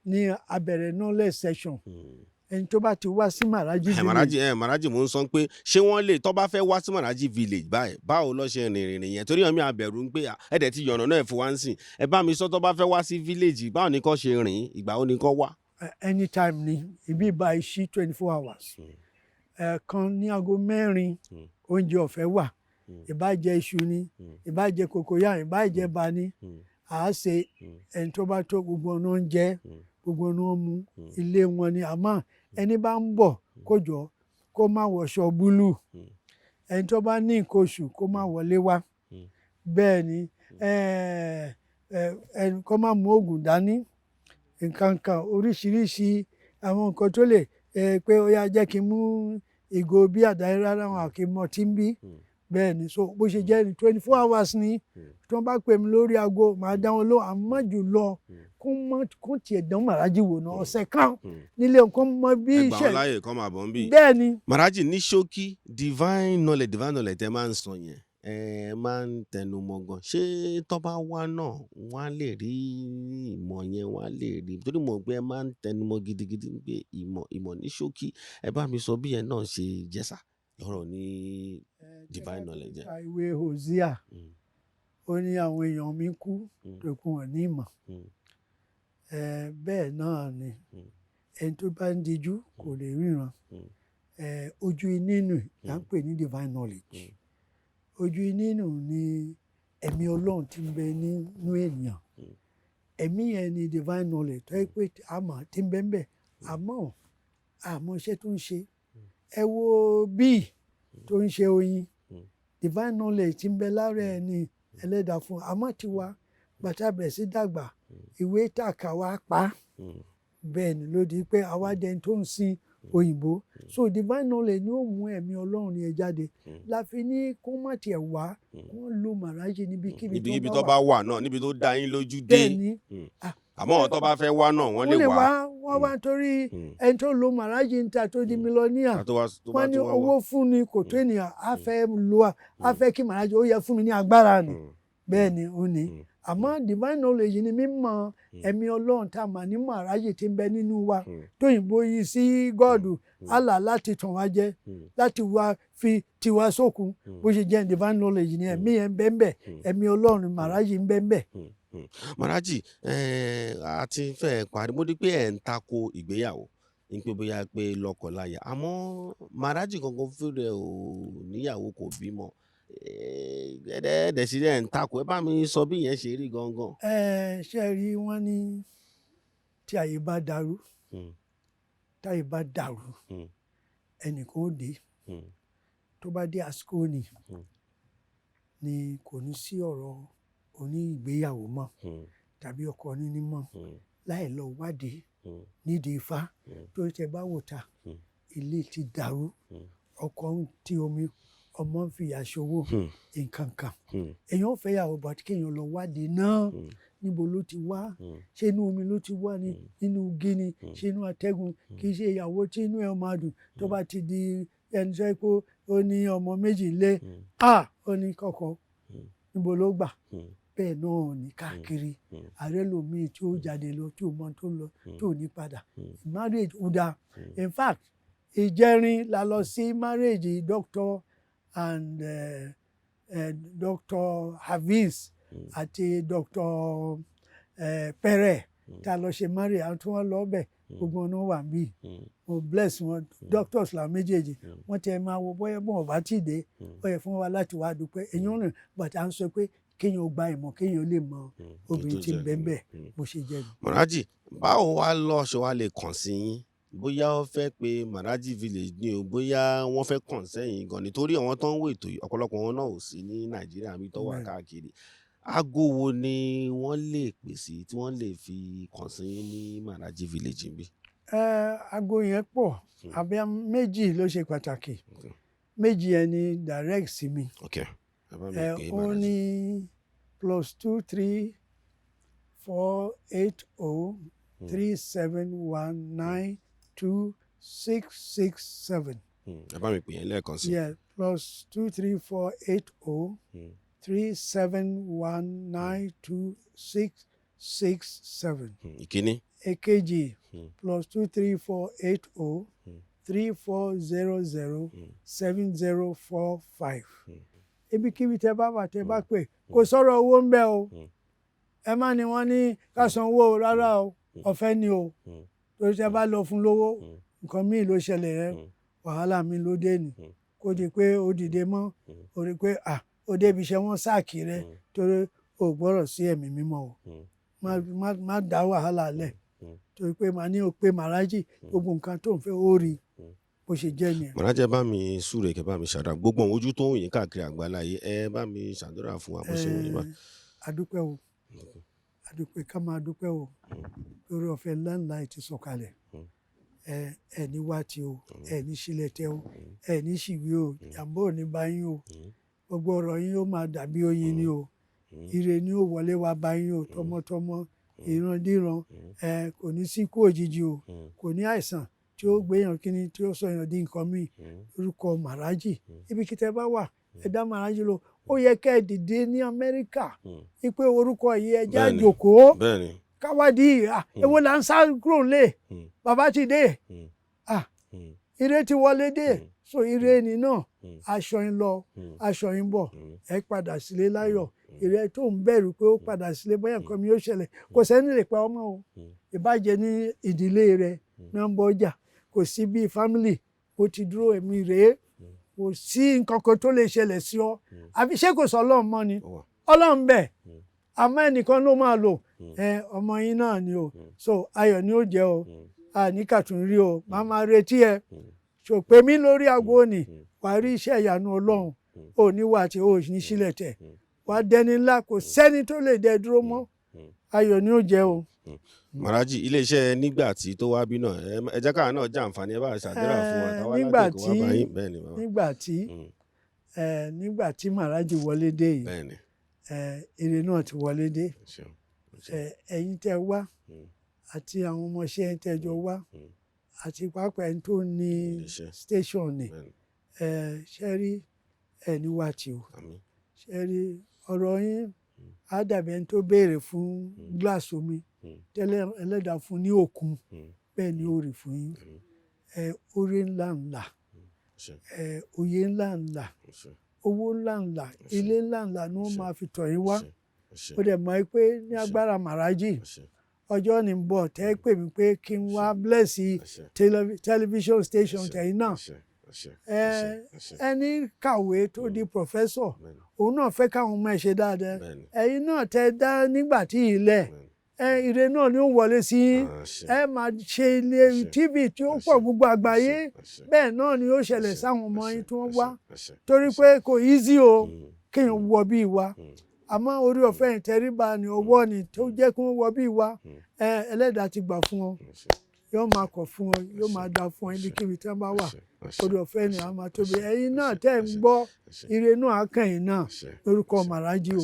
Speaker 2: ní abẹ̀rẹ̀ knowledge session ẹni tó bá ti wá sí Maharaji village.
Speaker 1: Maharaji mo ń sọ pé ṣé wọ́n lè tó bá fẹ́ wá sí Maharaji village báyìí báwo ló ṣe rìnrìn yẹn torí ọmọ àbẹ̀rù ń pé ẹ̀dẹ̀ ti yànnà náà fún wa ń sìn ẹ bá mi sọ tó bá fẹ́ wá sí village báwo ni kò ṣe rìn ìgbà wo ni kò wá.
Speaker 2: Anytime ni ibi ìbá iṣí 24 hours kan ní aago 4 oúnjẹ ọ̀fẹ́ wà ìbá jẹ iṣu ni ìbá jẹ kòkòyà ìbá jẹ bani àá ṣe ẹni tó bá tó gbogbo ọ̀nà oúnjẹ gbogbo ọ̀nà mu ilé wọn ni àmọ́ ẹni bá ń bọ̀ kó jọ kó má wọṣọ búlù ẹni tó bá ní nǹkan oṣù kó má wọlé wá bẹ́ẹ̀ ni ẹni kó má mú oògùn dání nǹkan kan oríṣiríṣi àwọn nǹkan tó lè pé ó yá jẹ́ kí n mú ìgò bí àdáyé rárá wọn àkí mọ tí ń bí bẹ́ẹ̀ ni so bó ṣe jẹ́ ni 24 hours ni tí wọ́n bá pè mí lórí aago màá dá wọn lóhùn àmọ́ jù lọ kó tiẹ̀ dán Maharaji wò náà ọ̀sẹ̀ kan nílé nǹkan mọ bí iṣẹ́
Speaker 1: ẹgbàá láyè kọ́ máa bọ̀ ń bì.
Speaker 2: bẹ́ẹ̀ ni.
Speaker 1: Maharaji ní ṣókí divine knowledge tẹ máa ń sọ yẹn máa ń tẹnu mọ́ gan ṣé tó bá wá náà wọ́n á lè rí ìmọ̀ yẹn wọ́n á lè rí torí mo gbé ẹ máa ń tẹnu mọ́ gidigidi pé ìmọ̀ ní ṣókí ẹ bá mi sọ bí ẹ náà ṣe jẹ́sà lọ́rọ̀ ní divine knowledge.
Speaker 2: ìwé Hosea ó ní àwọn èèyàn mi kú tó kún wọn ní ìmọ̀ bẹ́ẹ̀ náà ni ẹni tó bá ń dijú kò lè ríran ojú inú là ń pè ní divine knowledge ojú inú ni ẹ̀mí Ọlọ́run tí ń bẹ nínú ènìyàn ẹ̀mí yẹn ni divine knowledge tó yẹ pé àmọ́ tí ń bẹ ń bẹ àmọ́ iṣẹ́ tó ń ṣe ẹ wo bíi tó ń ṣe oyin divine knowledge tí ń bẹ lára ẹ ní ẹlẹ́dàá fún àmọ́ tiwa bàtà bẹ̀rẹ̀ sí dàgbà ìwé tàkà wá pa bẹ́ẹ̀ ni ló di pé àwa dẹni tó ń sin òyìnbó so divine knowledge ni ó mú ẹ̀mí Ọlọ́run yẹn jáde láfi ní kó má tiẹ̀ wá kó lo Maharaji níbikíbi
Speaker 1: tó bá wà náà níbi tó dá yín lójú dé
Speaker 2: bẹ́ẹ̀ ni
Speaker 1: àmọ́ tó bá fẹ́ wá náà wọ́n lè wá.
Speaker 2: wọ́n wá torí ẹni tó lo Maharaji ń ta tó di mílíọ̀nìyà wọ́n ní owó fún ni kò tó ènìyàn á fẹ́ kí Maharaji ó yẹ fún mi ní agbára ni bẹ́ẹ̀ ni ó ní àmọ́ divine knowledge ni mímọ̀ ẹ̀mí Ọlọ́run tá a mà ní Maharaji tí ń bẹ nínú wa tóyìnbó yìí sí gọ́ọ̀dù Allah láti tàn wá jẹ láti wá fi tiwa sókun bó ṣe jẹ́ divine knowledge ni ẹ̀mí yẹn ń bẹ ń bẹ ẹ̀mí Ọlọ́run Maharaji ń bẹ ń bẹ.
Speaker 1: Maharaji àti fẹ́ parí mo di pé ẹ̀ ń tako ìgbéyàwó ní pé bóyá pé lọ́kọláya àmọ́ Maharaji gangan fúnra ẹ̀ ò níyàwó kò bímọ ẹ̀ẹ́dẹ̀ sí ẹ̀ ń takò ẹ bá mi sọ bí yẹn ṣe rí gangan.
Speaker 2: ṣe rí wọn ní tí àyè bá dàrú táyè bá dàrú ẹnìkan ó dé tó bá dé àsìkò ni kò ní sí ọ̀rọ̀ oní ìgbéyàwó mọ́ tàbí ọkọ níní mọ́ láì lọ wádìí nídìí ifá tó tẹ bá wò ta ilé ti dàrú ọkọ ń tí omi ọmọ ń fìyà ṣòwò nǹkan kan èèyàn fẹ́ yàwó bàtí kéèyàn lọ wádìí náà níbo ló ti wá ṣé inú omi ló ti wá ní nínú gíní ṣé inú atẹ́gùn kì í ṣe ìyàwó tí inú ẹ̀ máa dùn tó bá ti di ẹni tó yẹ kó ó ní ọmọ méjì lé ó ní kọ́kọ́ níbo ló gbà bẹ́ẹ̀ náà ní káàkiri ààrẹ lomiì tí ó jáde lọ tí ó mọ tó lọ tí ò ní padà marriage ó dáa in fact ìjẹrin la lọ sí marriage doctor and Dr. Hafiz àti Dr. Pere tá a lọ ṣe marriage àwọn tí wọ́n lọ bẹ̀ gbogbo ọ̀nà wà bí mo bless wọn doctors la méjèèjì wọ́n tẹ máa wo bóyá bọ́n ọ̀bá tì dé ó yẹ fún wa láti wá dúpẹ́ èèyàn rìn bàtà ń sọ pé kéèyàn gba ìmọ̀ kéèyàn lè mọ obìnrin tí ń bẹ ń bẹ bó ṣe jẹ́ mi.
Speaker 1: Maharaji báwo wá lọ ṣe wá lè kàn sí yín bóyá wọ́n fẹ́ pé Maharaji village ni o bóyá wọ́n fẹ́ kàn sẹ́yìn gan nítorí àwọn tó ń wò ètò yìí ọ̀pọ̀lọpọ̀ wọn náà ò sí ní Nàìjíríà mi tó wà káàkiri aago wo ni wọ́n lè pè sí tí wọ́n lè fi kàn sí yín ní Maharaji village bí.
Speaker 2: aago yẹn pọ̀ àbẹ́ méjì ló ṣe pàtàkì méjì yẹn ni direct sí mi ó ní +23480 371926667.
Speaker 1: ẹ bá mi pè yẹn lẹ́ẹ̀kan sí.
Speaker 2: +23480 3719266 080-3244-3267.
Speaker 1: ìkíní.
Speaker 2: èkejì +23480-3400-7045. ibikíbi tẹ́ bá wà tẹ́ bá pè kò sọ̀rọ̀ owó ń bẹ o. ẹ má ní wọ́n ní ká san owó rárá o, ọ̀fẹ́ ni o. torí tẹ́ bá lọ fún lówó nǹkan míì ló ṣẹlẹ̀ rẹ, wàhálà mi ló dé ni. kó di pé ó dìde mọ́, ó rí pé ó débi iṣẹ́ wọn sáàkì rẹ torí ó gbọ́rọ̀ sí ẹ̀mí mímọ́ o. má dá wàhálà lẹ̀ torí pé màá ní o pé Maharaji gbogbo nǹkan tó ń fẹ́ ó rí bó ṣe jẹ́ nìyẹn.
Speaker 1: Maharaji, ẹ bá mi súre, kẹ bá mi ṣàdúrà gbogbo àwọn ojú tó ń yín káàkiri àgbáláyé, ẹ bá mi ṣàdúrà fún wa bó ṣe wù yín bá.
Speaker 2: adúpẹ́ o, adúpẹ́ ká máa dúpẹ́ o lórí ọ̀fẹ́ ńláńlá ti sọ̀kalẹ̀. ẹ ní wá tí o, ẹ ní sílẹ̀ tẹ́ o, ẹ ní ṣìwé o, jàǹbá ò ní bá yín o. gbogbo ọ̀rọ̀ yín ó máa dàbí oyin ni o. ire ni ó wọlé wá bá yín o, tọmọtọmọ, ìrandíran. kò ní sí ikú òjijì o, kò ní àìsàn tí ó gbéyàn kíní tí ó sọyàn di nǹkan míì. orúkọ Maharaji ibi kí tẹ́ bá wà ẹ dá Maharaji lọ. ó yẹ kẹ́ ẹ dìde ní Amẹ́ríkà wípé orúkọ yìí ẹ já jòkó káwádìí èwo là ń sá kúrò lé bàbá ti dé ire ti wọlé dé. so ire ni náà aṣọ yín lọ aṣọ yín bọ̀, ẹ padà sílé láyọ̀. ire tó ń bẹ̀rù pé ó padà sílé bóyá nǹkan mi yóò ṣẹlẹ̀, kò sẹ́ni lè pa ọmọ o. ìbàjẹ́ ní ìdílé rẹ náà ń bọ ọjà, kò sí bíi fámìlì bó ti dúró ẹ̀mí rèé, kò sí nǹkan kan tó lè ṣẹlẹ̀ sí ọ. àfi ṣé kò sọ Ọlọ́run mọ́ ni? Ọlọ́run bẹ̀ àmọ́ ẹnìkan ló máa lò. ọmọ yín náà ni o. so ayọ̀ ni ó jẹ́ o, àníkàtún rí o, màá máa retí ẹ. ṣòpè mí lórí aago òní, wàá rí iṣẹ́ ìyanu Ọlọ́run. ò ní wà tí ò ní sílẹ̀ tẹ̀, wàá dẹni ńlá, kò sẹ́ni tó lè dẹ dúró mọ́. ayọ̀ ni ó jẹ́ o.
Speaker 1: Maharaji, iléeṣẹ́ Nigbati tó wá bí náà, ẹ jẹ́ káà náà jàǹfààní, ẹ bá ṣàdúrà fún wa táwa láti kó wá bá yín. bẹ́ẹ̀ ni bàbá.
Speaker 2: Nigbati Maharaji wọlé dé yìí, ire náà ti wọlé dé. ẹ̀yin tẹ́ wá àti àwọn ọmọọṣẹ́ tẹ́ jọ wá àti pàápàá ẹni tó ní station ni, ṣe rí ẹni wá tí o. ṣe rí ọ̀rọ̀ yín á dàbí ẹni tó béèrè fún gíláàsì omi tẹ́lẹ̀ ẹlẹ́dàá fún ní òkun, bẹ́ẹ̀ ni ó rí fún yín. oore ńlá ńlá, oyè ńlá ńlá, owó ńlá ńlá, ilé ńlá ńlá ni wọ́n máa fi tọ̀ yín wá. ó dẹ̀ mọ̀ pé ní agbára Maharaji ọjọ́ ní ń bọ̀ tẹ́ pè mí pé kí n wá bless television station tẹ̀yìn náà. ẹni kàwé tó di professor, òun náà fẹ́ káwọn ọmọ ẹ̀ ṣe dáadáa. ẹ̀yin náà tẹ́ dá Nigbati ilẹ̀, ire náà ni ó wọlé sí yín. ẹ máa ṣe ilé TV tí ó pọ̀ gbogbo àgbáyé. bẹ́ẹ̀ náà ni ó ṣẹlẹ̀ sáwọn ọmọ yín tí wọ́n wá. torí pé kò easy o kéèyàn wọ bí wa. àmọ́ orí ọ̀fẹ́ ìtẹríba ni ọwọ́ ni tó jẹ́ kí wọ́n wọ bí wa. ẹlẹ́dàá ti gbà fún ọ, yóò máa kọ̀ fún ọ, yóò máa dá fún ọ ibikíbi tí wọ́n bá wà. orí ọ̀fẹ́ ni a máa tóbi. ẹ̀yin náà tẹ́ ń gbọ́, ire náà á kàn yín náà lórúkọ Maharaji o.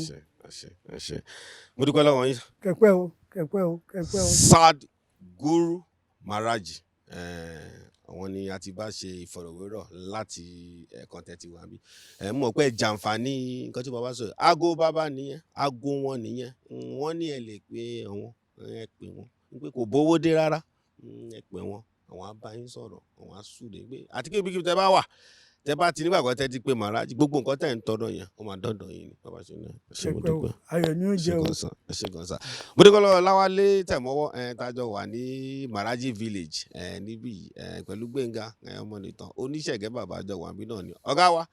Speaker 1: mo dúpẹ́ lọ́wọ́ yín.
Speaker 2: kẹ̀pẹ́ o, kẹ̀pẹ́ o, kẹ̀pẹ́ o.
Speaker 1: SatGuru Maharaji, àwọn ni a ti bá ṣe ìfọ̀rọ̀wérọ̀ láti ẹ̀ẹ̀kan tẹ́tí wá bí. mọ̀ pé jàǹfààní nǹkan tí bàbá sọ, aago bàbá nìyẹn, aago wọn nìyẹn. wọ́n ní ẹ lè pe àwọn, ẹ pè wọ́n pé kò bówó dé rárá, ẹ pè wọ́n, àwọn á bá yín sọ̀rọ̀, àwọn á súre pé àti kí ibikíbi tẹ́ bá wà, tẹ́ bá ti nígbàgbọ́ tẹ́ ti pé Maharaji, gbogbo nǹkan tẹ́ ń tọrọ yẹn ó máa dọ́dọ̀ yín ni bàbá ṣe ní. ṣe mo dúpẹ́,
Speaker 2: ayọ̀ ni ó jẹ́ o.
Speaker 1: ẹ ṣé gan sa. mo dúpẹ́ lọ́wọ́ Láwálé Tẹ̀mọ́wọ́, tájọ wà ní Maharaji village níbí pẹ̀lú Gbénga ọmọ nìtàn oníṣẹ̀gẹ́ bàbá jọ wà bí náà ni ọ̀gá wa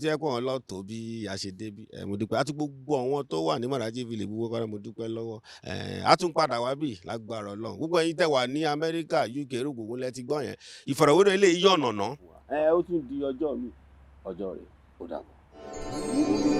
Speaker 1: tí ẹ kọ́ wọn lọ tó bí a ṣe débí. mo dúpẹ́ àti gbogbo àwọn tó wà ní Maharaji village gbogbo kọ́ra mo dúpẹ́ lọ́wọ́. a tún padà wá bí lágbára Ọlọ́run. gbogbo ẹ̀yin tẹ́ wà ní Amẹ́ríkà, UK, rògbòmù lẹ ti gbọ́ yẹn. ìfọ̀rọ̀wérọ̀ eléyìí yọ̀nà ná. ó tún di ọjọ́ mi, ọjọ́ rẹ̀ ó dàbọ̀.